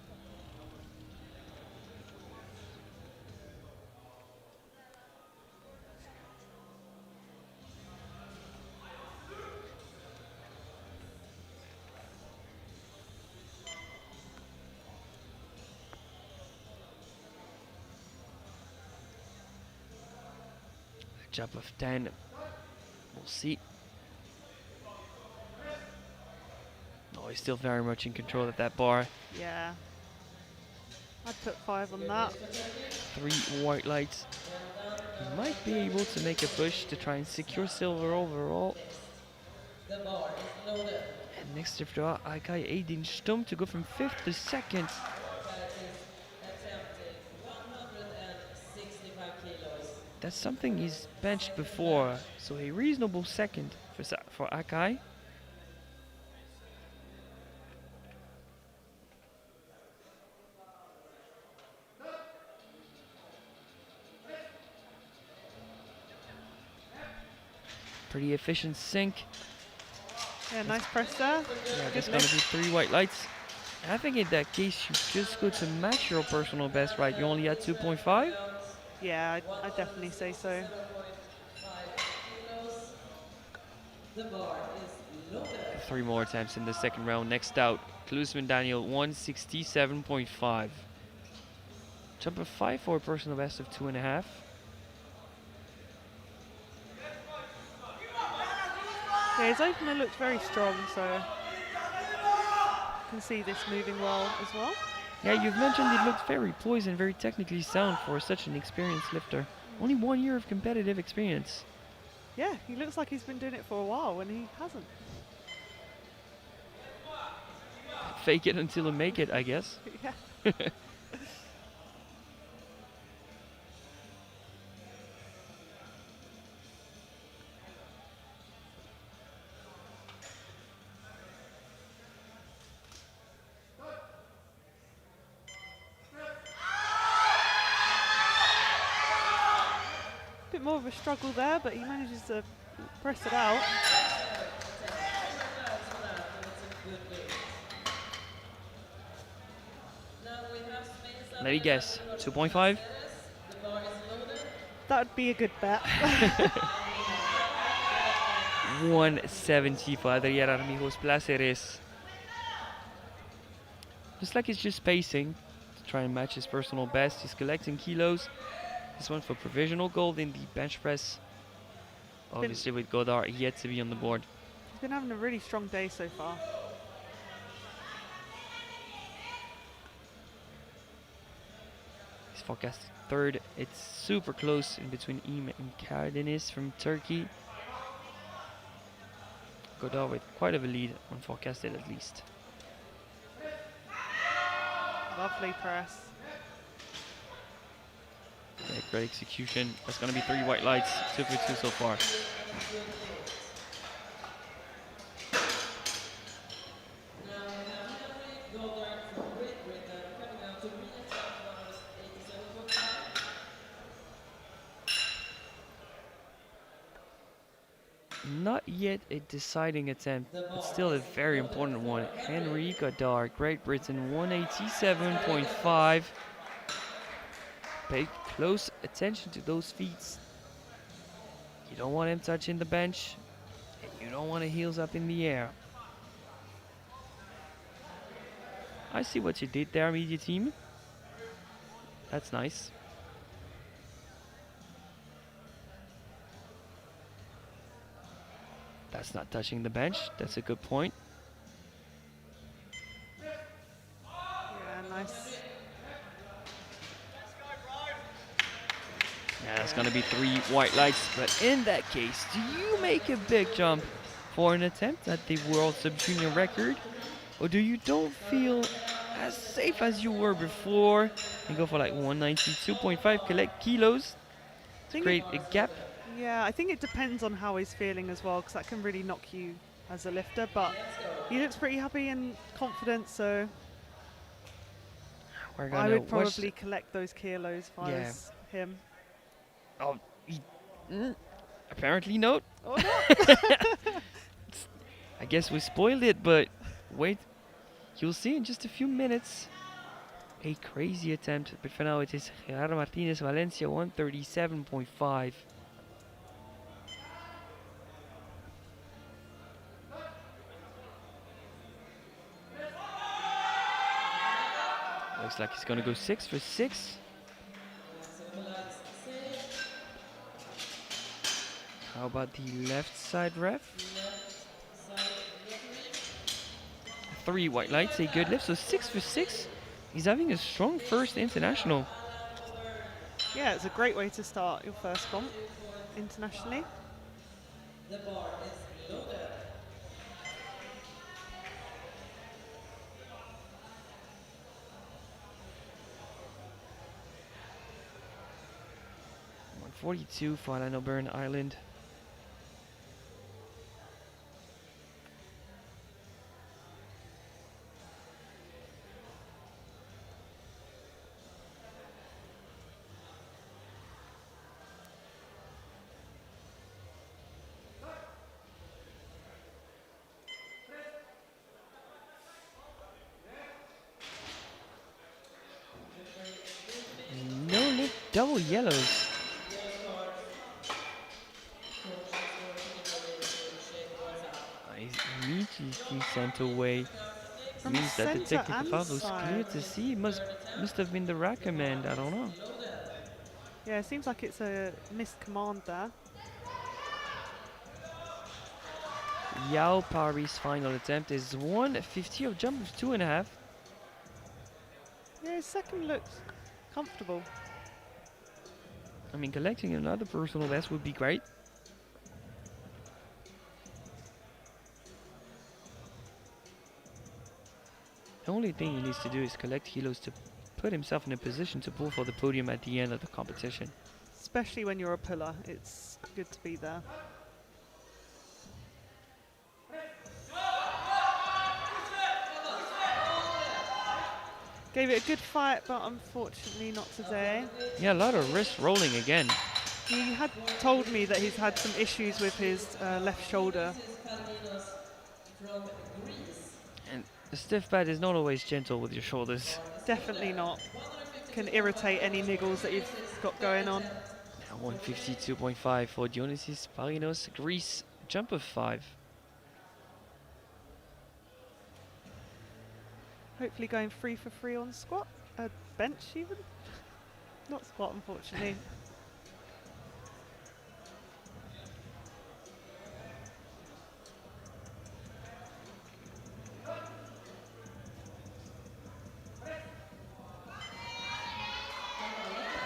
Jump of 10. We'll see. Oh, he's still very much in control of that bar. Yeah. I'd put 5 on that. 3 white lights. He might be able to make a push to try and secure silver overall. And next after Akai Aidin Stum to go from 5th to 2nd. That's something he's benched before, so a reasonable 2nd for Akai. Pretty efficient sink. Yeah, nice press there. Yeah, there's gonna be 3 white lights. I think in that case you just go to match your personal best, right? You only had 2.5? Yeah, I'd definitely say so. 3 more attempts in the second round. Next out, Klusman Daniel, 167.5. Jump of 5 for a personal best of 2.5. Yeah, his opener looked very strong, so you can see this moving well as well. Yeah, you've mentioned it looked very poised and very technically sound for such an experienced lifter. Only 1 year of competitive experience. Yeah, he looks like he's been doing it for a while when he hasn't. Fake it until you make it, I guess. Yeah. Bit more of a struggle there, but he manages to press it out. Let me guess, 2.5? That would be a good bet. 170 for Adrián Armijos Placeres. Looks like he's just pacing to try and match his personal best. He's collecting kilos. This one for provisional gold in the bench press. Obviously with Godard yet to be on the board. He's been having a really strong day so far. He's forecasted 3rd. It's super close in between him and Cardenas from Turkey. Godard with quite of a lead on forecasted at least. Lovely press. Great execution. That's going to be 3 white lights. 2 for 2 so far. Not yet a deciding attempt, but still a very important one. Henry Godard, Great Britain, 187.5. Pay close attention to those feet. You don't want him touching the bench, and you don't want the heels up in the air. I see what you did there, media team. That's nice. That's not touching the bench. That's a good point. Yeah, nice. Yeah, that's going to be 3 white lights. But in that case, do you make a big jump for an attempt at the World Sub-Junior record? Or do you don't feel as safe as you were before and go for like 192.5 collect kilos to create a gap Yeah, I think it depends on how he's feeling as well, because that can really knock you as a lifter. But he looks pretty happy and confident, so We're I gonna would watch. probably collect those kilos if I Yeah. was him. Oh, apparently not. Or not. I guess we spoiled it, but wait, you'll see in just a few minutes. A crazy attempt, but for now it is Gerardo Martinez Valencia 137.5. Looks like he's gonna go 6 for 6. How about the left side ref? 3 white lights, a good lift, so 6 for 6. He's having a strong first international. Yeah, it's a great way to start your first comp internationally. 142 for Burn Island. No lift, double yellows. He's immediately sent away. From Means that the centre technical and foul was clear side. to see. Must have been the rack command. I don't know. Yeah, it seems like it's a missed command there. Yao Pari's final attempt is 150 of jump of 2.5. Yeah, his second looks comfortable. I mean, collecting another personal best would be great. The only thing he needs to do is collect kilos to put himself in a position to pull for the podium at the end of the competition. Especially when you're a puller, it's good to be there. Gave it a good fight, but unfortunately not today. Yeah, a lot of wrist rolling again. He had told me that he's had some issues with his left shoulder. And the stiff pad is not always gentle with your shoulders. Definitely not. Can irritate any niggles that you've got going on. Now 152.5 for Dionysis Parinos, Greece, jump of 5. Hopefully going 3 for 3 on squat. Bench even. Not squat, unfortunately.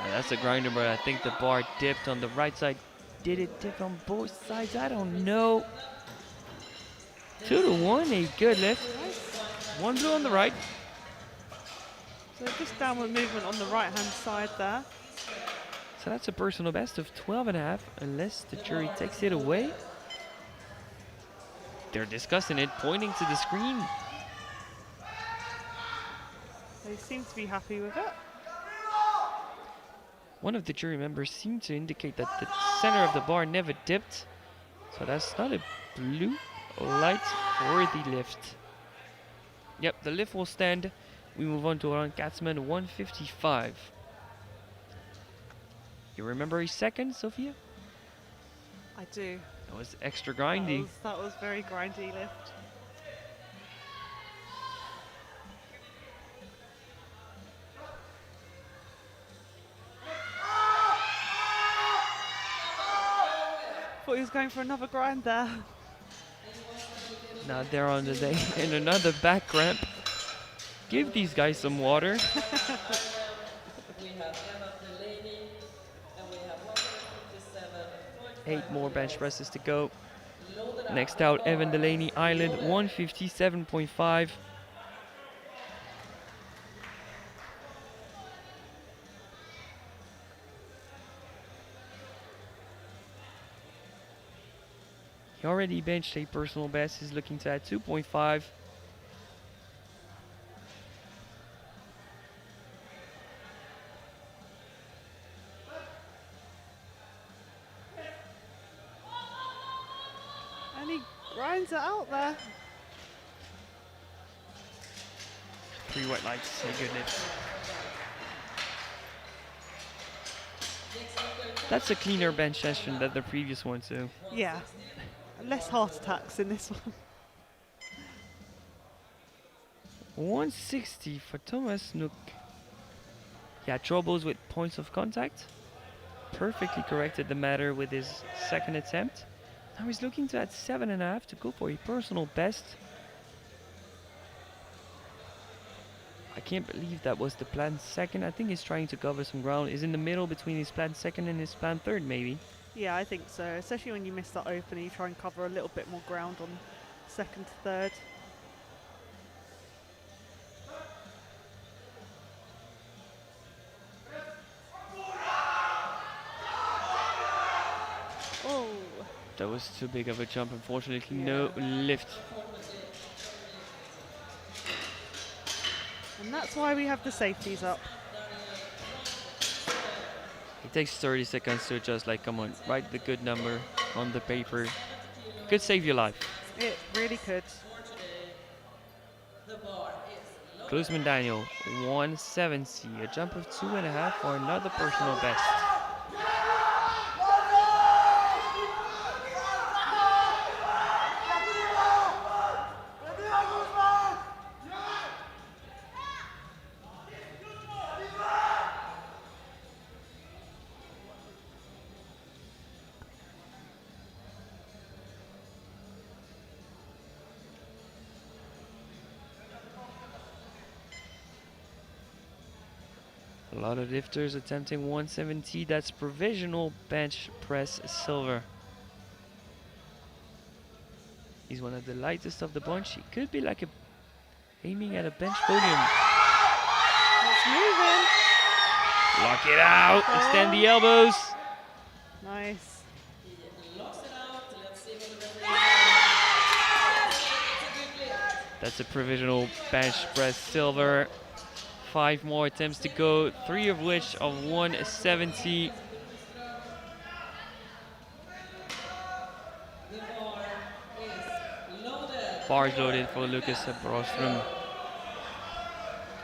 That's a grinder, but I think the bar dipped on the right side. Did it dip on both sides? I don't know. 2 to 1, a good lift. One blue on the right. So just downward movement on the right hand side there. So that's a personal best of 12.5, unless the jury takes it away. They're discussing it, pointing to the screen. They seem to be happy with it. One of the jury members seemed to indicate that the center of the bar never dipped. So that's not a blue light worthy lift. Yep, the lift will stand. We move on to Alan Katzman, 155. You remember his second, Sophia? I do. That was extra grindy. That was very grindy lift. Thought he was going for another grind there. Now they're on the day in another back ramp. Give these guys some water. 8 more bench presses to go. Next out, Evan Delaney Island, 157.5. already benched a personal best. He's looking to add 2.5. And he grinds it out there. 3 white lights, thank goodness. That's a cleaner bench session than the previous one too. Yeah. Less heart attacks in this one. 160 for Thomas Nook. Yeah, troubles with points of contact. Perfectly corrected the matter with his second attempt. Now he's looking to add 7.5 to go for a personal best. I can't believe that was the planned second. I think he's trying to cover some ground. He's in the middle between his planned second and his planned third, maybe. Yeah, I think so. Especially when you miss that opener, you try and cover a little bit more ground on second to third. Oh. That was too big of a jump, unfortunately. No lift. And that's why we have the safeties up. It takes 30 seconds to adjust. Like, come on, write the good number on the paper. Could save your life. It really could. Klusman Daniel, 170. A jump of 2.5 for another personal best. A lot of lifters attempting 170. That's provisional bench press silver. He's one of the lightest of the bunch. He could be like aiming at a bench podium. It's moving. Lock it out. Extend the elbows. Nice. That's a provisional bench press silver. 5 more attempts to go, 3 of which of 170. Bars loaded for Lucas Brostrom.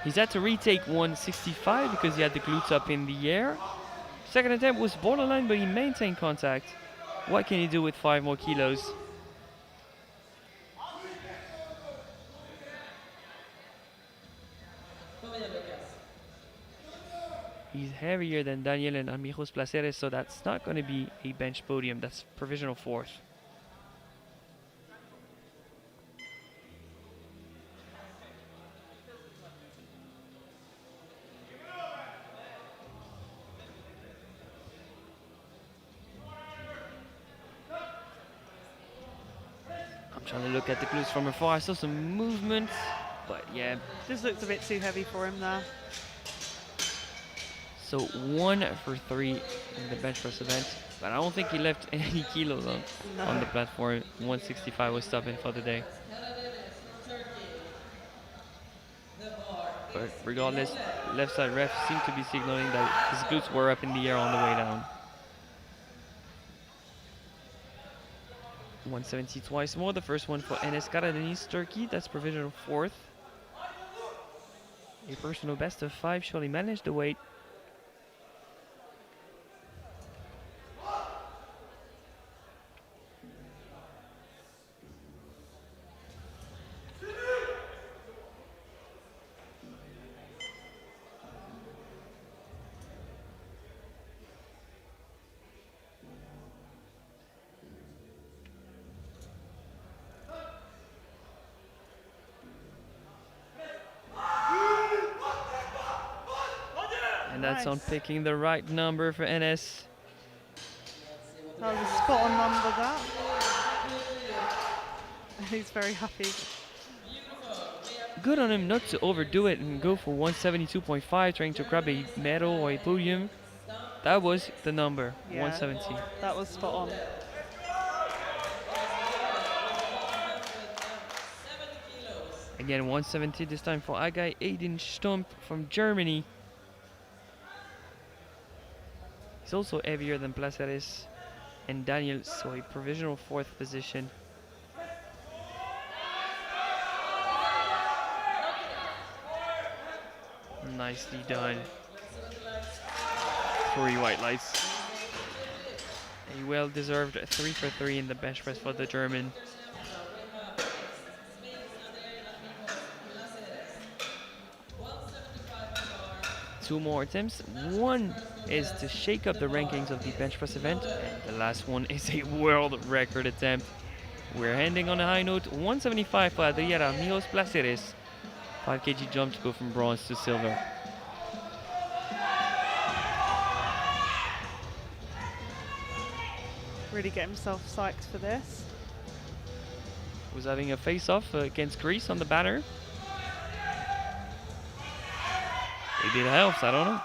He's had to retake 165 because he had the glutes up in the air. Second attempt was borderline, but he maintained contact. What can he do with 5 more kilos? He's heavier than Daniel and Amigos Placeres, so that's not going to be a bench podium. That's provisional 4th. I'm trying to look at the glutes from afar. I saw some movement, but yeah. This looks a bit too heavy for him there. So 1 for 3 in the bench press event, but I don't think he left any kilos on the platform. 165 was stopping for the day. But regardless, left side ref seemed to be signaling that his glutes were up in the air on the way down. 170 twice more. The first one for Enes Karadeniz, Turkey. That's provisional 4th. A personal best of 5. Surely managed the weight. And that's on picking the right number for Enes. That was a spot on number, that. He's very happy. Good on him not to overdo it and go for 172.5, trying to grab a medal or a podium. That was the number, Yeah, 170. that was spot on. Again, 170 this time for Agai Aiden Stumpf from Germany. He's also heavier than Placeres and Daniel, so a provisional 4th position. Nicely done. 3 white lights. A well-deserved 3 for 3 in the bench press for the German. Two more attempts. One is to shake up the rankings of the bench press event, and the last one is a world record attempt. We're ending on a high note. 175 for Adriana Mijos Placeres. 5 kg jump to go from bronze to silver. Really get himself psyched for this. Was having a face-off against Greece on the banner. Maybe it helps, I don't know.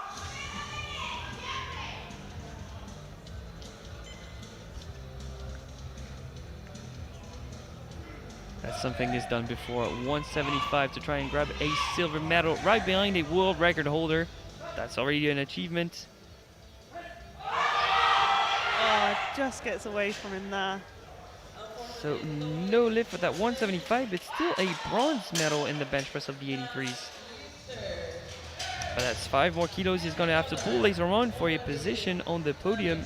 That's something he's done before. 175 to try and grab a silver medal right behind a world record holder. That's already an achievement. Oh, just gets away from him there. So no lift for that 175, but still a bronze medal in the bench press of the 83s. But that's 5 more kilos he's going to have to pull later on for a position on the podium.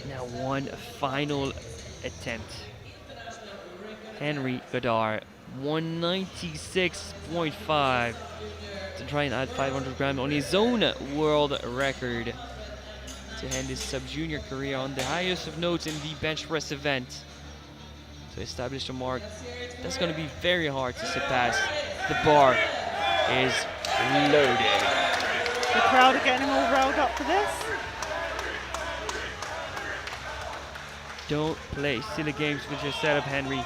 Now one final attempt. Henry Godard, 196.5 to try and add 500 grams on his own world record to end his sub-junior career on the highest of notes in the bench press event. To establish a mark that's going to be very hard to surpass. The bar is loaded. The crowd are getting him all riled up for this. Don't play silly games with your setup, Henry.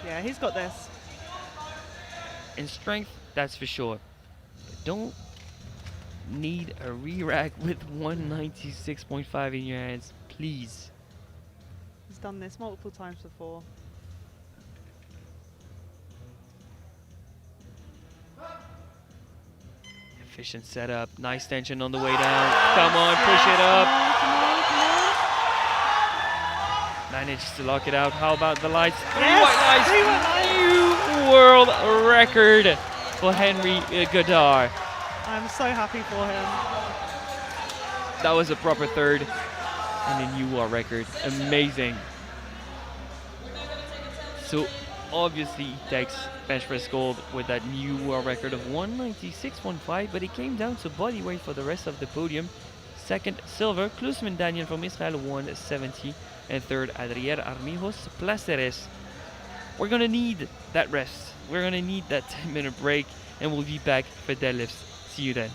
Yeah, he's got this. In strength, that's for sure. Don't need a re-rack with 196.5 in your hands, please. He's done this multiple times before. Efficient setup, nice tension on the way down. Come on, push it up. Come on. Manages to lock it out. How about the lights? Yes, 3 white lights. New world record for Henry Godard. I'm so happy for him. That was a proper third and a new world record. Amazing. So obviously he takes bench press gold with that new world record of 196.5, but it came down to body weight for the rest of the podium. Second, silver, Klusman Daniel from Israel, 170. And third, Adrier Armijos Placeres. We're gonna need that rest. We're gonna need that 10-minute break, and we'll be back for deadlifts. See you then.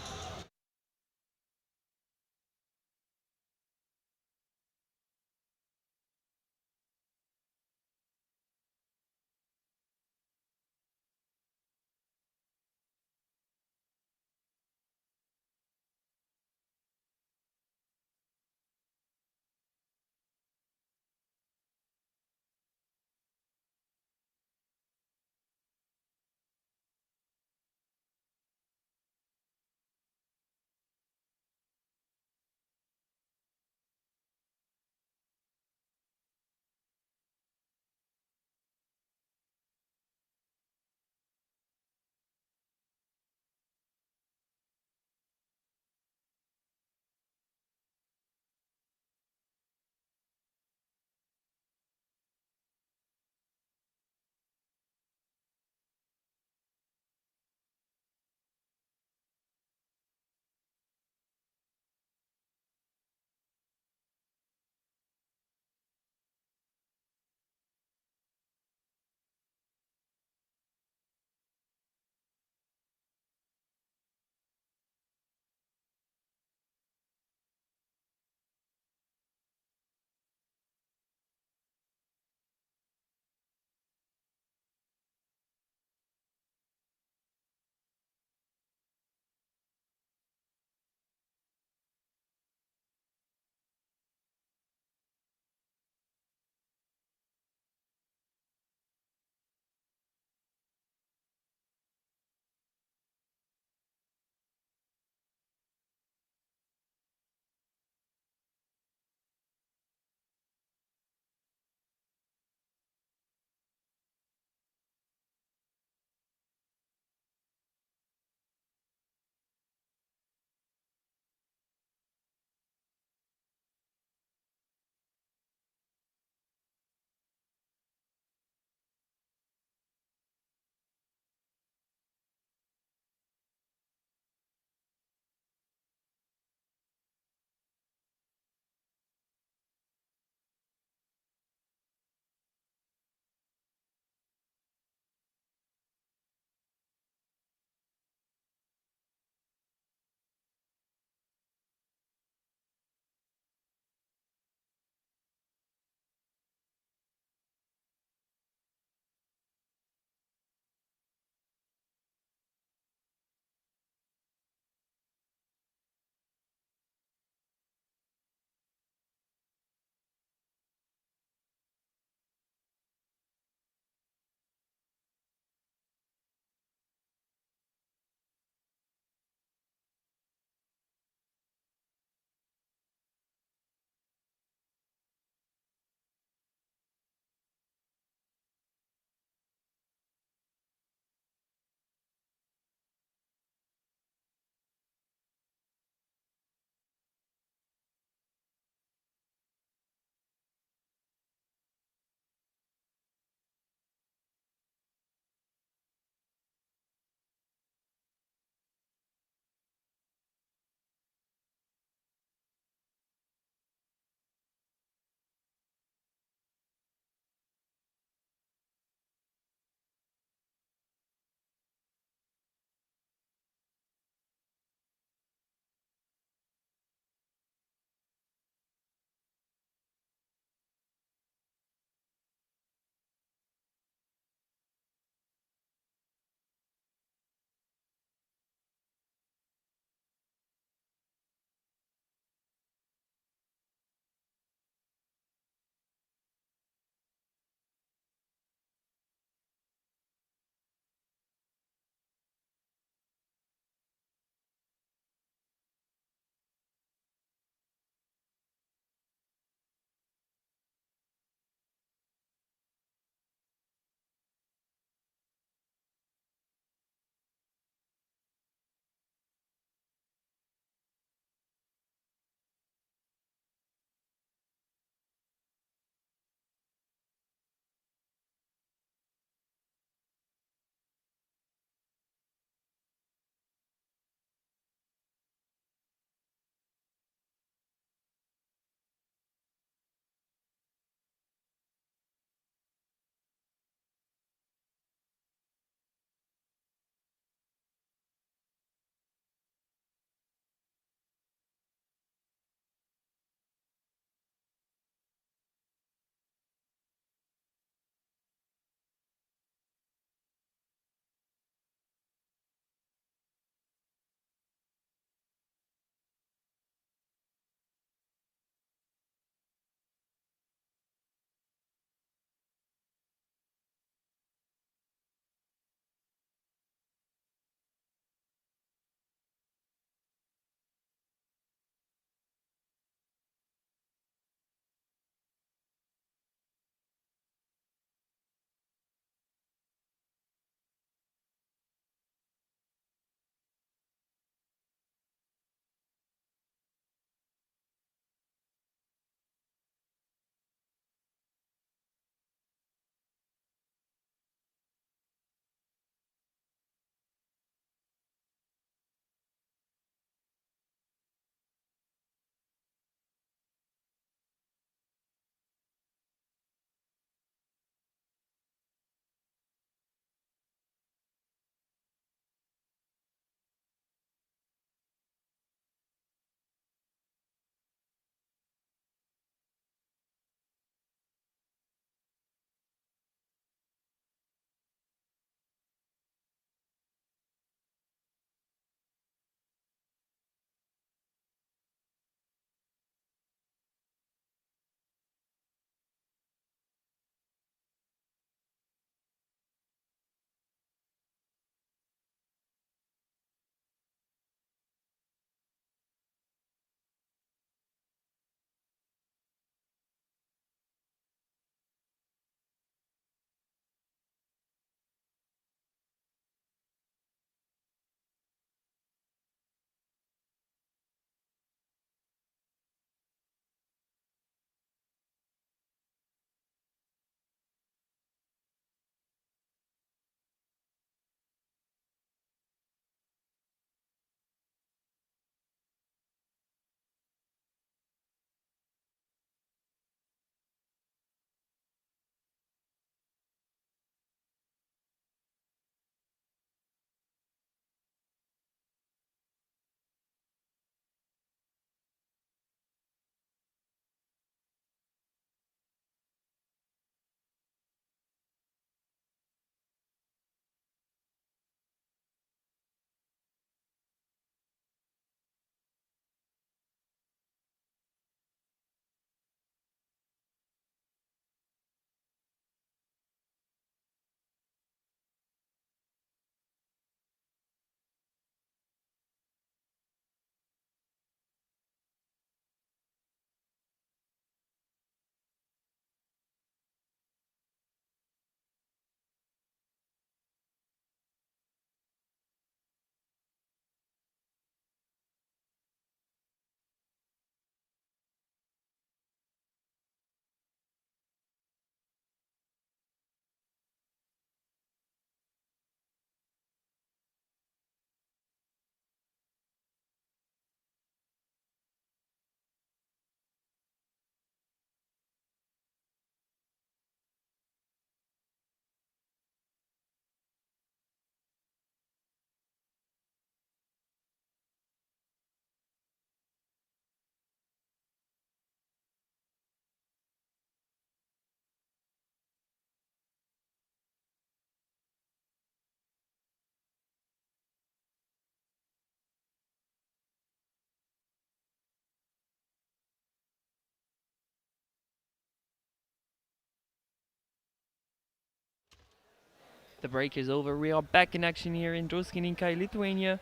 The break is over. We are back in action here in Druskininkai, Lithuania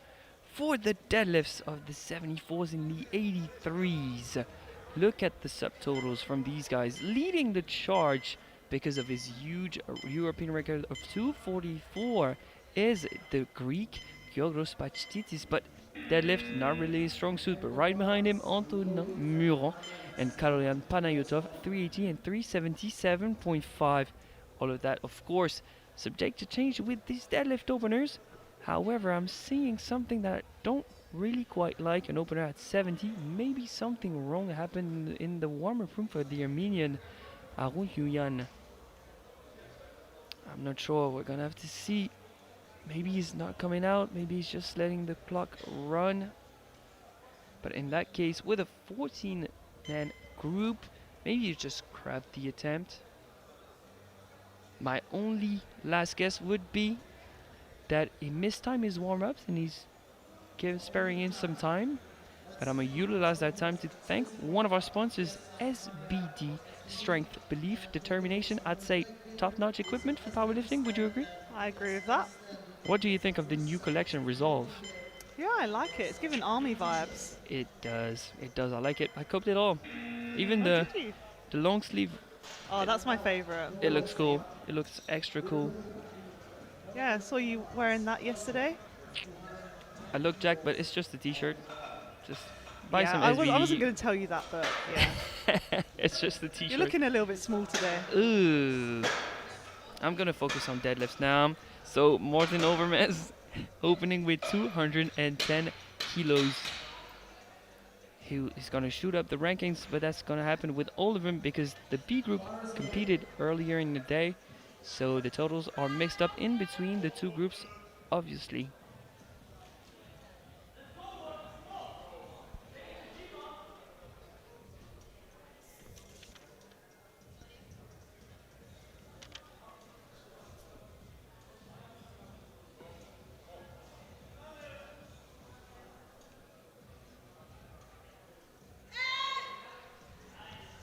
for the deadlifts of the 74s and the 83s. Look at the subtotals from these guys. Leading the charge because of his huge European record of 244 is the Greek Giorgos Pachitis, but deadlift not really a strong suit, but right behind him Anton Muron and Karolian Panayotov 380 and 377.5. All of that, of course, subject to change with these deadlift openers. However, I'm seeing something that I don't really quite like. An opener at 70. Maybe something wrong happened in the warm-up room for the Armenian Arun Yuyan. I'm not sure. We're gonna have to see. Maybe he's not coming out. Maybe he's just letting the clock run. But in that case, with a 14-man group, maybe you just grabbed the attempt. My only last guess would be that he mistimed his warm-ups and he's sparing in some time. But I'm going to utilize that time to thank one of our sponsors, SBD, Strength, Belief, Determination. I'd say top-notch equipment for powerlifting. Would you agree? I agree with that. What do you think of the new collection, Resolve? Yeah, I like it. It's giving army vibes. It does. It does. I like it. I copied it all. Even Oh, the did you? long sleeve. Oh, that's my favourite. It looks cool. It looks extra cool. Yeah, I saw you wearing that yesterday. I look jacked, but it's just a t-shirt. Just buy Yeah, some I SBD. wasn't going to tell you that, but yeah. It's just a t-shirt. You're looking a little bit small today. Ooh. I'm gonna focus on deadlifts now. So Morten Overmars opening with 210 kilos. He is gonna shoot up the rankings, but that's gonna happen with all of them because the B group competed earlier in the day. So the totals are mixed up in between the two groups, obviously.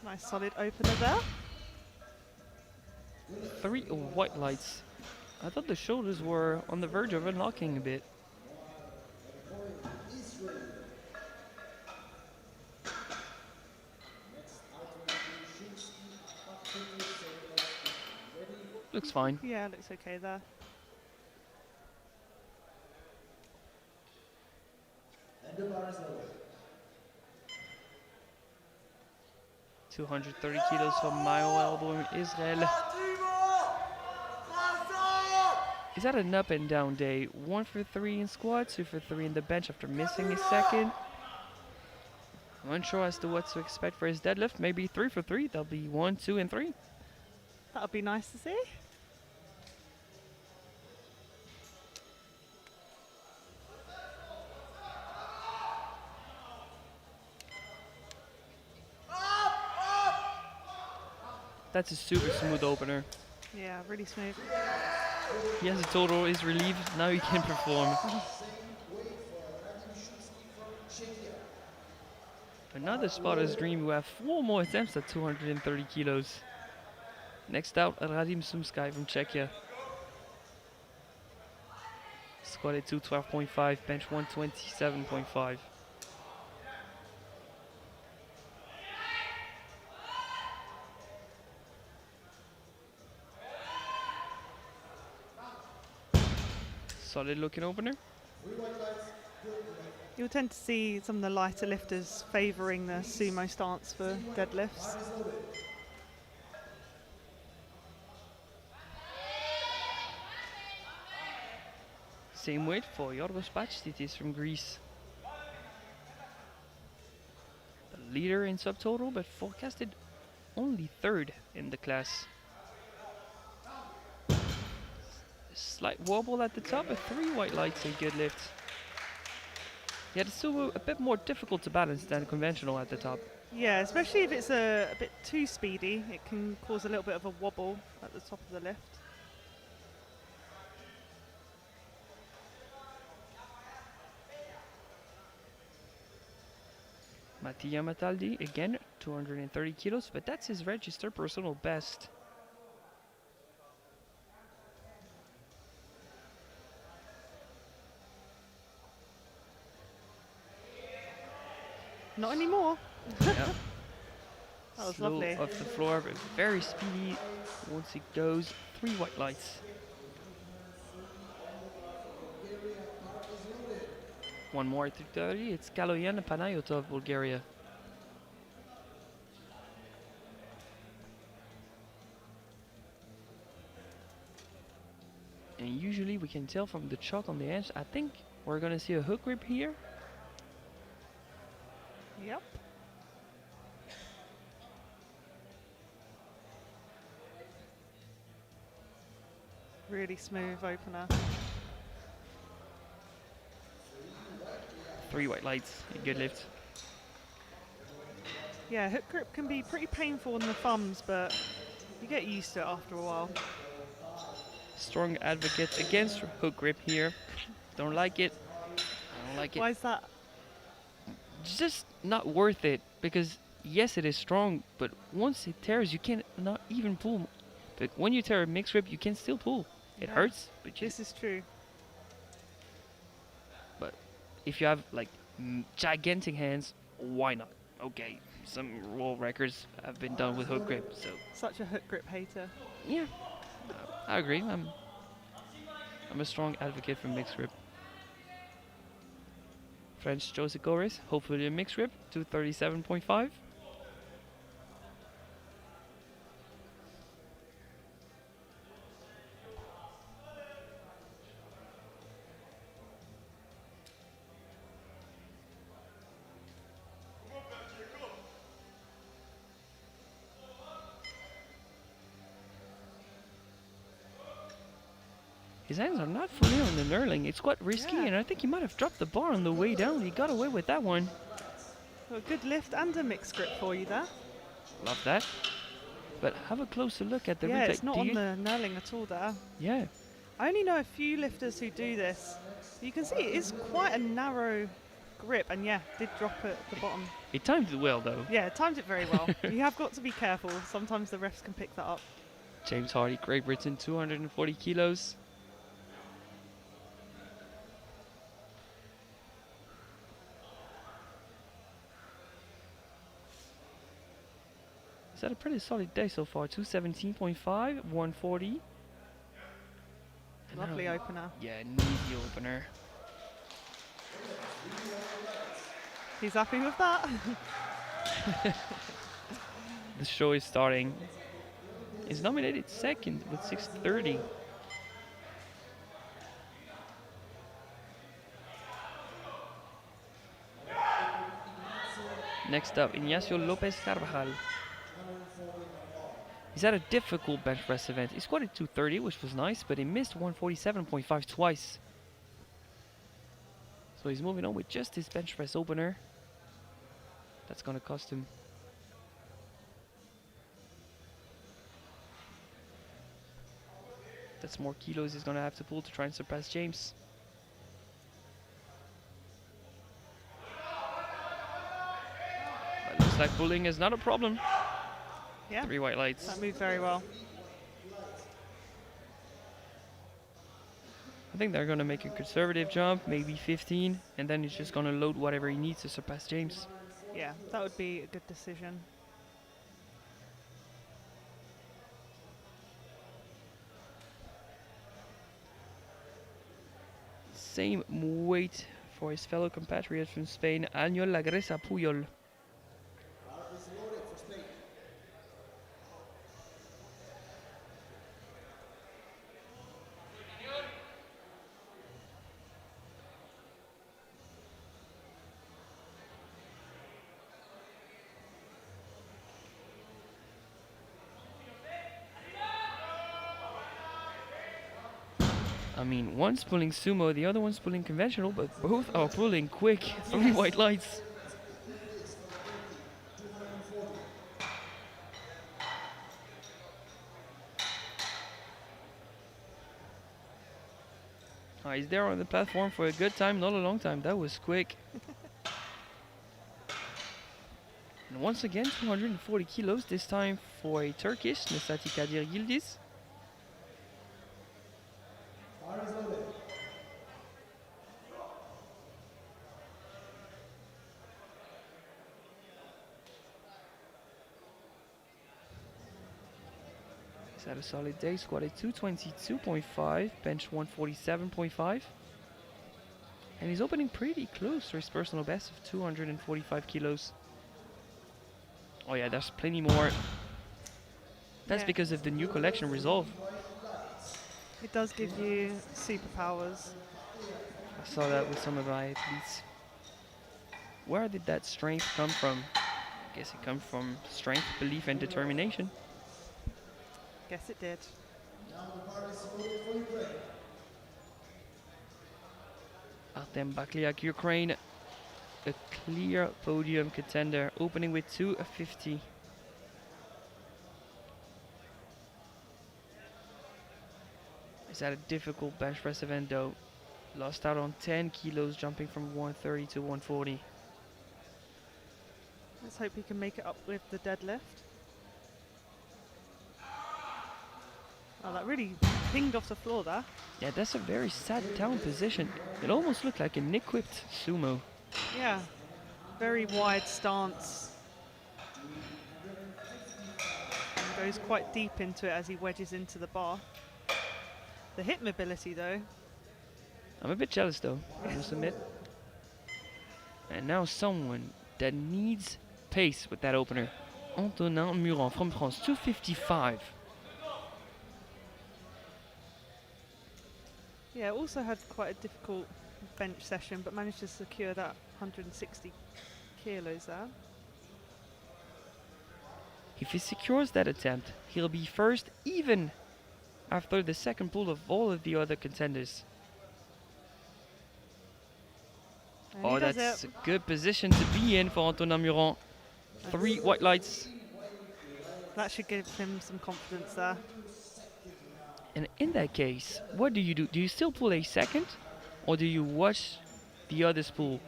Nice solid opener there. 3 white lights. I thought the shoulders were on the verge of unlocking a bit. Looks fine. Yeah, looks okay there. And the bar is lowered. 230 kilos from Mayo elbow in Israel. Is that an up and down day? 1 for 3 in squat, 2 for 3 in the bench after missing a second. I'm unsure as to what to expect for his deadlift. Maybe 3 for 3. That'll be 1, 2, and 3. That would be nice to see. That's a super smooth opener. Yeah, really smooth. He has a total, is relieved, now he can perform. Another spotter's dream who have 4 more attempts at 230 kilos. Next out, Radim Sumsky from Czechia. Squatted 212.5, bench 127.5. Solid looking opener. You'll tend to see some of the lighter lifters favouring the sumo stance for deadlifts. Same weight for Yorgos Pachitis from Greece. The leader in subtotal, but forecasted only 3rd in the class. Slight wobble at the top, but 3 white lights, a good lift. Yeah, it's still a bit more difficult to balance than conventional at the top. Yeah, especially if it's a bit too speedy, it can cause a little bit of a wobble at the top of the lift. Mattia Mataldi, again, 230 kilos, but that's his registered personal best. Not anymore. Yeah. That was Slow lovely. off the floor, but very speedy once it goes. 3 white lights. One more at 2:30. It's Kaloyan Panayotov, Bulgaria. And usually we can tell from the chalk on the edge. I think we're gonna see a hook grip here. Yep. Really smooth opener. 3 white lights. Good lift. Yeah, hook grip can be pretty painful in the thumbs, but you get used to it after a while. Strong advocate against hook grip here. Don't like it. I don't like it. Why is that? It's just not worth it because yes, it is strong, but once it tears, you can not even pull. But when you tear a mixed grip, you can still pull. It Yeah. hurts, but This is true. if you have like gigantic hands, why not? Okay, some world records have been done with hook grip, so Such a hook grip hater. yeah, I agree. I'm a strong advocate for mixed grip. French Joseph Goris, hopefully a mixed grip, 237.5. His hands are not fully on the knurling. It's quite risky, Yeah. and I think he might have dropped the bar on the way down. He got away with that one. So a good lift and a mixed grip for you there. Love that. But have a closer look at the Yeah, replay. it's not Do on you- the knurling at all there. Yeah, I only know a few lifters who do this. You can see it is quite a narrow grip, and yeah, did drop it at the bottom. it timed it well though. Yeah, timed it very well. You have got to be careful. Sometimes the refs can pick that up. James Hardy, Great Britain, 240 kilos. He's had a pretty solid day so far. 217.5, 140. And now- Lovely opener. Yeah, an easy opener. He's happy with that. The show is starting. He's nominated second with 630. Next up, Ignacio Lopez Carvajal. He's had a difficult bench press event. He squatted 230, which was nice, but he missed 147.5 twice. So he's moving on with just his bench press opener. That's gonna cost him. That's more kilos he's gonna have to pull to try and surpass James. But looks like pulling is not a problem. Yeah, 3 white lights. that moved very well. I think they're gonna make a conservative jump, maybe 15, and then he's just gonna load whatever he needs to surpass James. Yeah, that would be a good decision. Same weight for his fellow compatriot from Spain, Añol Lagresa Puyol. Bar is loaded for Spain. I mean, one's pulling sumo, the other one's pulling conventional, but both are pulling quick. 3 white lights. He's there on the platform for a good time, not a long time. That was quick. And once again, 240 kilos, this time for a Turkish, Nesati Kadir Yildiz. Bar is loaded. He's had a solid day, squatted 222.5, bench 147.5. And he's opening pretty close to his personal best of 245 kilos. Oh yeah, there's plenty more. That's Yeah. because of the new collection Resolve. It does give you superpowers. I saw that with some of my athletes. Where did that strength come from? I guess it comes from strength, belief, and determination. Guess it did. Artem Bakliak, Ukraine, a clear podium contender, opening with 250. He's had a difficult bench press event though. Lost out on 10 kilos, jumping from 130 to 140. Let's hope he can make it up with the deadlift. Oh, that really pinged off the floor there. Yeah, that's a very sat down position. It almost looked like an equipped sumo. Yeah, very wide stance. And goes quite deep into it as he wedges into the bar. The hip mobility though. I'm a bit jealous though, I must admit. And now someone that needs pace with that opener. Antonin Muran from France, 255. Yeah, also had quite a difficult bench session, but managed to secure that 160 kilos there. If he secures that attempt, he'll be first even after the second pull of all of the other contenders. And Oh, he does that's it. a good position to be in for Antonin Muran. 3 white lights. That should give him some confidence there. And in that case, what do you do? Do you still pull a second? Or do you watch the others pull?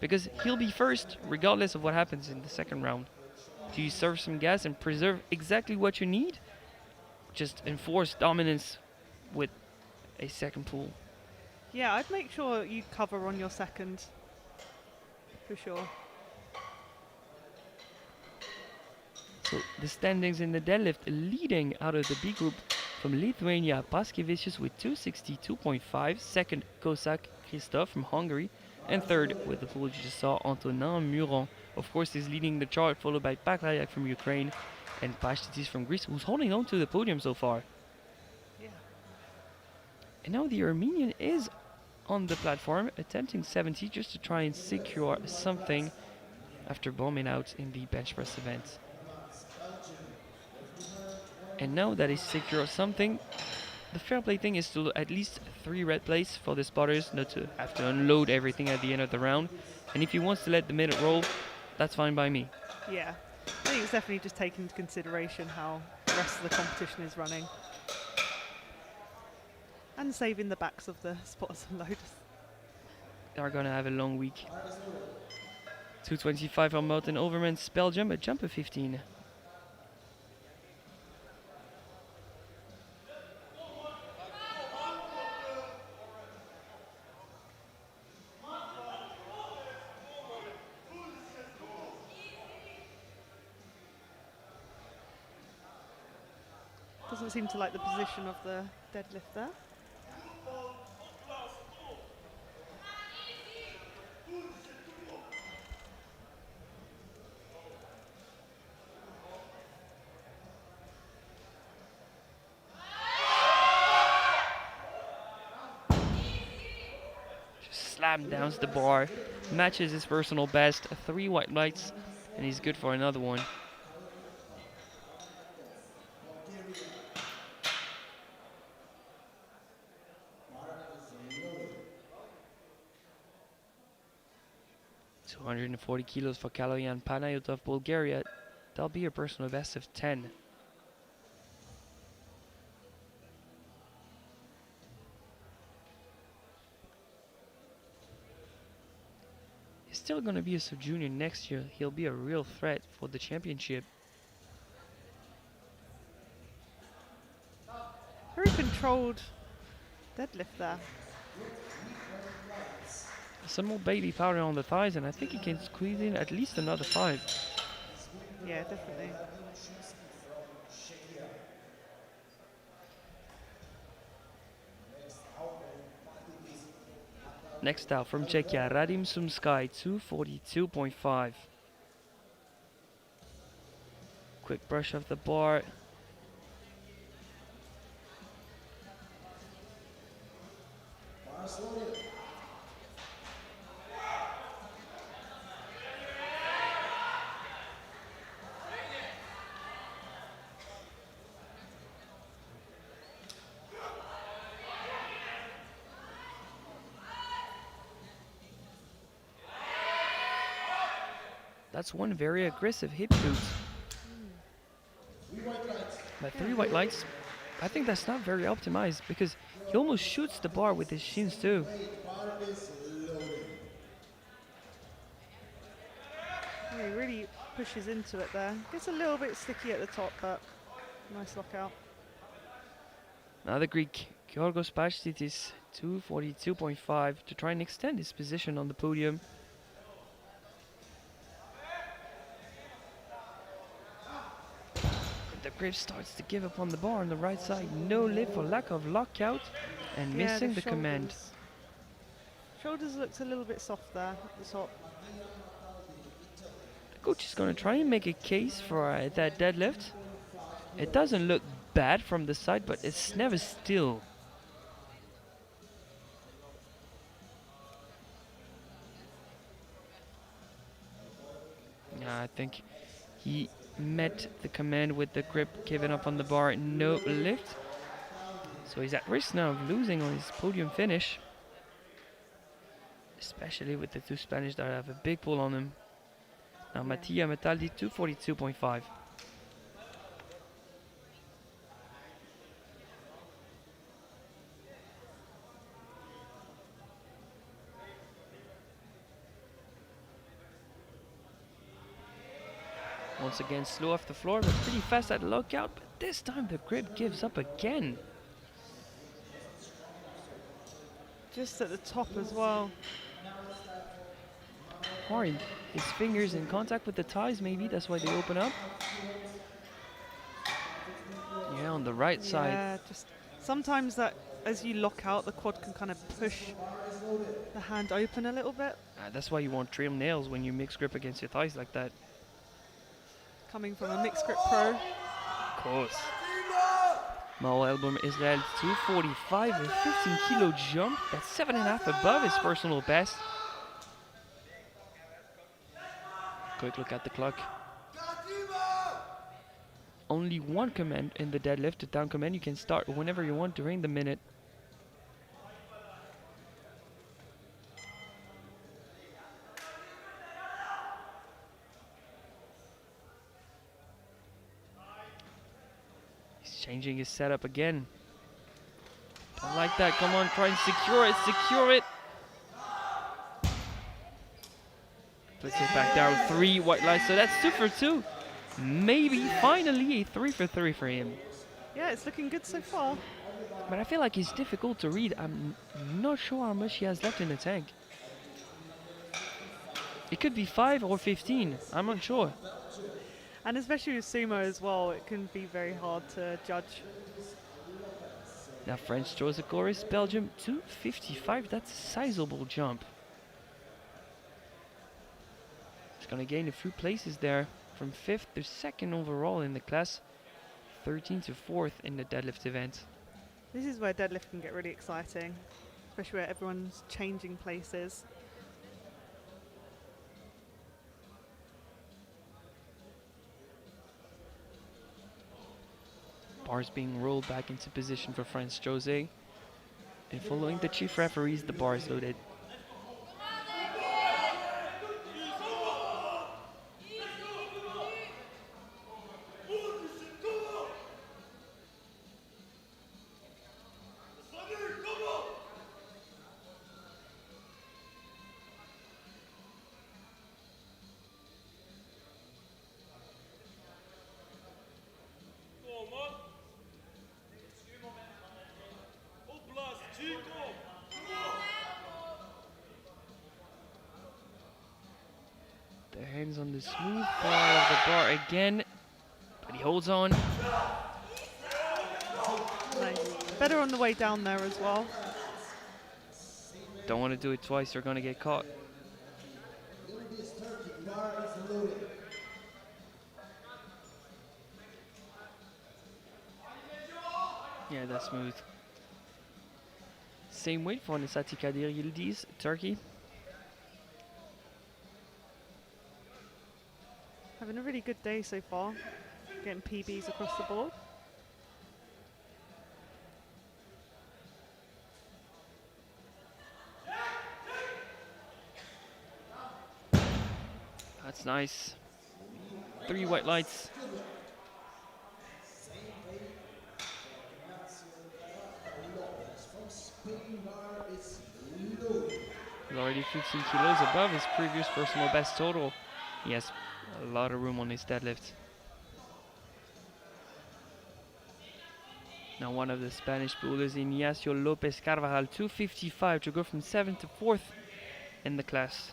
Because he'll be first regardless of what happens in the second round. Do you serve some gas and preserve exactly what you need? Just enforce dominance with a second pull. Yeah, I'd make sure you cover on your second. For sure. So the standings in the deadlift leading out of the B group from Lithuania, Paskevicius with 262.5, second Kosak Christoph from Hungary, and third with the pool you just saw, Antonin Muran. Of course, is leading the chart, followed by Paklayak from Ukraine and Pashtitis from Greece, who's holding on to the podium so far. Yeah. And now the Armenian is on the platform, attempting 70 just to try and secure something after bombing out in the bench press event. And now that he's secure something, the fair play thing is to at least 3 red plates for the spotters, not to have to unload everything at the end of the round. And if he wants to let the minute roll, that's fine by me. Yeah. I think it's definitely just taking into consideration how the rest of the competition is running. And saving the backs of the spotters and loaders. They're gonna have a long week. 225 on Martin Overmans, Belgium, a jump of 15. Doesn't seem to like the position of the deadlift there. Just slam downs the bar, matches his personal best, 3 white lights, and he's good for another one. ...240 kilos for Kaloyan Panayotov, Bulgaria. That'll be a personal best of 10. He's still going to be a sub-junior next year. He'll be a real threat for the championship. Very controlled deadlift there. Some more baby powder on the thighs, and I think he can squeeze in at least another 5. Yeah, definitely. Next out from Czechia, Radim Sumskaj, 242.5. Quick brush off the bar. Bars loaded. That's one very aggressive hip shoot. 3 white lights. But 3 white lights, I think that's not very optimized because he almost shoots the bar with his shins too. Bar is loaded. Yeah, he really pushes into it there. Gets a little bit sticky at the top, but nice lockout. Now the Greek, Georgos Pastitis, 242.5 to try and extend his position on the podium. The grip starts to give up on the bar on the right side. No lift for lack of lockout and Yeah, missing the command. Shoulders looks a little bit soft there at the top. The coach is going to try and make a case for that deadlift. It doesn't look bad from the side, but it's never still. I think he met the command with the grip given up on the bar, no lift. So he's at risk now of losing on his podium finish. Especially with the two Spanish that have a big pull on him. Now Mattia Metaldi, 242.5. Once again, slow off the floor, but pretty fast at lockout. But this time the grip gives up again. Just at the top as well. Hard. His fingers in contact with the thighs, maybe. That's why they open up. Yeah, on the right side. Yeah, just sometimes that as you lock out, the quad can kind of push the hand open a little bit. That's why you want trim nails when you mix grip against your thighs like that. Coming from a mixed grip pro. Of course. Mao Elbum Israel 245, a 15 kilo jump. That's 7.5 above his personal best. Quick look at the clock. Only one command in the deadlift, the down command. You can start whenever you want during the minute. He's changing his setup again. Don't like that. Come on, try and secure it. Secure it. Puts it back down. 3 white lights. So that's 2 for 2. Maybe finally a 3 for 3 for him. Yeah, it's looking good so far. But I feel like he's difficult to read. I'm not sure how much he has left in the tank. It could be 5 or 15. I'm not sure. And especially with sumo as well, it can be very hard to judge. Now French Josecoris, Belgium, 255. That's a sizable jump. He's going to gain a few places there. From 5th to 2nd overall in the class. 13th to 4th in the deadlift event. This is where deadlift can get really exciting, especially where everyone's changing places. Bars being rolled back into position for French Jose. And following the chief referees, the bar is loaded. The hands on the smooth part of the bar again, but he holds on. Nice. Better on the way down there as well. Don't want to do it twice, you're going to get caught. Look at this turkey. Bar is loaded. Yeah, that's smooth. Same weight for Nisati Kadir Yildiz, Turkey. Having a really good day so far. Getting PBs across the board. That's nice. 3 white lights. From Spain, bar is loaded. He's already 15 kilos above his previous personal best total. He has a lot of room on his deadlift. Now one of the Spanish pullers, Ignacio Lopez Carvajal, 255 to go from 7th to 4th in the class.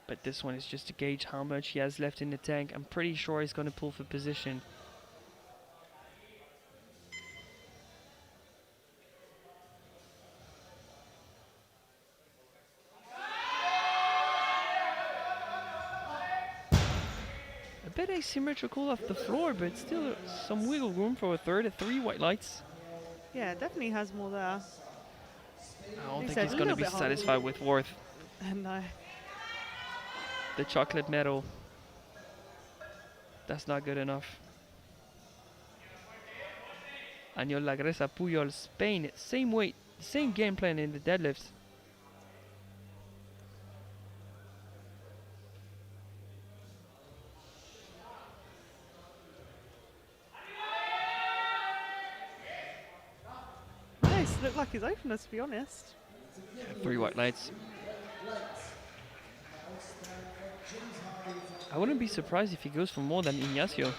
But this one is just to gauge how much he has left in the tank. I'm pretty sure he's going to pull for position. A bit asymmetrical off the floor, but still some wiggle room for a third at 3 white lights. Yeah, definitely has more there. I don't He think said he's a going to little be bit harder. satisfied with Worth. And The chocolate medal. That's not good enough. Añol Lagresa Puyol, Spain, same weight, same game plan in the deadlifts. nice, looked like his opener to be honest. 3 white lights. I wouldn't be surprised if he goes for more than Ignacio.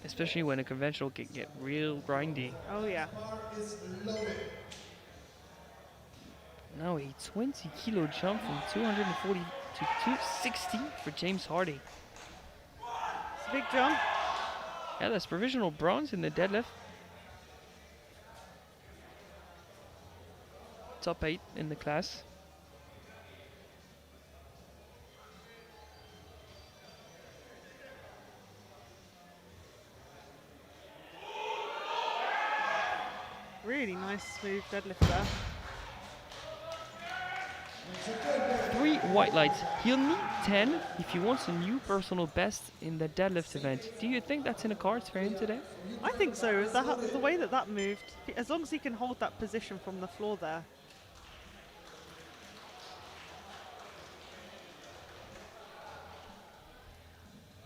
Especially when a conventional can get real grindy. Oh yeah. Bar is loaded. Now a 20 kilo jump from 240 to 260 for James Hardy. It's a big jump. Yeah, that's provisional bronze in the deadlift. Top 8 in the class. Really nice smooth deadlift there. 3 white lights. He'll need 10 if he wants a new personal best in the deadlift event. Do you think that's in the cards for him today? I think so. The way that moved, as long as he can hold that position from the floor there.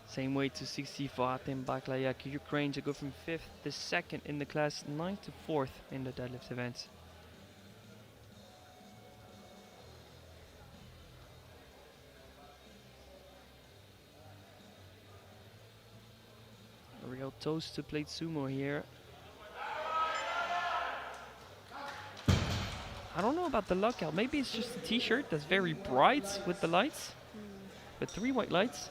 Same weight to 60 for Artem Baklayak, Ukraine, to go from 5th to 2nd in the class, 9th to 4th in the deadlift event. A real toast to plate sumo here. I don't know about the lockout. Maybe it's just a t-shirt that's very bright with the lights. But 3 white lights.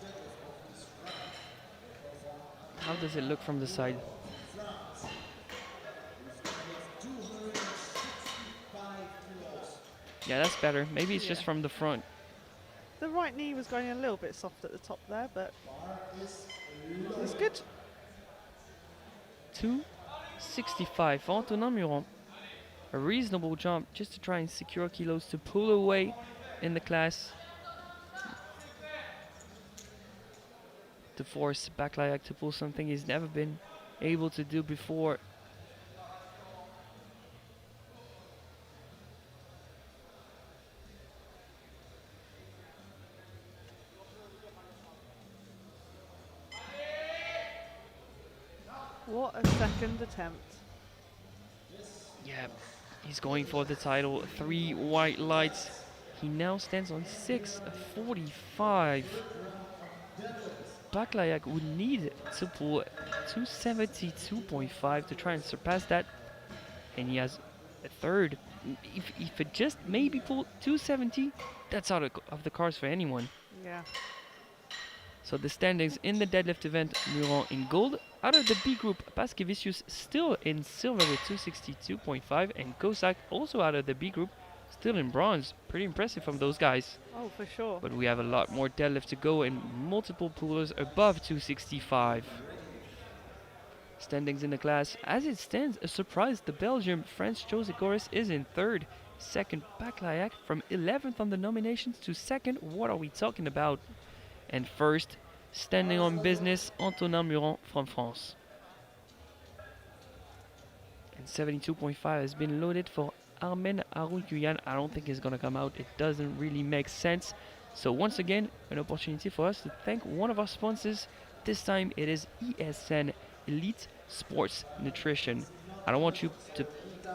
How does it look from the side? Yeah, that's better. Maybe it's just from the front. The right knee was going a little bit soft at the top there, but it's good. 265. Antonin Muron. A reasonable jump just to try and secure kilos to pull away in the class. To force Baklayak to pull something he's never been able to do before. What a second attempt. Yeah, he's going for the title. 3 white lights. He now stands on 6:45. Baklayak would need to pull 272.5 to try and surpass that. And he has a third. If it just maybe pulled 270, that's out of the cards for anyone. Yeah. So the standings in the deadlift event, Muron in gold, Out of the B group, Paskevicius still in silver with 262.5, and Kosak also out of the B group, still in bronze. Pretty impressive from those guys. Oh, for sure. But we have a lot more deadlift to go and multiple pullers above 265. Standings in the class. As it stands, a surprise, the Belgian Franz Josikoris is in third. Second, Baklayak from 11th on the nominations to second. What are we talking about? And first, standing on business, Antonin Muron from France. And 72.5 has been loaded for Armen Aroukuyan. I don't think it's going to come out. It doesn't really make sense. So once again, an opportunity for us to thank one of our sponsors. This time it is ESN Elite Sports Nutrition. I don't want you to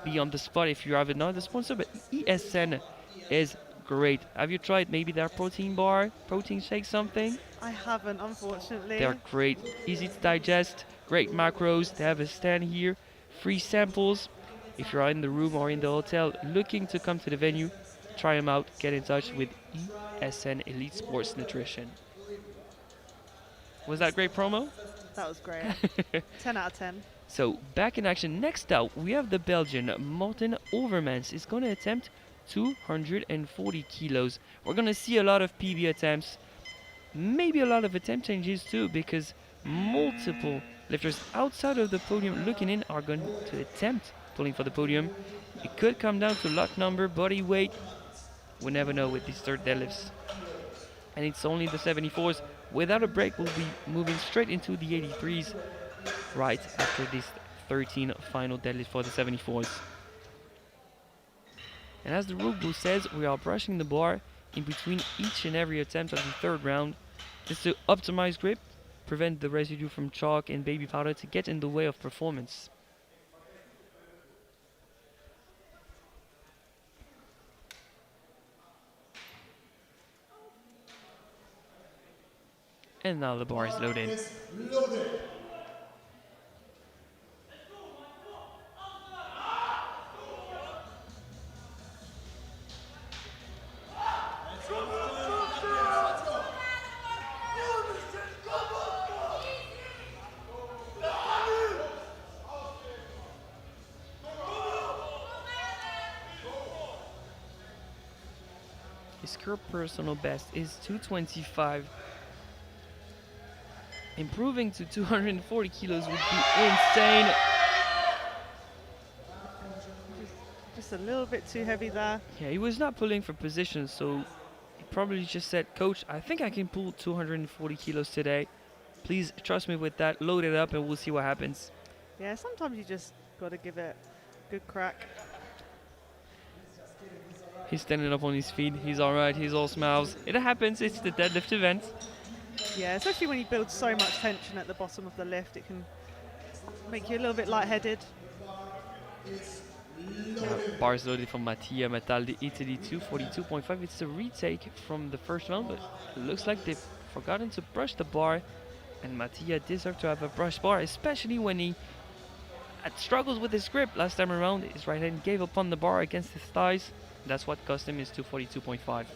be on the spot if you have another sponsor, but ESN is great. Have you tried maybe their protein bar, protein shake, something? I haven't, unfortunately. They're great, easy to digest, great macros. They have a stand here, free samples. If you're in the room or in the hotel looking to come to the venue, try them out. Get in touch with ESN Elite Sports Nutrition. Was that a great promo? That was great. 10 out of 10. So back in action. Next out, we have the Belgian Martin Overmans. He's going to attempt 240 kilos. We're going to see a lot of PB attempts. Maybe a lot of attempt changes too, because multiple lifters outside of the podium looking in are going to attempt pulling for the podium. It could come down to luck number, body weight. We never know with these third deadlifts. And it's only the 74s. Without a break, we'll be moving straight into the 83s right after these 13 final deadlifts for the 74s. And as the rulebook says, we are brushing the bar in between each and every attempt of the third round. This is to optimize grip, prevent the residue from chalk and baby powder to get in the way of performance. And now the bar is loaded. His current personal best is 225. Improving to 240 kilos would be insane. Just a little bit too heavy there. Yeah, he was not pulling for position, so he probably just said, "Coach, I think I can pull 240 kilos today. Please trust me with that. Load it up and we'll see what happens." Yeah, sometimes you just got to give it a good crack. He's standing up on his feet. He's all right. He's all smiles. It happens. It's the deadlift event. Yeah, especially when you build so much tension at the bottom of the lift, it can make you a little bit lightheaded. Bars loaded from Mattia Metalde, Italy, 242.5. It's a retake from the first round, but it looks like they've forgotten to brush the bar. And Mattia deserves to have a brush bar, especially when he struggles with his grip last time around. His right hand gave up on the bar against his thighs. That's what cost him his 242.5.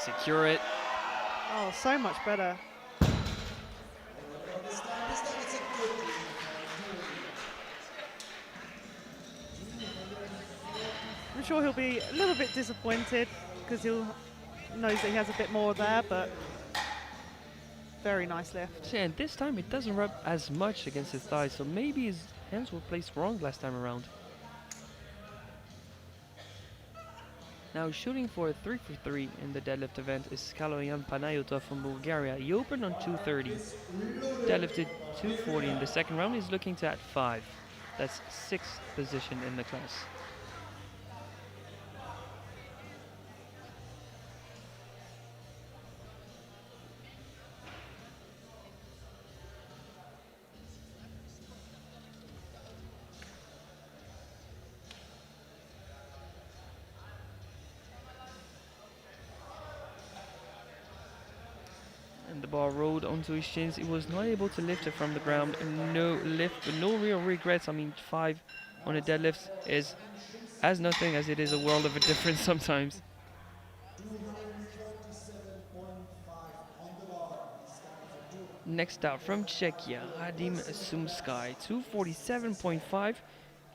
Secure it. Oh, so much better. I'm sure he'll be a little bit disappointed because he'll knows that he has a bit more there, but very nice lift. Yeah, and this time it doesn't rub as much against his thighs, so maybe his hands were placed wrong last time around. Now shooting for a 3 for 3 in the deadlift event is Kaloyan Panayotov from Bulgaria. He opened on 230, deadlifted 240 in the second round. He's looking to add 5. That's 6th position in the class. The ball rolled onto his shins. He was not able to lift it from the ground. No lift, but no real regrets. I mean, 5 on a deadlift is as nothing as it is a world of a difference sometimes. 247.5 on the bar. Next out from Czechia, Radim Sumsky, 247.5,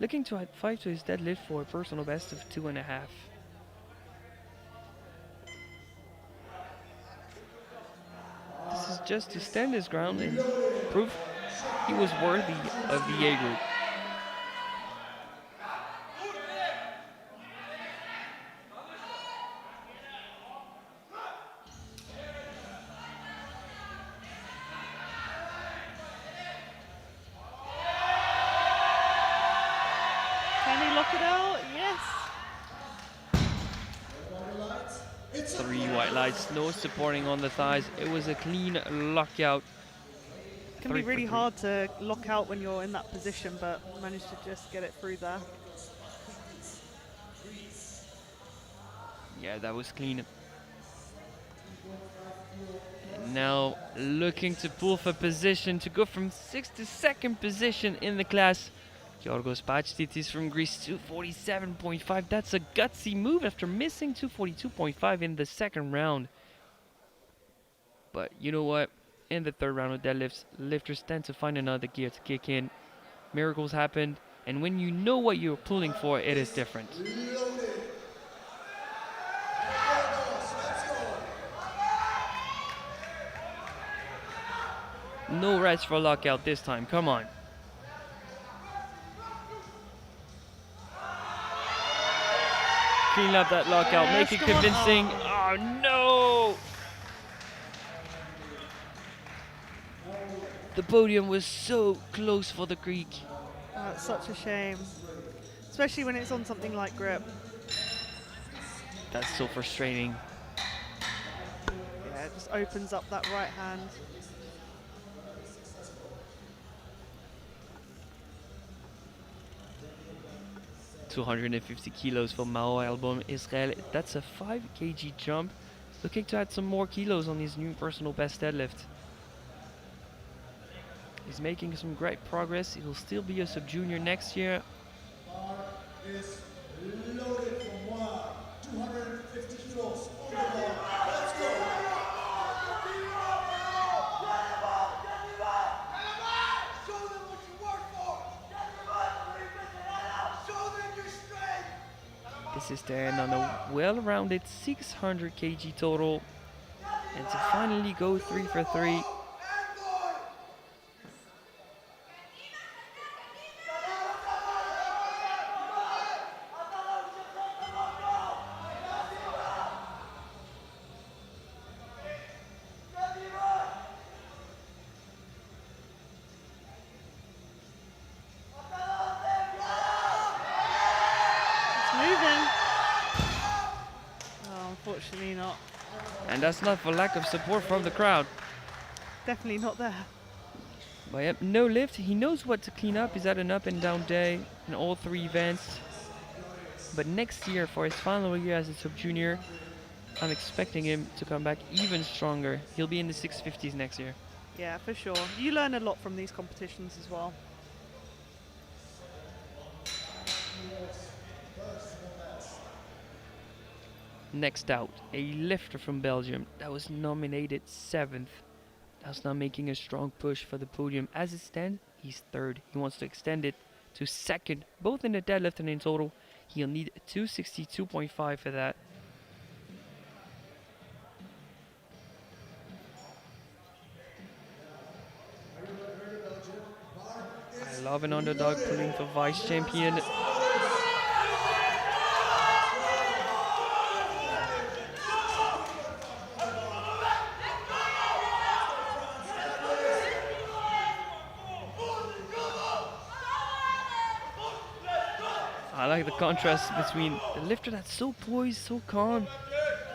looking to add 5 to his deadlift for a personal best of 2.5. This is just to stand his ground and prove he was worthy of the A group. Can he lock it out? Yes. 3 white lights, no supporting on the thighs. It was a clean lockout. It can be really hard to lock out when you're in that position, but managed to just get it through there. Yeah, that was clean. And now looking to pull for position to go from 6th to 2nd position in the class. Yorgos Pachitis from Greece, 247.5. That's a gutsy move after missing 242.5 in the 2nd round. But you know what? In the 3rd round of deadlifts, lifters tend to find another gear to kick in. Miracles happened, and when you know what you're pulling for, it is different. No rest for lockout this time, come on. Clean up that lockout, Yes, make it come on. convincing. Oh no! The podium was so close for the Greek. Oh, it's such a shame. Especially when it's on something like grip. That's so frustrating. Yeah, it just opens up that right hand. $250 kilos for Mao Album Israel. That's a 5 kg jump. Looking to add some more kilos on his new personal best deadlift. He's making some great progress. He'll still be a sub-junior next year. Bar is loaded for one. 250 kilos on the bar. Let's go. Show them what you work for. Show them your strength. This is to end on a well-rounded 600 kg total. And to finally go 3 for 3. Unfortunately not. And that's not for lack of support from the crowd. Definitely not there. But yep, no lift. He knows what to clean up. He's had an up and down day in all 3 events. But next year, for his final year as a sub-junior, I'm expecting him to come back even stronger. He'll be in the 650s next year. Yeah, for sure. You learn a lot from these competitions as well. Next out, a lifter from Belgium that was nominated 7th. That's now making a strong push for the podium. As it stands, he's 3rd. He wants to extend it to 2nd, both in the deadlift and in total. He'll need 262.5 for that. I love an underdog pulling for vice champion. I like the contrast between the lifter that's so poised, so calm,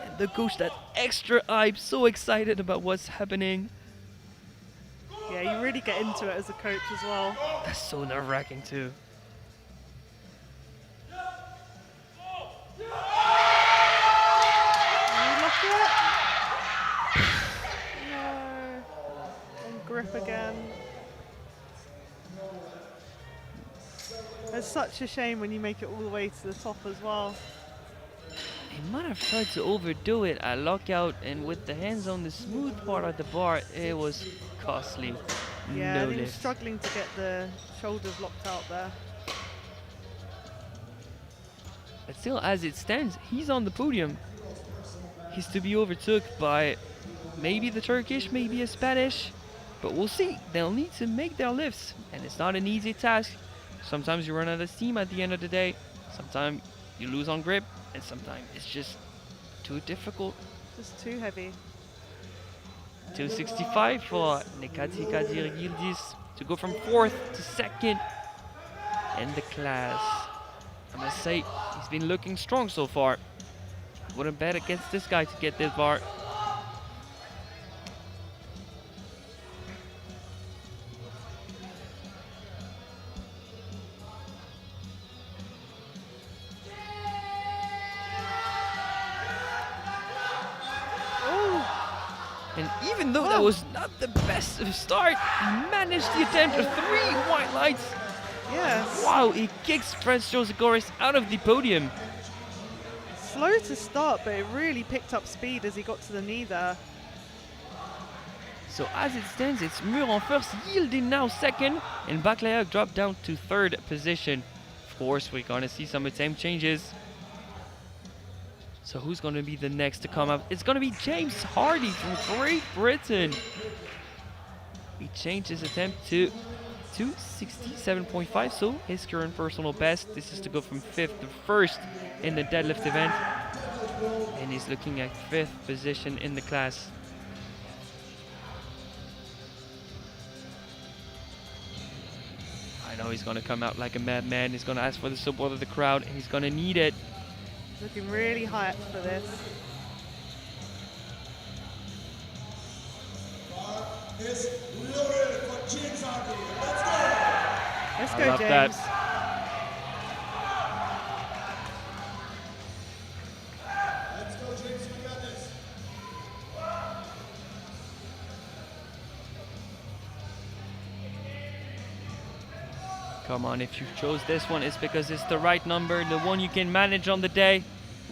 and the coach that extra hype, so excited about what's happening. Yeah, you really get into it as a coach as well. That's so nerve-wracking too. Can you lock it? No. again. It's such a shame when you make it all the way to the top as well. He might have tried to overdo it at lockout, and with the hands on the smooth part of the bar, it was costly. Yeah, No and he was lift. struggling to get the shoulders locked out there. But still, as it stands, he's on the podium. He's to be overtook by maybe the Turkish, maybe a Spanish, but we'll see. They'll need to make their lifts, and it's not an easy task. Sometimes you run out of steam at the end of the day. Sometimes you lose on grip, and sometimes it's just too difficult. Just too heavy. 265 for Nekati Kadir Yildiz to go from 4th to 2nd in the class. I must say, he's been looking strong so far. Wouldn't bet against this guy to get this bar. And even though that was not the best of start, he managed the attempt of 3 white lights. Yes. Wow, he kicks Franz Josegoris out of the podium. Slow to start, but it really picked up speed as he got to the knee there. So as it stands, it's Muron first, Yildiz now 2nd, and Baklayak dropped down to 3rd position. Of course, we're gonna see some attempt changes. So who's gonna be the next to come up? It's gonna be James Hardy from Great Britain. He changed his attempt to 267.5, so his current personal best. This is to go from 5th to 1st in the deadlift event. And he's looking at 5th position in the class. I know he's gonna come out like a madman. He's gonna ask for the support of the crowd, and he's gonna need it. Looking really hyped for this. Is loaded for James Hardy. Let's go! Let's I go, love James. that. Let's go, James. You got this. Come on, if you chose this one, it's because it's the right number, the one you can manage on the day.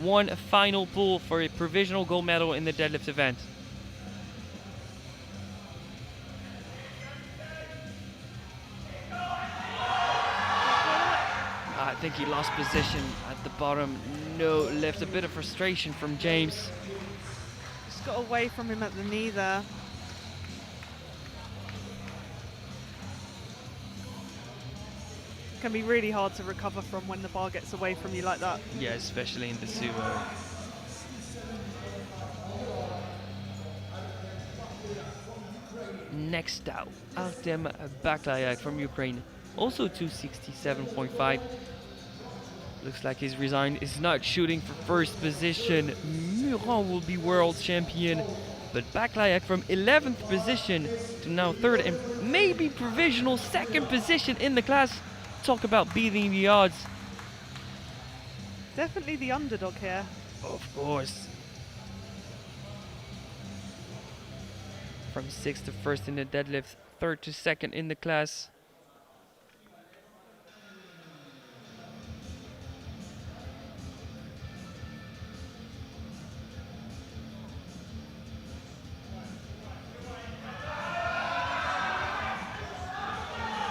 One final pull for a provisional gold medal in the deadlift event. I think he lost position at the bottom. No lift, a bit of frustration from James. Just got away from him at the knee there. Can be really hard to recover from when the bar gets away from you like that. Yeah, especially in the sumo. Next out, Artem Baklayak from Ukraine, also 267.5. Looks like he's resigned. He's not shooting for 1st position. Muron will be world champion, but Baklayak from 11th position to now 3rd and maybe provisional 2nd position in the class. Talk about beating the odds. Definitely the underdog here. Of course. From 6th to 1st in the deadlift, 3rd to 2nd in the class.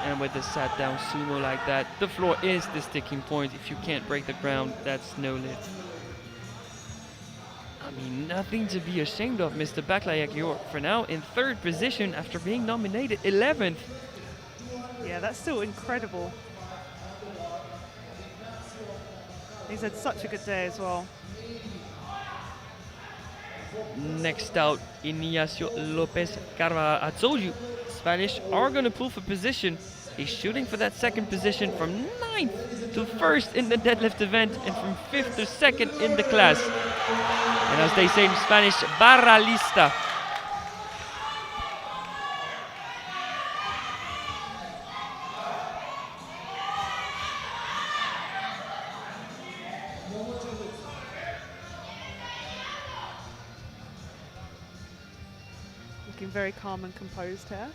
And with the sat down sumo like that, the floor is the sticking point. If you can't break the ground, that's no lift. I mean, nothing to be ashamed of, Mr. Baklayak. You're for now in 3rd position after being nominated 11th. Yeah, that's still incredible. He's had such a good day as well. Next out, Ignacio Lopez Carvajal. I told you, Spanish are going to pull for position. He's shooting for that 2nd position from 9th to 1st in the deadlift event and from 5th to 2nd in the class. And as they say in Spanish, barra lista. Looking very calm and composed here.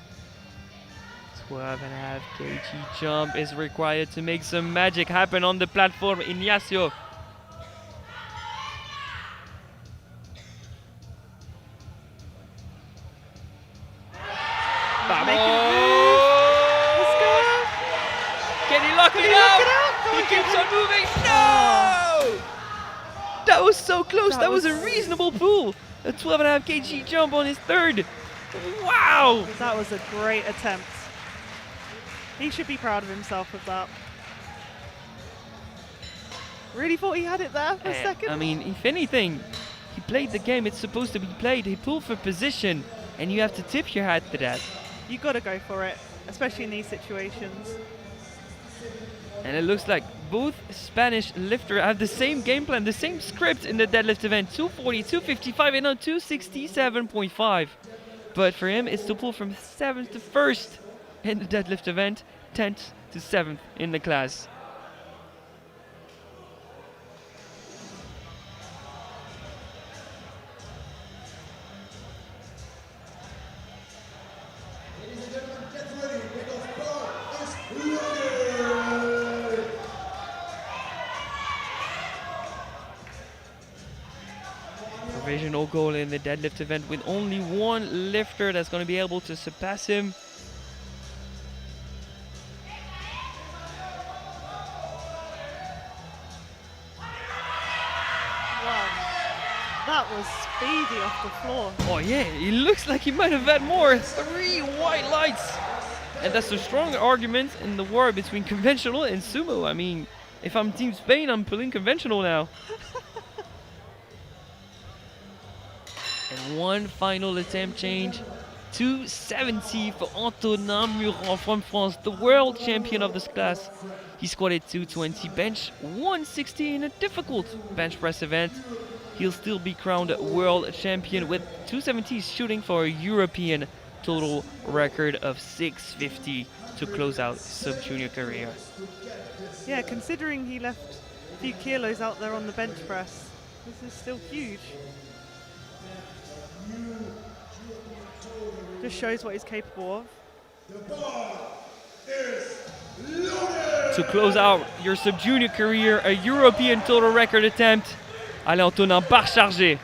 12.5 kg jump is required to make some magic happen on the platform. Ignacio. Make it move. Let's go. Can he lock it out? He keeps on moving. No! That was so close. That was a reasonable pull. A 12.5 kg jump on his third. Wow! That was a great attempt. He should be proud of himself with that. Really thought he had it there for a second. I mean, if anything, he played the game it's supposed to be played. He pulled for position, and you have to tip your hat to that. You got to go for it, especially in these situations. And it looks like both Spanish lifters have the same game plan, the same script in the deadlift event. 240, 255, and now 267.5. But for him, it's to pull from 7th to 1st in the deadlift event, 10th to 7th in the class. Ladies and gentlemen, get ready because bar is loaded. Provisional goal in the deadlift event with only one lifter that's going to be able to surpass him. Wow. That was speedy off the floor. Oh yeah, it looks like he might have had more. 3 white lights. And that's a strong argument in the war between conventional and sumo. I mean, if I'm Team Spain, I'm pulling conventional now. And one final attempt change. 270 for Antonin Muran from France, the world champion of this class. He squatted 220, bench 160 in a difficult bench press event. He'll still be crowned world champion with 270 shooting for a European total record of 650 to close out his sub-junior career. Yeah, considering he left a few kilos out there on the bench press, this is still huge. Just shows what he's capable of. The bar is loaded. To close out your sub-junior career, a European total record attempt. Allez Antonin, barre chargée.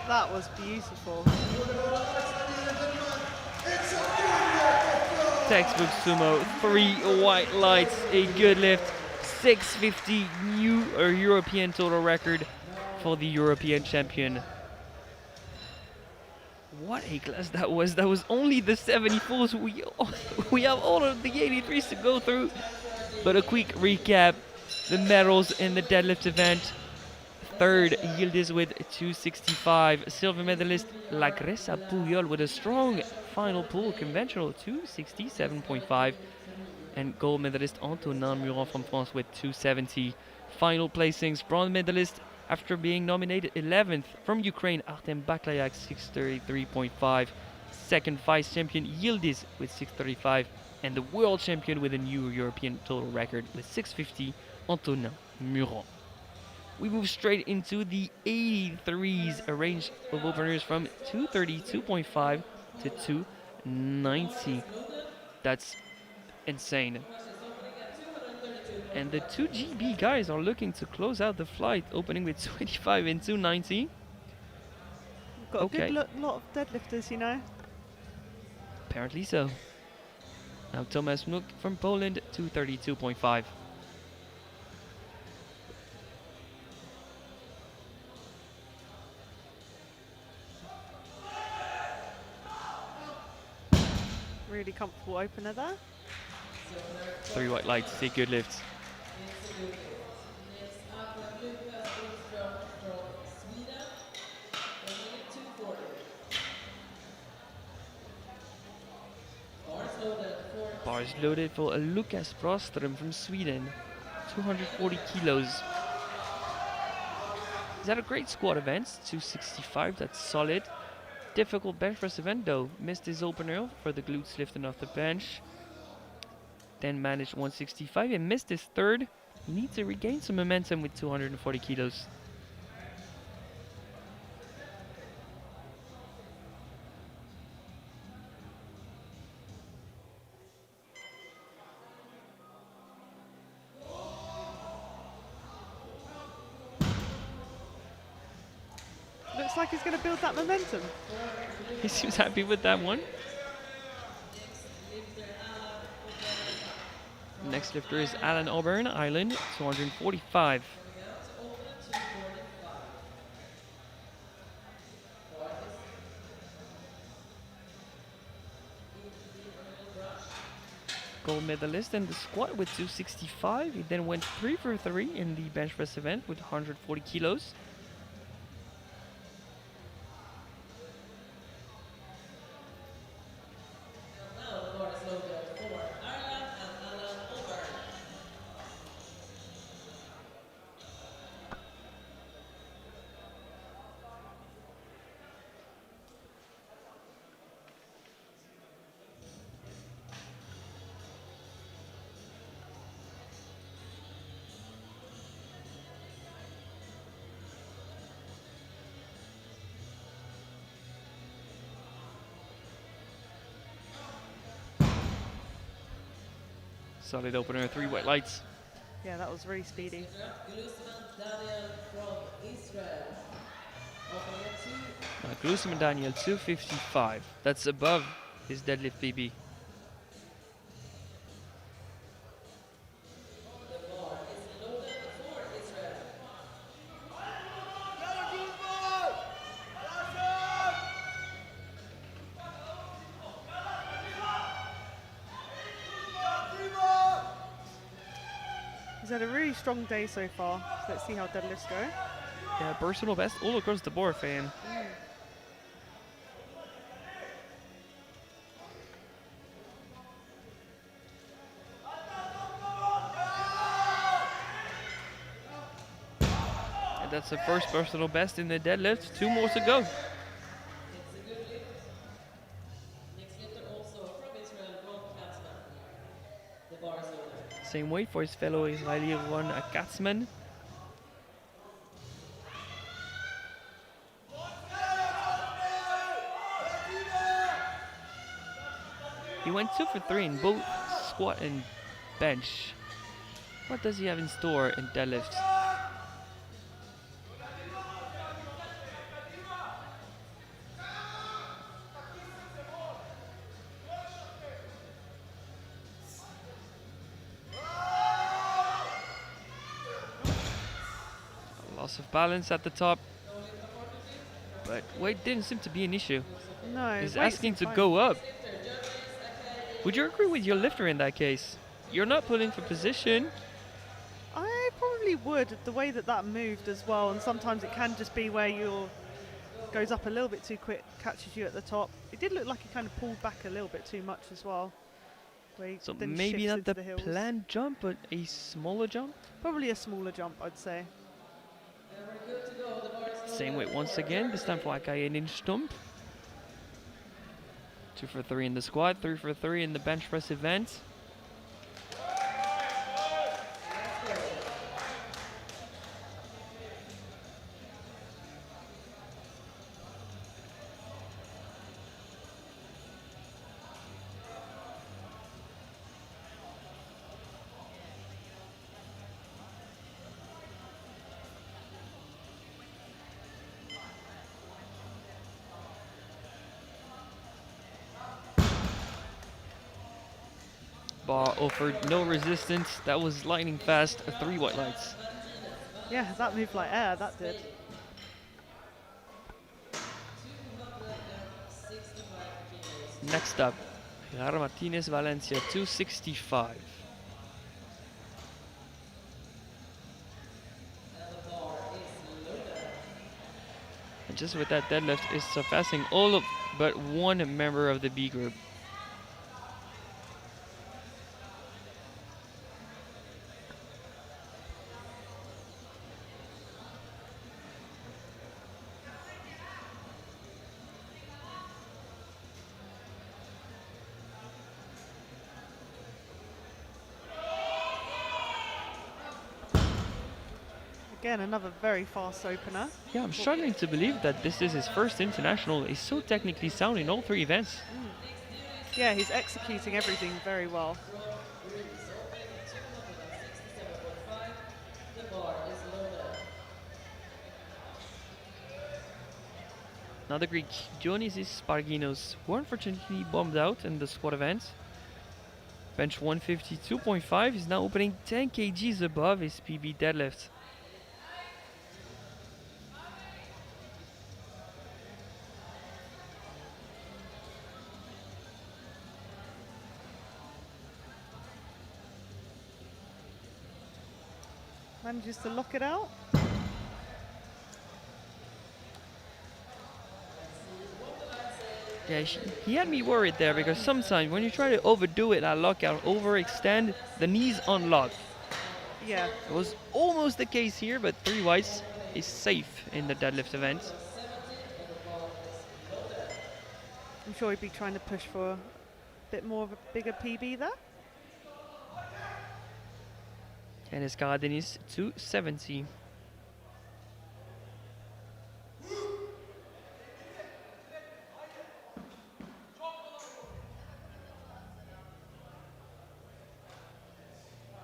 That was beautiful. Textbook sumo, 3 white lights, a good lift, 650 new European total record for the European champion. What a class that was. That was only the 74s. We have all of the 83s to go through. But a quick recap, the medals in the deadlift event. Third, Yildiz with 265. Silver medalist La Gresa Puyol with a strong final pull, conventional 267.5. And gold medalist Antonin Muran from France with 270. Final placings, bronze medalist after being nominated 11th from Ukraine, Artem Baklayak 633.5. Second vice champion Yildiz with 635. And the world champion with a new European total record with 650, Antonin Muran. We move straight into the 83s, a range of openers from 232.5 to 290. That's insane. And the 2GB guys are looking to close out the flight, opening with 25 and 290. We've got a good lot of deadlifters, you know. Apparently so. Now Tomasz Nuk from Poland, 232.5. Really comfortable opener there. 3 white lights, take good lifts. Bars loaded for Lukas Broström from Sweden. 240 kilos. He's had a great squat event, 265, that's solid. Difficult bench press event though. Missed his opener for the glutes lifting off the bench. Then managed 165 and missed his third. He needs to regain some momentum with 240 kilos. Looks like he's going to build that momentum. He seems happy with that one. Next lifter is Alan Auburn, Island, 245. Gold medalist in the squat with 265. He then went 3 for 3 in the bench press event with 140 kilos. Solid opener, 3 white lights. Yeah, that was really speedy. Glusman Daniel, 255. That's above his deadlift PB. He's had a really strong day so far. So let's see how deadlifts go. Yeah, personal best all across the board, fan. And that's the first personal best in the deadlift. 2 more to go. Same weight for his fellow Israeli Ron Katzman. He went 2 for 3 in both squat and bench. What does he have in store in deadlift? Loss of balance at the top, but weight didn't seem to be an issue. No, He's weight's asking to fine. go up. Would you agree with your lifter in that case? You're not pulling for position. I probably would, the way that that moved as well, and sometimes it can just be where your goes up a little bit too quick, catches you at the top. It did look like he kind of pulled back a little bit too much as well. Where he So then maybe shifts not into the hills. planned jump, but a smaller jump. Probably a smaller jump, I'd say. Same weight once again, this time for Akai and inch stump. 2 for 3 in the squat, 3 for 3 in the bench press event. Bar offered no resistance. That was lightning fast. 3 white lights. Yeah, that moved like air, that did. Next up, Gerardo Martinez Valencia, 265. And just with that deadlift is surpassing all of but one member of the B group. Again, another very fast opener. Yeah, I'm struggling to believe that this is his first international. He's so technically sound in all 3 events. Yeah, he's executing everything very well. Another Greek, Dionysis Sparginos, who unfortunately bombed out in the squat event. Bench 152.5 is now opening 10 kgs above his PB deadlift. Manages to lock it out. Yeah, he had me worried there because sometimes when you try to overdo it at lockout, overextend, the knees unlock. Yeah. It was almost the case here, but 3 whites is safe in the deadlift event. I'm sure he'd be trying to push for a bit more of a bigger PB there. And his Karadeniz 270.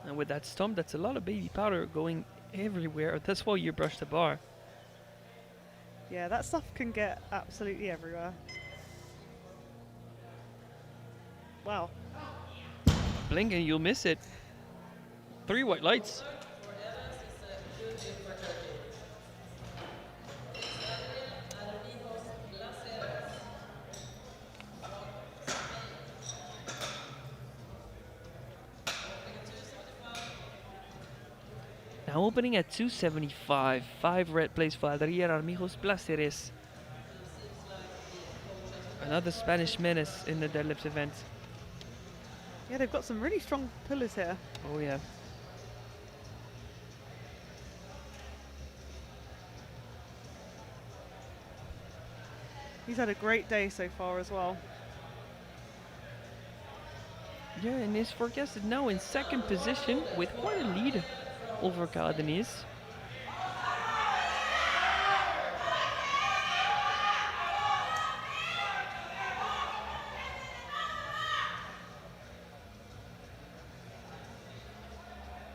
And with that stump, that's a lot of baby powder going everywhere. That's why you brush the bar. Yeah, that stuff can get absolutely everywhere. Wow. Blink and you'll miss it. 3 white lights. Now opening at 275, 5 red plays for Adrián Armijos Placeres. Another Spanish menace in the deadlift event. Yeah, they've got some really strong pullers here. Oh yeah. He's had a great day so far as well. Yeah, and is forecasted now in 2nd position with quite a lead over Karadeniz.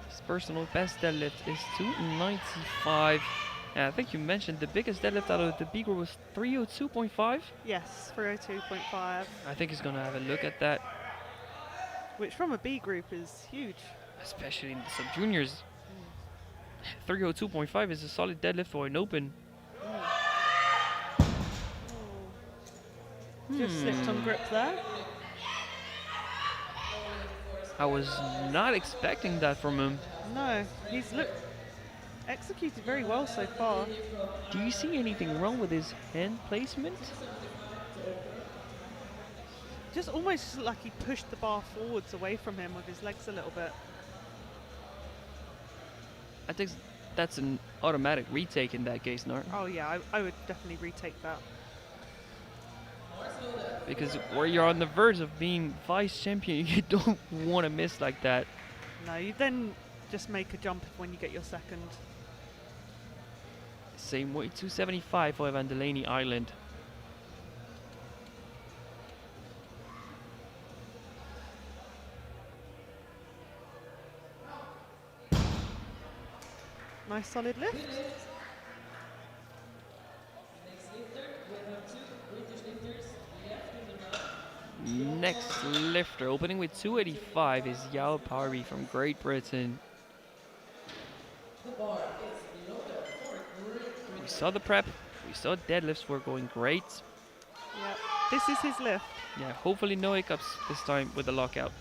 His personal best deadlift is 295. Yeah, I think you mentioned the biggest deadlift out of the B group was 302.5. Yes, 302.5, I think he's gonna have a look at that, which from a B group is huge. especially in the sub juniors. 302.5 is a solid deadlift for an open. Just slipped on grip there. I was not expecting that from him. No, he's executed very well so far. Do you see anything wrong with his hand placement? Just almost like he pushed the bar forwards away from him with his legs a little bit. I think that's an automatic retake in that case, Nart. Oh yeah, I would definitely retake that. Because where you're on the verge of being vice champion, you don't want to miss like that. No, you then just make a jump when you get your second. Same way, 275 for Evan Delaney, Ireland. Nice solid lift. Next lifter, opening with 285, is Yao Parry from Great Britain. We saw the prep, we saw deadlifts were going great. Yep, this is his lift. Yeah, hopefully no hiccups this time with the lockout.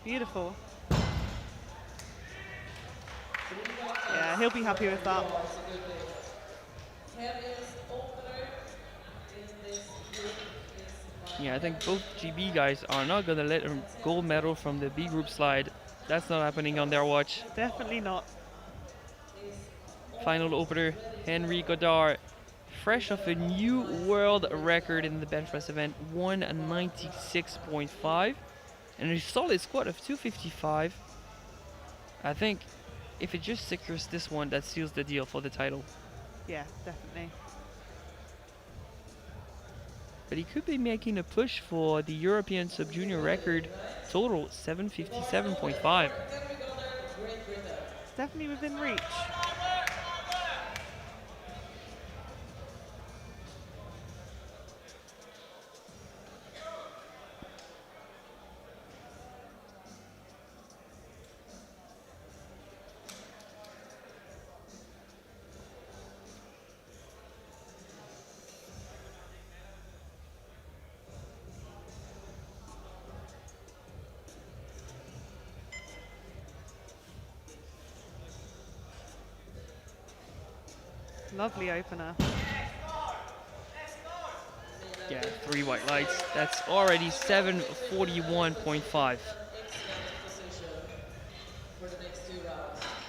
Beautiful. Yeah, he'll be happy with that. Yeah, I think both GB guys are not gonna let a gold medal from the B group slide. That's not happening on their watch. Definitely not. Final opener, Henry Godard, fresh off a new world record in the bench press event, 196.5, and a solid squat of 255. I think if it just secures this one, that seals the deal for the title. Yeah, definitely. But he could be making a push for the European sub-junior record, total 757.5. It's definitely within reach. Lovely opener. Yeah, 3 white lights. That's already 741.5.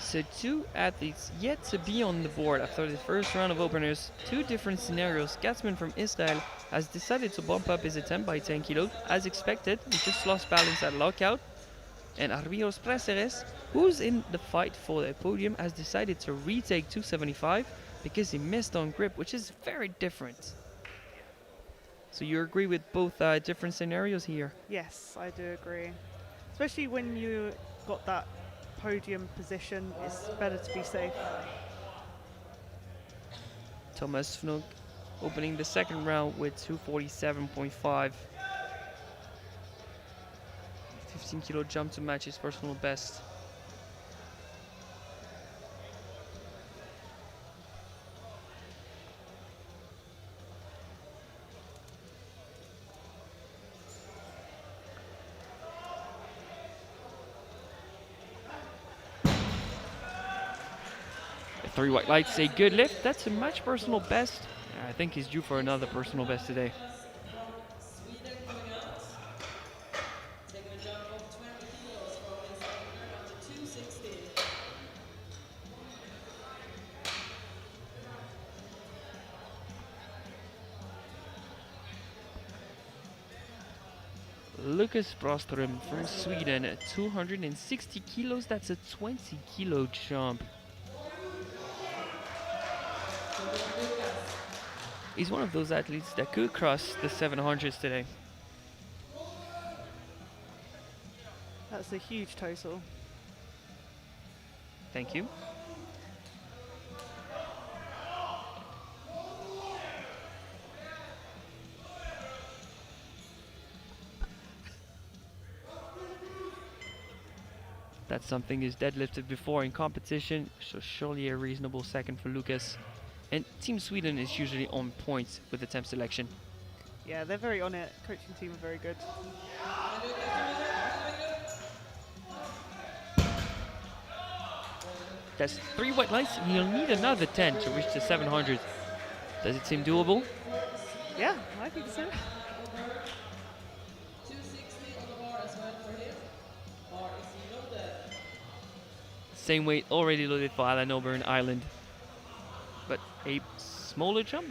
So 2 athletes yet to be on the board after the first round of openers. 2 different scenarios. Gatsman from Israel has decided to bump up his attempt by 10 kilos. As expected, he just lost balance at lockout. And Arbios Praceres, who's in the fight for the podium, has decided to retake 275 because he missed on grip, which is very different. So you agree with both different scenarios here? Yes, I do agree. Especially when you got that podium position, it's better to be safe. Thomas Fnug opening the second round with 247.5. 15 kilo jump to match his personal best. Three white lights, a good lift. That's a match personal best. I think he's due for another personal best today. Lucas Broström from Sweden, 260 kilos. That's a 20 kilo jump. He's one of those athletes that could cross the 700s today. That's a huge total. Thank you. That's something he's deadlifted before in competition, so surely a reasonable second for Lucas. And Team Sweden is usually on point with attempt selection. Yeah, they're very on it. Coaching team are very good. That's 3 white lights. He'll need another 10 to reach the 700. Does it seem doable? Yeah, I think so. Same weight already loaded for Alan Ober Ireland. But a smaller jump,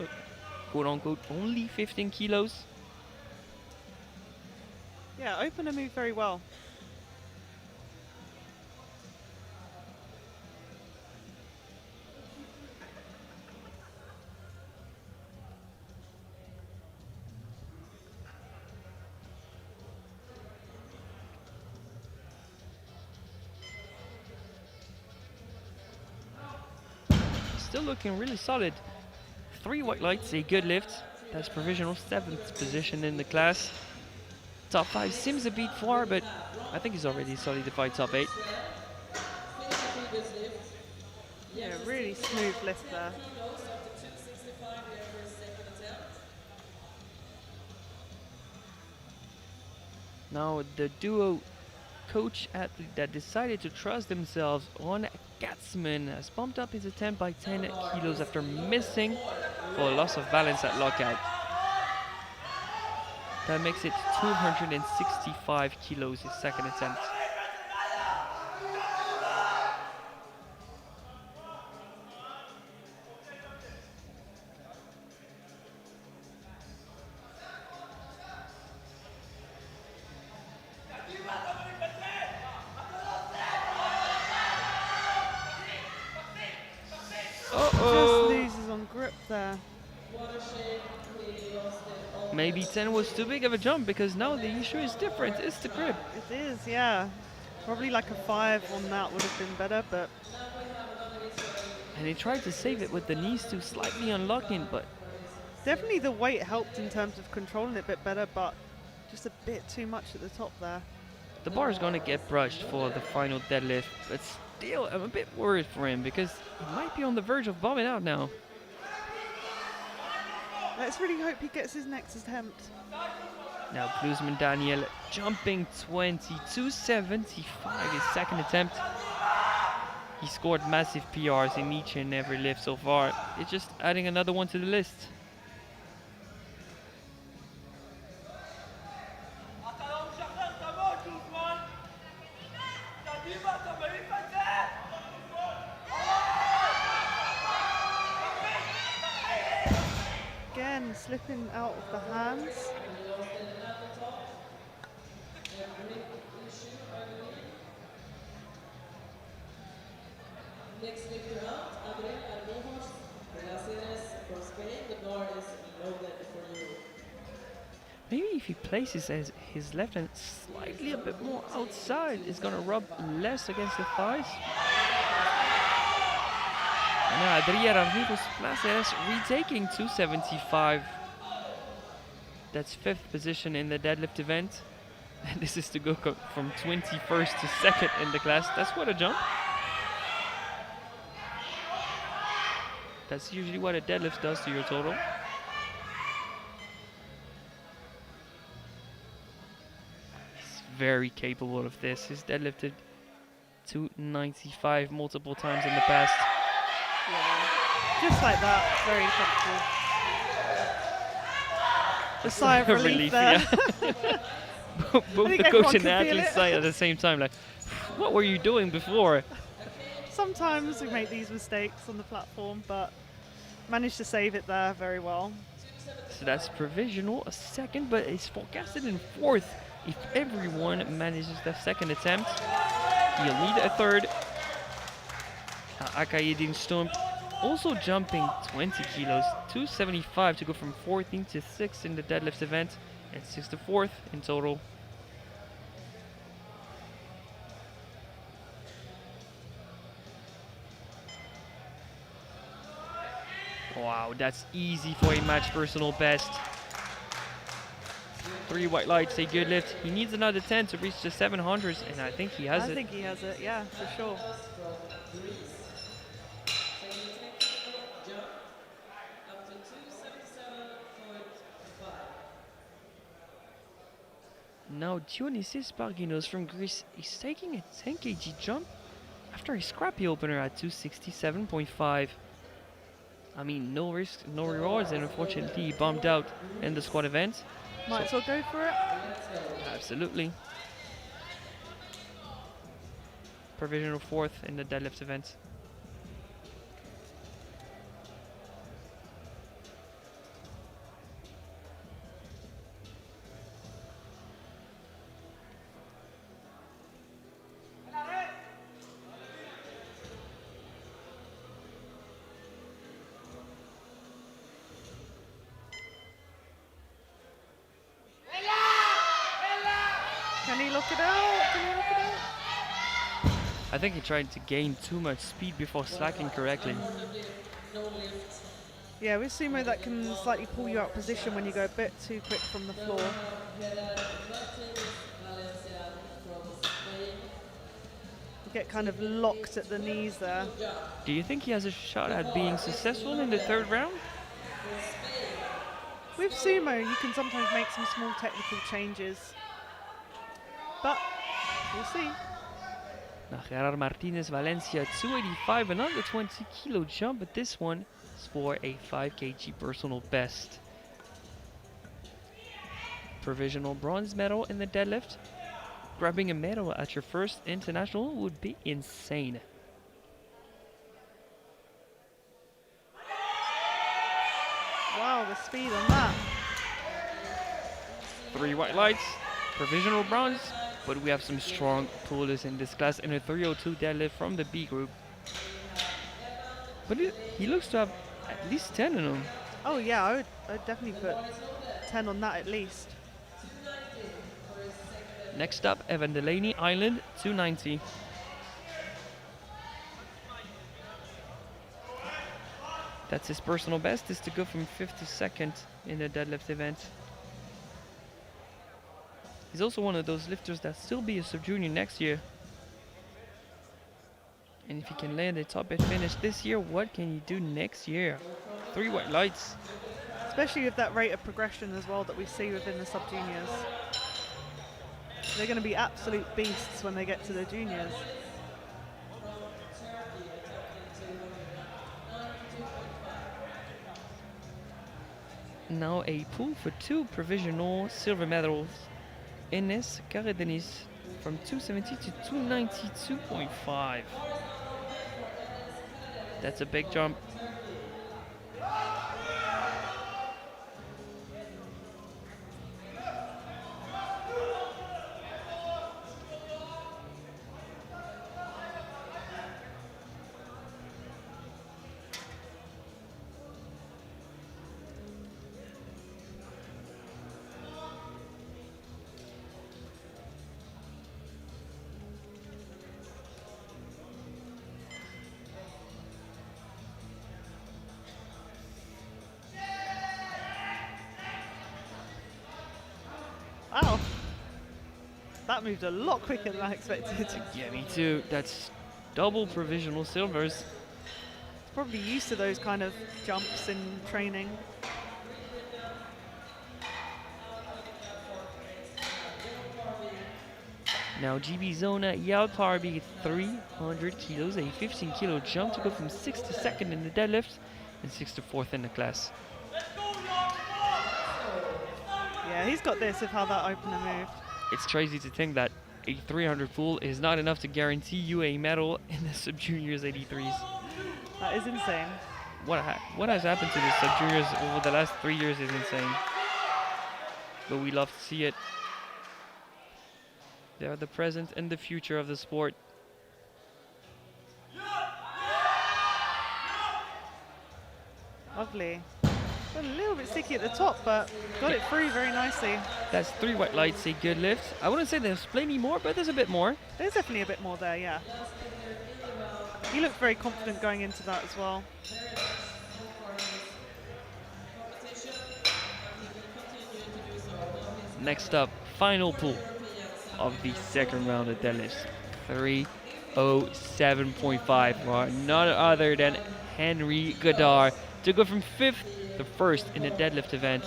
quote unquote, only 15 kilos. Yeah, opener moved very well. Still looking really solid. 3 white lights, a good lift. That's provisional 7th position in the class. Top 5 seems a bit far, but I think he's already solidified top 8. Yeah, really smooth lift there. Now the duo coach athlete that decided to trust themselves on Gatsman has bumped up his attempt by 10 kilos after missing for a loss of balance at lockout. That makes it 265 kilos his second attempt. Just loses on grip there. Maybe 10 was too big of a jump, because now the issue is different. It's the grip. It is, yeah. Probably like a 5 on that would have been better, but And he tried to save it with the knees too slightly unlocking, but definitely the weight helped in terms of controlling it a bit better, but just a bit too much at the top there. the bar is going to get brushed for the final deadlift. But still, I'm a bit worried for him, because he might be on the verge of bombing out now. Let's really hope he gets his next attempt. Now Bluesman Daniel jumping 22.75 his second attempt. He scored massive PRs in each and every lift so far. It's just adding another one to the list. Again, slipping out of the hands. Next lifter out, Adrián Arbojos, Relaciones from Spain. The guard is loaded for you. Maybe if he places his left hand slightly a bit more outside, it's gonna rub less against the thighs. And now Adrián Arbojos Placeres retaking 275. That's 5th position in the deadlift event. And this is to go from 21st to 2nd in the class. That's quite a jump. That's usually what a deadlift does to your total. He's very capable of this. He's deadlifted 295 multiple times in the past. Yeah. Just like that, very comfortable. A sigh of relief there. Yeah. Both think the coach everyone and the can feel athlete it. sigh at the same time, like, what were you doing before? Sometimes we make these mistakes on the platform, but managed to save it there very well. So that's provisional, a second, but it's forecasted in 4th. If everyone manages their second attempt, you'll need a third. Akayedin Stump also jumping 20 kilos, 275 to go from 14th to 6th in the deadlift event, and 6th to 4th in total. Wow, that's easy for a match personal best. 3 white lights, a good lift. He needs another 10 to reach the 700s, and I think he has I it. think he has it, yeah, for sure. Now Dionysis Parginos from Greece is taking a 10 kg jump after a scrappy opener at 267.5. I mean, no risk, no rewards, and unfortunately he bombed out in the squad event. Might as well go for it. Absolutely. Provisional 4th in the deadlift event. Can he look it out? Can he look it out? I think he tried to gain too much speed before slacking correctly. Yeah, with sumo that can slightly pull you out of position when you go a bit too quick from the floor. You get kind of locked at the knees there. Do you think he has a shot at being successful in the 3rd round? With sumo, you can sometimes make some small technical changes. But we'll see. Now Gerard Martinez Valencia 285, another 20 kilo jump, but this one is for a 5 kg personal best. provisional bronze medal in the deadlift. Grabbing a medal at your first international would be insane. Wow, the speed on that. 3 white lights, provisional bronze, but we have some strong pullers in this class in a 302 deadlift from the B group. But he looks to have at least 10 in him. Oh yeah, I'd definitely put 10 on that at least. Next up, Evan Delaney, Island, 290. That's his personal best, is to go from 5th to 2nd in the deadlift event. He's also one of those lifters that still be a sub-junior next year. And if he can land a top 8 finish this year, what can he do next year? 3 white lights. Especially with that rate of progression as well that we see within the sub-juniors. They're going to be absolute beasts when they get to the juniors. Now a pool for 2 provisional silver medals. Enes Karedenis from 270 to 292.5. That's a big jump. Wow. That moved a lot quicker than I expected. Yeah, me too. That's double provisional silvers. Probably used to those kind of jumps in training. Now GB Zona Yalparby, 300 kilos, a 15 kilo jump to go from 6th to 2nd in the deadlift and 6th to 4th in the class. Yeah, he's got this of how that opener moved. It's crazy to think that a 300 pool is not enough to guarantee you a medal in the sub-juniors 83s. That is insane. What has happened to the sub-juniors over the last 3 years is insane. But we love to see it. They are the present and the future of the sport. Lovely. Got a little bit sticky at the top, but got it through very nicely. That's 3 white lights, a good lift. I wouldn't say there's plenty more, but there's a bit more. There's definitely a bit more there, yeah. He looked very confident going into that as well. Next up, final pool of the second round of deadlifts. 307.5 for none other than Henry Godard to go from 5th to 1st in the deadlift event.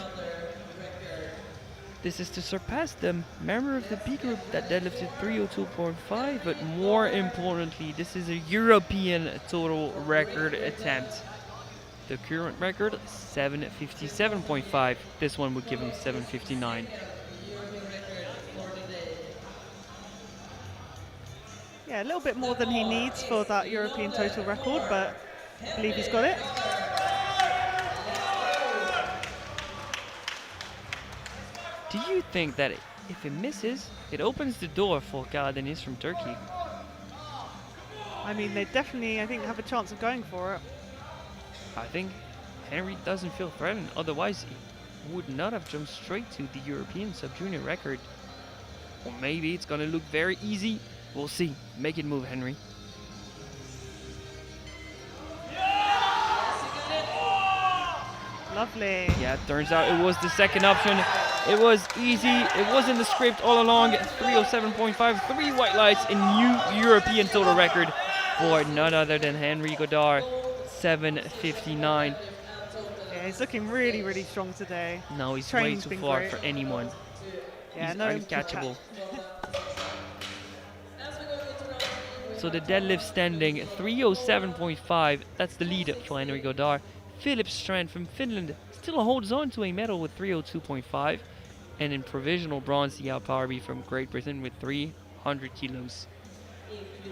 This is to surpass the member of the B group that deadlifted 302.5, but more importantly, this is a European total record attempt. The current record, 757.5. This one would give him 759. Yeah, a little bit more than he needs for that European total record, but I believe he's got it. Do you think that if it misses, it opens the door for Karadeniz from Turkey? I mean, they definitely, I think, have a chance of going for it. I think Henry doesn't feel threatened, otherwise he would not have jumped straight to the European sub-junior record. Or maybe it's gonna look very easy. We'll see. Make it move, Henry. Lovely. Yeah, it turns out it was the second option. It was easy. It was in the script all along. 307.5, 3 white lights, a new European total record for none other than Henry Godard, 759. Yeah, he's looking really, really strong today. No, he's way Training's too been far great. for anyone. Yeah, He's no uncatchable. So the deadlift standing 307.5. That's the lead for Henry Godard. Philip Strand from Finland still holds on to a medal with 302.5. And in provisional bronze, Yao Powerby from Great Britain with 300 kilos.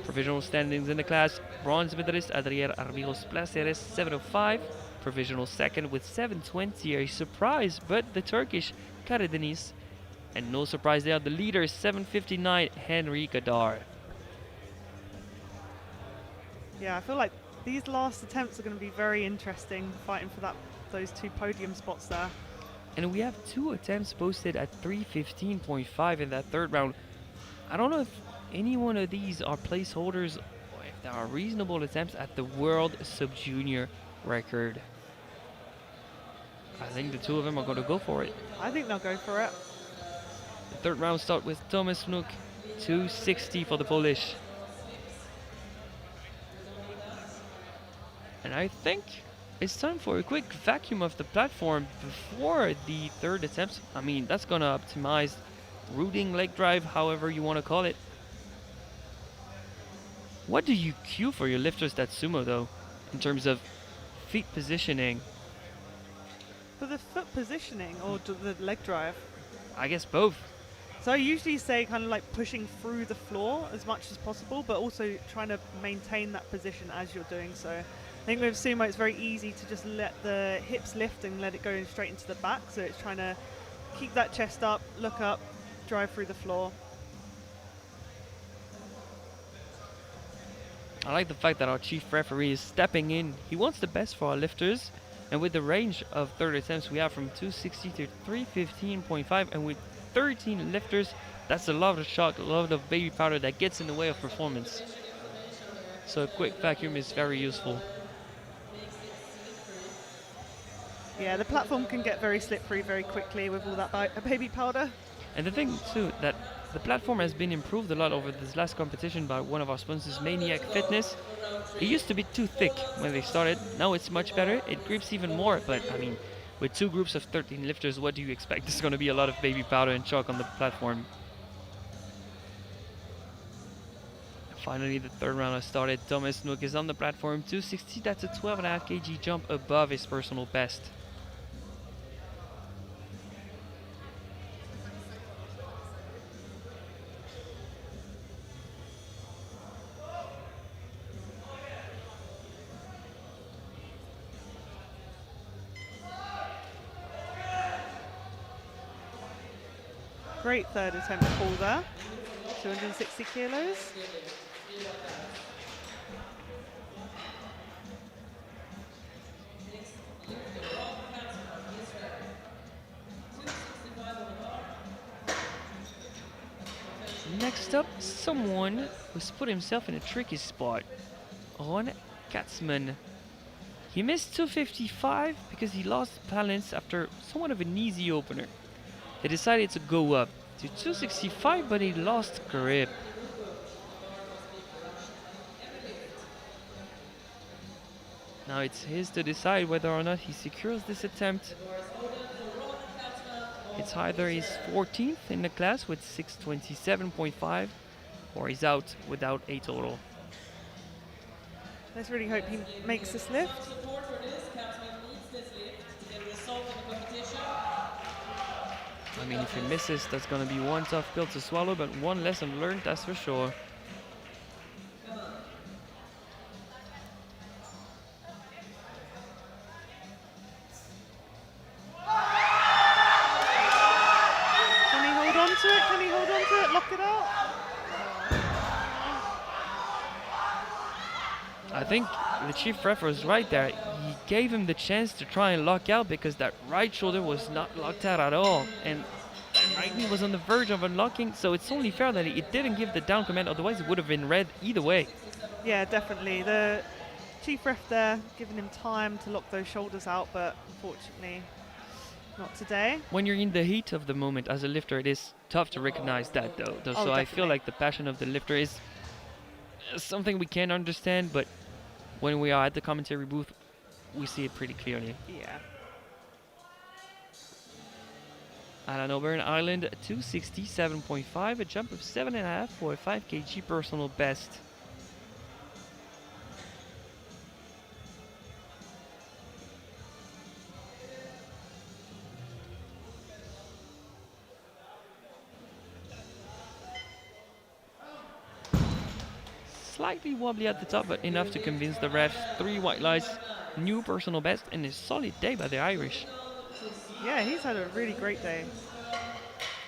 Provisional standings in the class: bronze medalist Adriel Armiros Placeres 705, provisional second with 720, a surprise, but the Turkish Karadeniz, and no surprise there, the leader 759 Henry Gadar. Yeah, I feel like these last attempts are going to be very interesting, fighting for those 2 podium spots there. And we have 2 attempts posted at 315.5 in that third round. I don't know if any one of these are placeholders or if there are reasonable attempts at the world sub-junior record. I think the 2 of them are going to go for it. I think they'll go for it. The third round start with Thomas Vnuk, 260 for the Polish. And I think it's time for a quick vacuum of the platform before the third attempt. I mean, that's going to optimize rooting, leg drive, however you want to call it. What do you cue for your lifters that sumo though, in terms of feet positioning? For the foot positioning or the leg drive? I guess both. So I usually say kind of like pushing through the floor as much as possible, but also trying to maintain that position as you're doing so. I think with sumo it's very easy to just let the hips lift and let it go straight into the back, so it's trying to keep that chest up, look up, drive through the floor. I like the fact that our chief referee is stepping in. He wants the best for our lifters, and with the range of third attempts we have from 260 to 315.5, and with 13 lifters, that's a lot of shock, a lot of baby powder that gets in the way of performance. So a quick vacuum is very useful. Yeah, the platform can get very slippery very quickly with all that baby powder. And the thing too, that the platform has been improved a lot over this last competition by one of our sponsors, Maniac Fitness. It used to be too thick when they started, now it's much better, it grips even more, but I mean, with 2 groups of 13 lifters, what do you expect? There's going to be a lot of baby powder and chalk on the platform. Finally, the third round has started. Thomas Nook is on the platform, 260, that's a 12.5 kg jump above his personal best. Great third attempt pull there, 260 kilos. Next up, someone who's put himself in a tricky spot. Ron Katzman. He missed 255 because he lost balance after somewhat of an easy opener. He decided to go up to 265, but he lost grip. Now it's his to decide whether or not he secures this attempt. It's either he's 14th in the class with 627.5, or he's out without a total. Let's really hope he makes this lift. I mean, if he misses, that's going to be one tough pill to swallow, but one lesson learned, that's for sure. Can he hold on to it? Can he hold on to it? Lock it out? I think the chief ref was right there. He gave him the chance to try and lock out because that right shoulder was not locked out at all. And that right knee was on the verge of unlocking, so it's only fair that it didn't give the down command, otherwise it would have been red either way. Yeah, definitely. The chief ref there giving him time to lock those shoulders out, but unfortunately not today. When you're in the heat of the moment as a lifter, it is tough to recognize that though. So definitely. I feel like the passion of the lifter is something we can understand, but when we are at the commentary booth, we see it pretty clearly. Yeah. Alan O'Byrne, Ireland, 267.5, a jump of 7.5 for a 5 kg personal best. slightly wobbly at the top, but enough to convince the refs. 3 white lights, new personal best, and a solid day by the Irish. Yeah, he's had a really great day.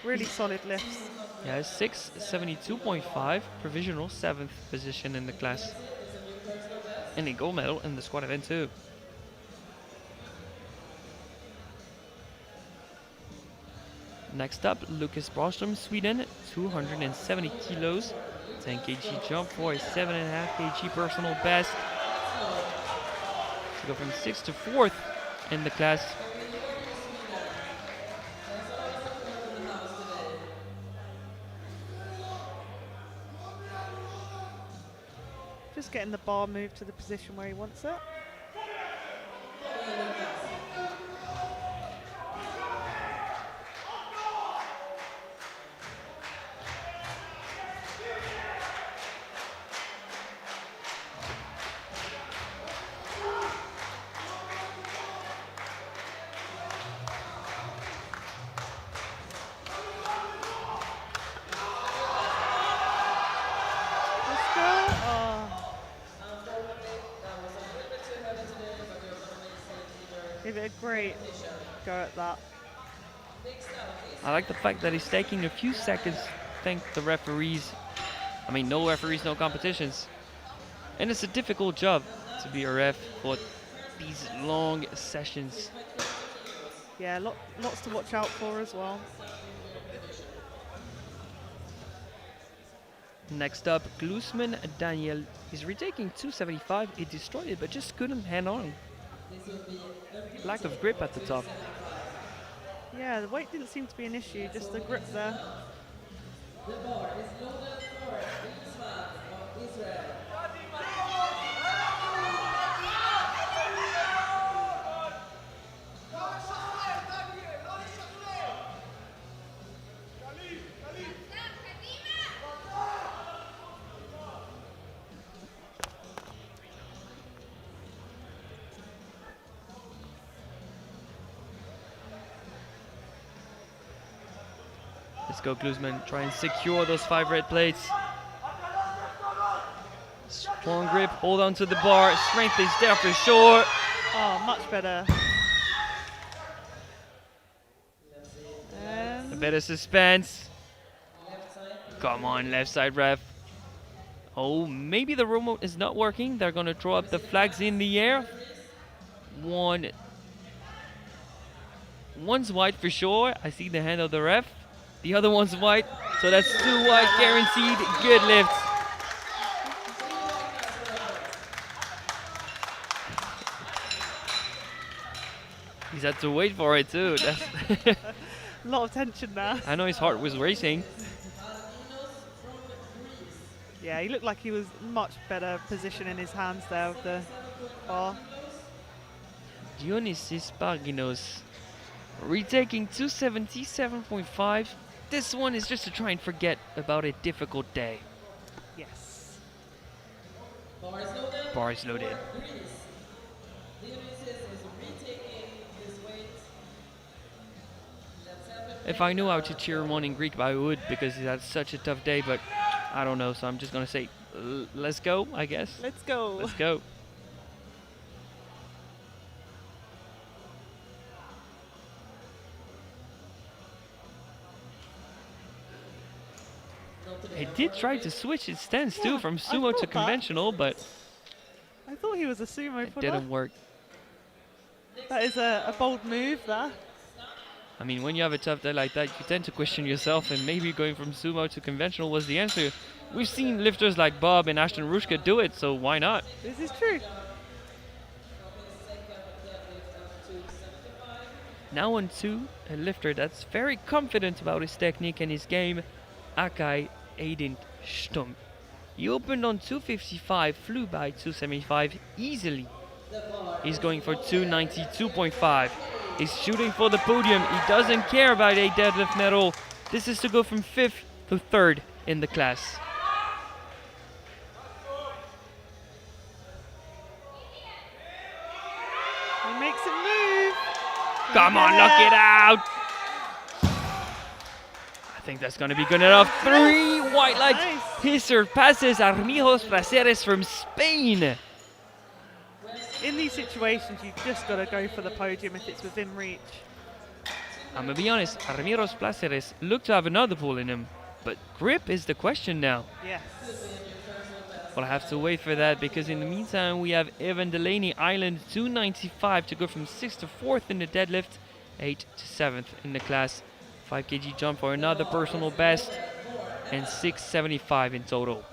Really solid lifts. Yeah, 672.5, provisional 7th position in the class. And a gold medal in the squad event too. Next up, Lucas Broström, Sweden, 270 kilos, 10 kg jump for a 7.5 kg personal best. To go from 6th to 4th in the class. Just getting the bar moved to the position where he wants it. Let's go. Oh. Give it a great go at that. I like the fact that he's taking a few seconds to thank the referees. I mean, no referees, no competitions. And it's a difficult job to be a ref for these long sessions. Yeah, lots to watch out for as well. Next up, Glusman Daniel is retaking 275. He destroyed it, but just couldn't hang on. Lack of grip at the top. Yeah, the weight didn't seem to be an issue, just the grip there. The bar is loaded for Islam of Israel. Let's go, Glusman. Try and secure those 5 red plates. Strong grip, hold on to the bar. Strength is there for sure. Oh, much better. A And better suspense. Come on, left side ref. Oh, maybe the remote is not working. They're gonna throw up the flags in the air. One's white for sure. I see the hand of the ref. The other one's white, so that's 2 white guaranteed. Good lift. He's had to wait for it too. That's a lot of tension there. I know his heart was racing. Yeah, he looked like he was much better position in his hands there with the bar. Dionysis Parginos retaking 277.5. This one is just to try and forget about a difficult day. Yes. Bar is loaded. Bar is loaded. for Greece. Dionysus is retaking this weight. Let's have it. If I knew how to cheer him on in Greek, I would, because he had such a tough day, but I don't know, so I'm just gonna say, let's go, I guess. Let's go. Let's go. He did try to switch his stance too, Yeah, from I sumo to thought that. conventional, but I thought he was a sumo it for didn't work. That is a bold move there. I mean, when you have a tough day like that, you tend to question yourself, and maybe going from sumo to conventional was the answer. We've seen lifters like Bob and Ashton Rushka do it, so why not? This is true. Now on to a lifter that's very confident about his technique and his game, Akai Aiden Stump. He opened on 255, flew by 275 easily. He's going for 292.5. He's shooting for the podium. He doesn't care about a deadlift medal. This is to go from 5th to 3rd in the class. He makes it move. Come on, knock it out! I think that's going to be good enough. 3 white lights. Nice. He surpasses Armijos Placeres from Spain. In these situations, you've just got to go for the podium if it's within reach. I'm going to be honest, Armijos Placeres looked to have another pull in him, but grip is the question now. Yes. We'll have to wait for that, because in the meantime we have Evan Delaney, Ireland, 295 to go from 6th to 4th in the deadlift, 8th to 7th in the class. 5 kg jump for another personal best, and 675 in total.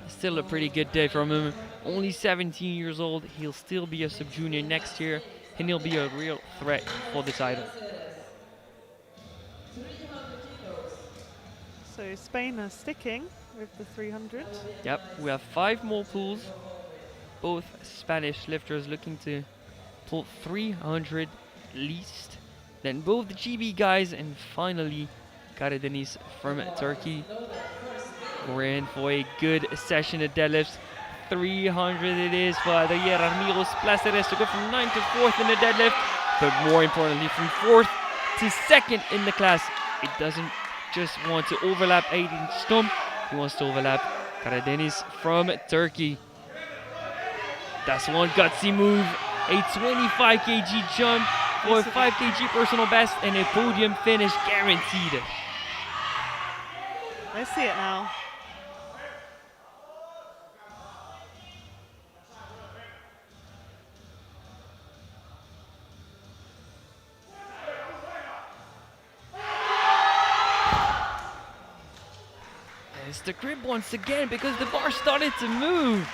Still a pretty good day from him. Only 17 years old. He'll still be a sub-junior next year, and he'll be a real threat for the title. So Spain are sticking with the 300. Yep, we have 5 more pulls. Both Spanish lifters looking to pull 300 least. Then both the GB guys, and finally Karadeniz from Turkey. We're in for a good session of deadlifts. 300 it is for Adair Armijos Placeres to go from 9th to 4th in the deadlift, but more importantly from 4th to 2nd in the class. It doesn't just want to overlap Aydin Stump, he wants to overlap Karadeniz from Turkey. That's one gutsy move. A 25 kg jump for a 5 kg personal best, and a podium finish guaranteed. Let's see it now. It's the grip once again, because the bar started to move.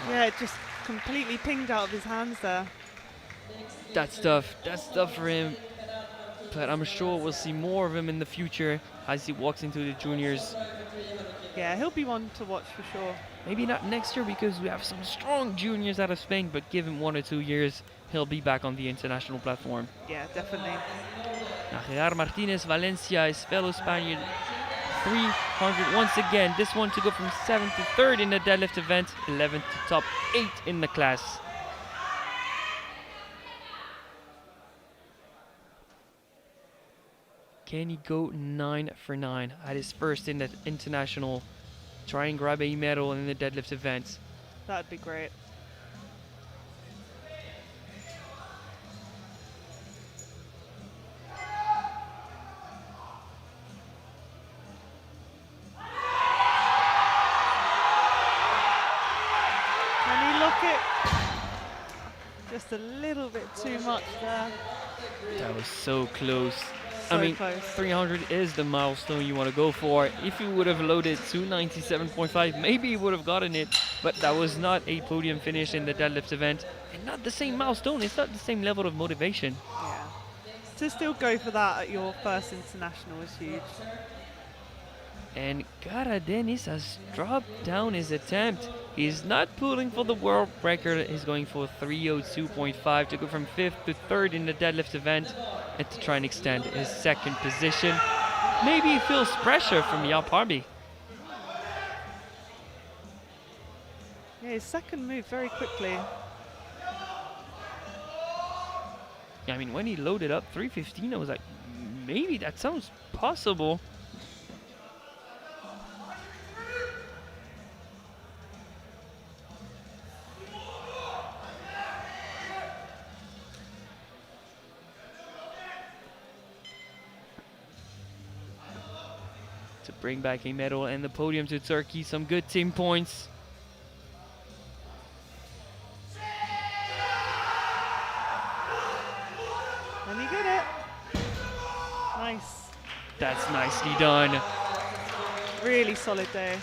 Yeah, it just completely pinged out of his hands there. That's tough for him. But I'm sure we'll see more of him in the future as he walks into the juniors. Yeah, he'll be one to watch for sure. Maybe not next year, because we have some strong juniors out of Spain, but give him 1 or 2 years, he'll be back on the international platform. Yeah, definitely. Now, Gerard Martinez Valencia is fellow Spaniard, 300 once again. This one to go from 7th to 3rd in the deadlift event, 11th to top 8 in the class. Can he go 9 for 9 at his first in the international? Try and grab a medal in the deadlift event. That'd be great. Can he lock it? Just a little bit too much there. That was so close. So I mean, close. 300 is the milestone you want to go for. If you would have loaded 297.5, maybe you would have gotten it, but that was not a podium finish in the deadlift event, and not the same milestone. It's not the same level of motivation. Yeah. To still go for that at your first international is huge. And Karadeniz has dropped down his attempt. He's not pulling for the world record. He's going for 302.5 to go from 5th to 3rd in the deadlift event, and to try and extend his 2nd position. Maybe he feels pressure from Jaap Harby. Yeah, his second move very quickly. Yeah, I mean, when he loaded up 315, I was like, maybe that sounds possible. To bring back a medal and the podium to Turkey, some good team points. And he did it. Nice. That's nicely done. Really solid day.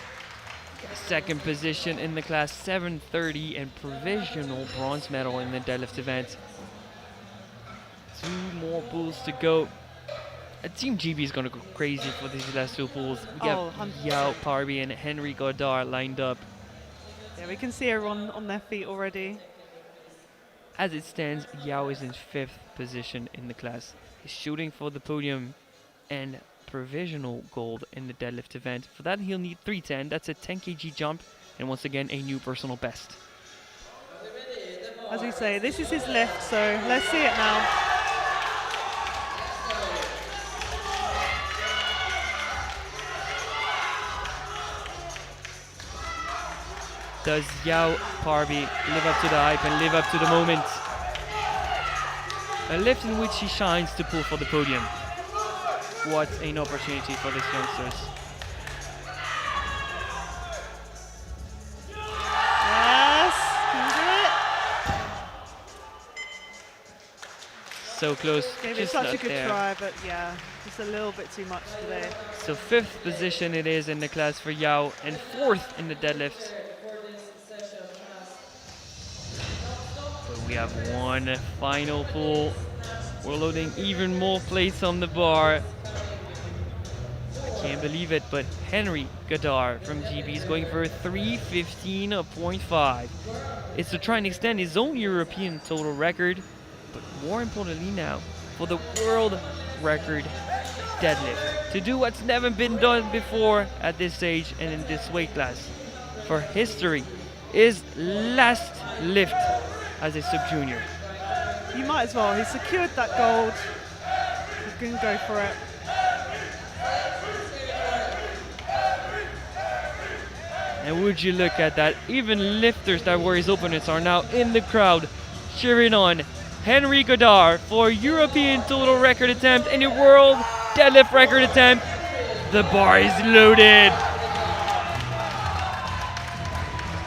2nd position in the class, 730, and provisional bronze medal in the deadlift event. 2 more pulls to go. Team GB is gonna go crazy for these last two pools. We got Oh, 100%. Yao Parby and Henry Godard lined up. Yeah, we can see everyone on their feet already. As it stands, Yao is in 5th position in the class. He's shooting for the podium and provisional gold in the deadlift event. For that, he'll need 310. That's a 10 kg jump, and once again, a new personal best. As we say, this is his lift, so let's see it now. Does Yao Parby live up to the hype and live up to the moment? A lift in which he shines to pull for the podium. What an opportunity for these youngsters. Yes, can you do it? So close, Gave it just such not a good there. try, but yeah, just a little bit too much today. So 5th position it is in the class for Yao, and 4th in the deadlift. But we have one final pull. We're loading even more plates on the bar. I can't believe it, but Henry Godard from GB is going for a 315.5. It's to try and extend his own European total record, but more importantly now, for the world record deadlift. To do what's never been done before at this stage and in this weight class. For history, his last lift as a sub-junior. You might as well. He secured that gold. He's going to go for it. And would you look at that, even lifters that were his opponents are now in the crowd cheering on Henry Godard for European total record attempt and a world deadlift record attempt. The bar is loaded.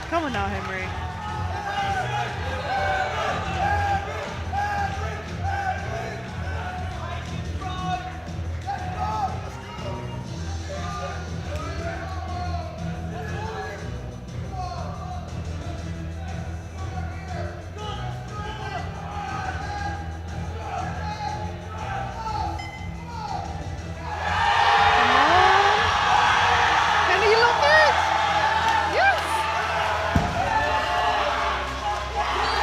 Come on now, Henry. Can he lock it? Yes!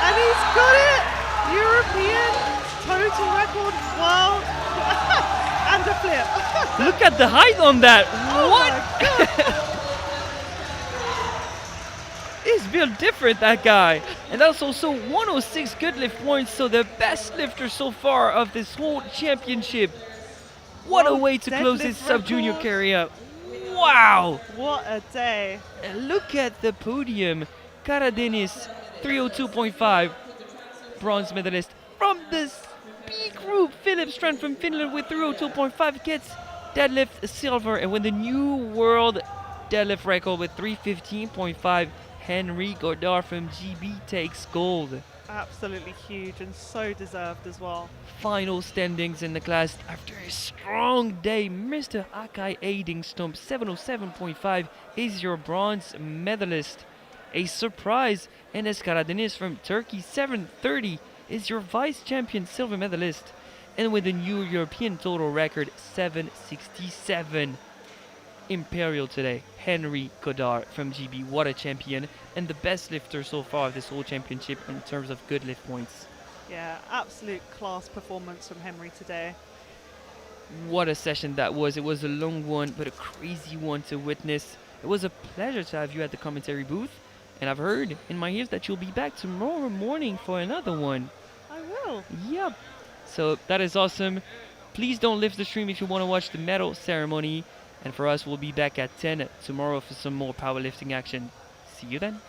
And he's got it! European total record world and a flip. Look at the height on that. Oh What? my God. He's built different, that guy. And that's also 106 good lift points, so the best lifter so far of this whole championship. What a World way to close deadlift his sub-junior record. career. Wow! What a day. And look at the podium. Karadenis, 302.5, bronze medalist from the B group. Philip Strand from Finland with 302.5 gets deadlift silver. And with the new world deadlift record with 315.5, Henry Godard from GB takes gold. Absolutely huge and so deserved as well. Final standings in the class after a strong day. Mr. Akai Aiding-Stump 707.5 is your bronze medalist. A surprise, Enes Karadeniz from Turkey 730 is your vice champion silver medalist. And with a new European total record 767. Imperial today, Henry Godard from GB. What a champion, and the best lifter so far of this whole championship in terms of good lift points. Yeah, absolute class performance from Henry today. What a session that was. It was a long one, but a crazy one to witness. It was a pleasure to have you at the commentary booth, and I've heard in my ears that you'll be back tomorrow morning for another one. I will. Yep. So that is awesome. Please don't lift the stream if you want to watch the medal ceremony. And for us, we'll be back at 10 tomorrow for some more powerlifting action. See you then.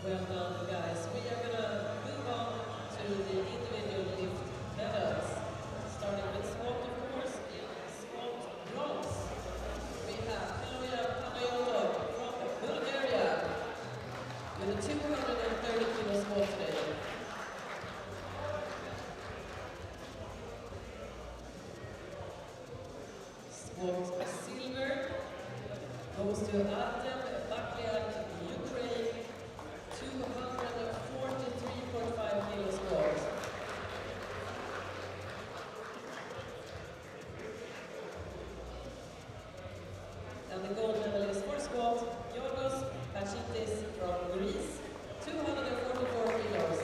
Well done, guys. We are gonna move on to the individual lift medals. Starting with squat, of course, in squat bronze. We have Kaloya Panayotov from Bulgaria with a 230 kilo squat today. Squat silver goes to Artem Bakliak, Ukraine, 243.5 kilo squat. And the gold medalist for squat, Yorgos Pachitis from Greece, 244 kilos.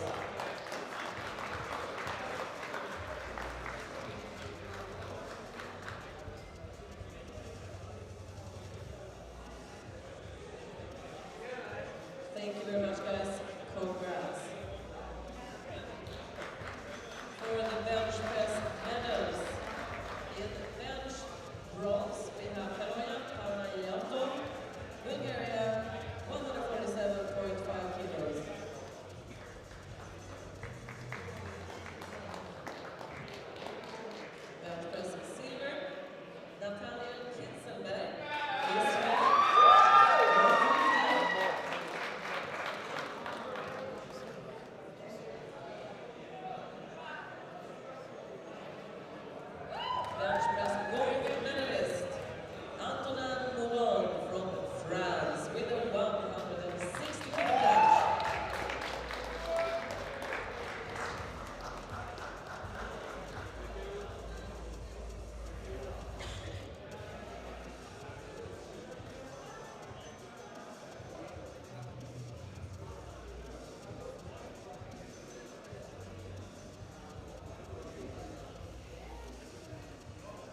Thank you very much, guys. Congrats. For the bench press medals, in bench bronze, we have Kaloyan Panayotov, Bulgaria, 147.5 kilos. Bench press silver, Natalia Kitzenberg, Israel. Bench press gold medalist, Antonin Moulin from France with a 160 kilo bench.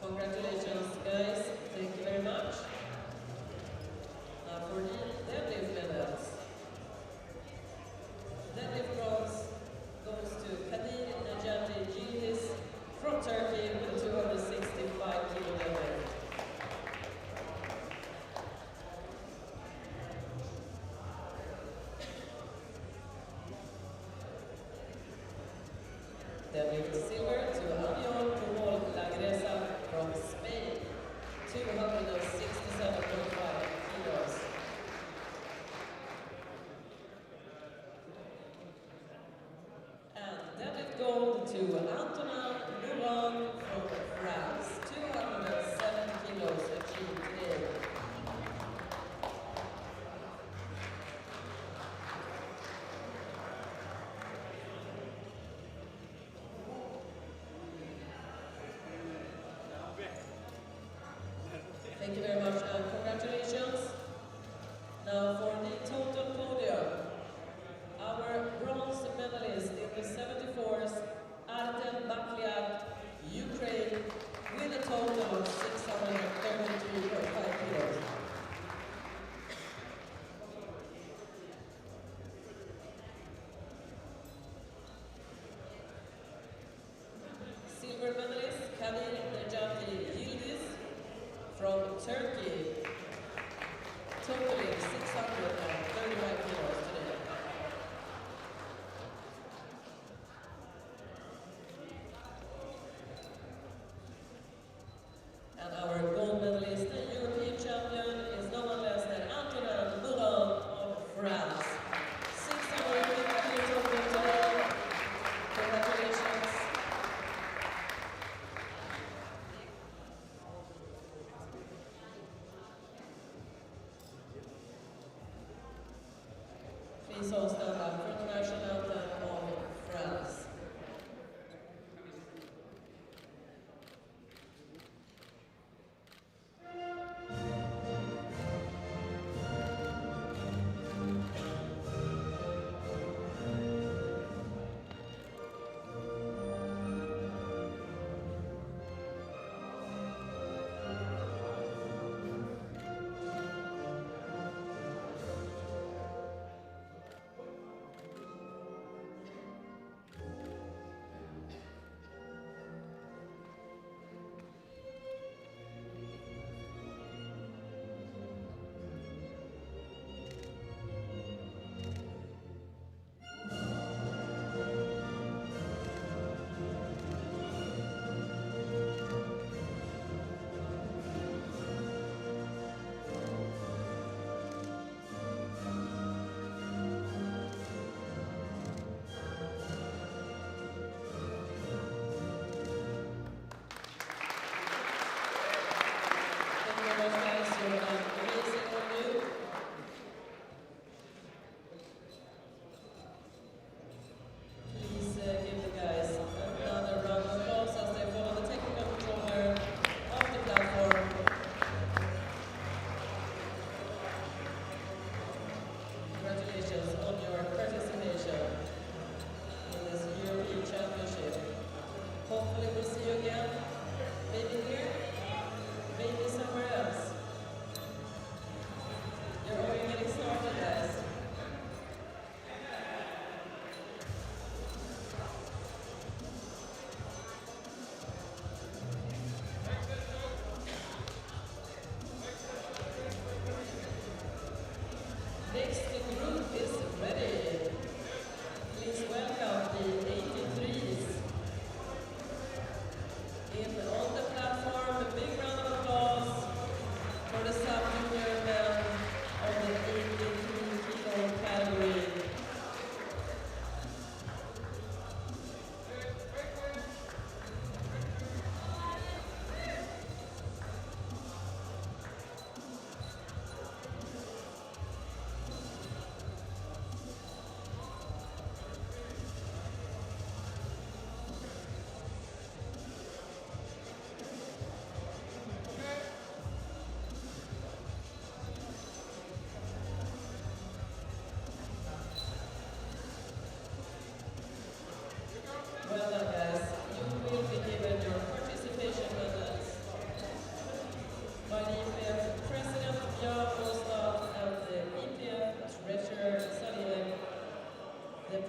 Congratulations, guys. Thank you very much. Now for the deadlift medals. Deadlift bronze goes to Kadir Najati Gihis from Turkey with a 265 kilo deadlift. Deadlift silver to Aniol Pumol Lagresa from Spain, 267.5 kilos. And deadlift gold to Antonin Moulin from France, 270 kilos achieved today. Thank you very much and congratulations. Now for the total podium. Our bronze medalist in the 74s, Artem Bakliak, Ukraine,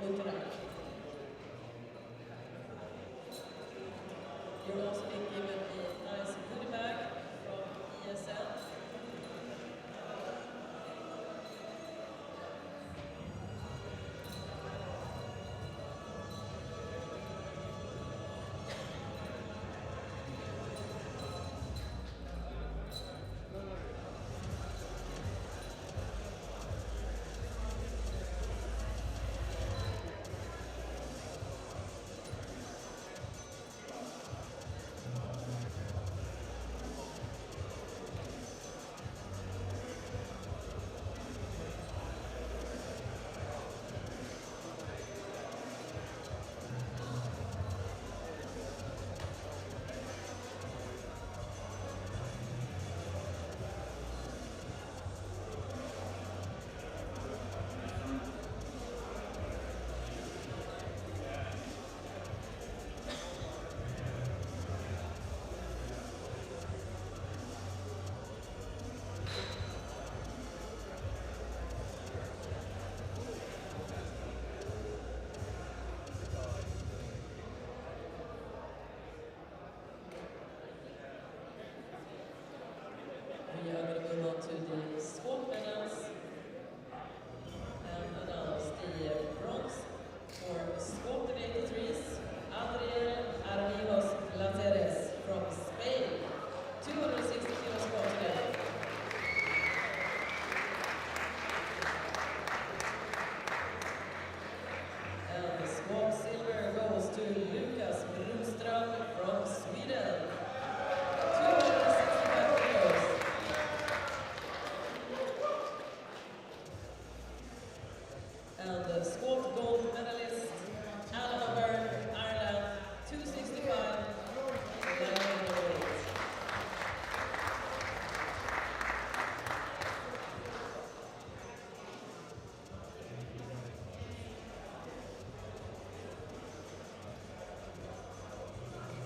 Lutheran. You're also being given a nice goodie bag from ESL. We are going to move on to the squat medals and announce the bronze for squat in 83s, Adriel Armijos Laceres from Spain, 260 kilo squat today. And the squat silver goes to Lucas Broström from Sweden, 265 kilos. And the squat gold medalist, Alan Byrne, Ireland, 265, 908.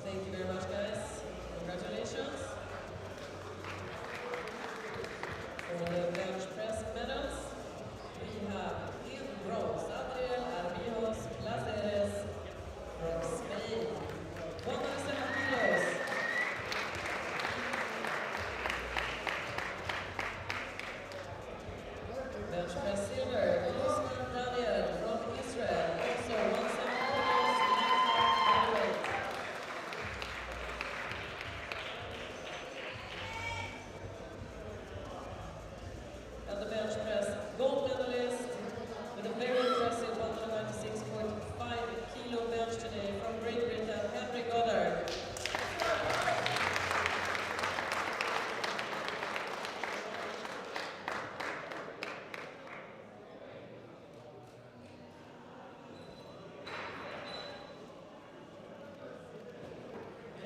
Thank you very much, guys. Congratulations. For the bench press medals, we have in bronze, Adriel Armijos Laceres from Spain, 107 kilos. Bench press silver, Usman Daniel from Israel, also 170 kilos, lightweight. And the bench press gold medalist with a very impressive 196.5 kilo bench today from Great Britain, Henry Goddard.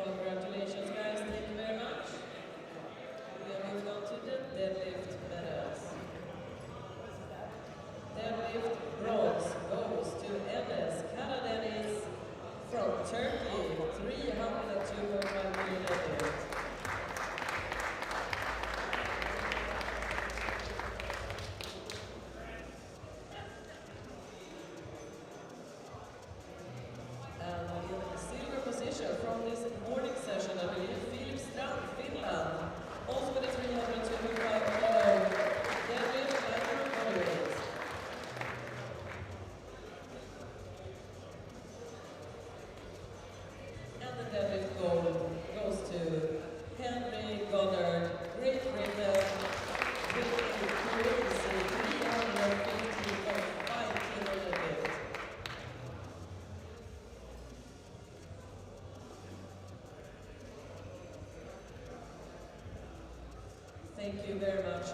Congratulations, guys. Thank you very much. We are moving on to the deadlift medals. Deadlift bronze goes to Enes Karadenis from Turkey, 302.5 kilo deadlift. And in silver position from this morning session, I believe, Filip Strand, Finland, also with a 302.5 kilo deadlift, lighter bodyweight. And the deadlift gold goes to Henry Goddard, Great Britain, with a crazy 350.5 kilo deadlift. Thank you very much.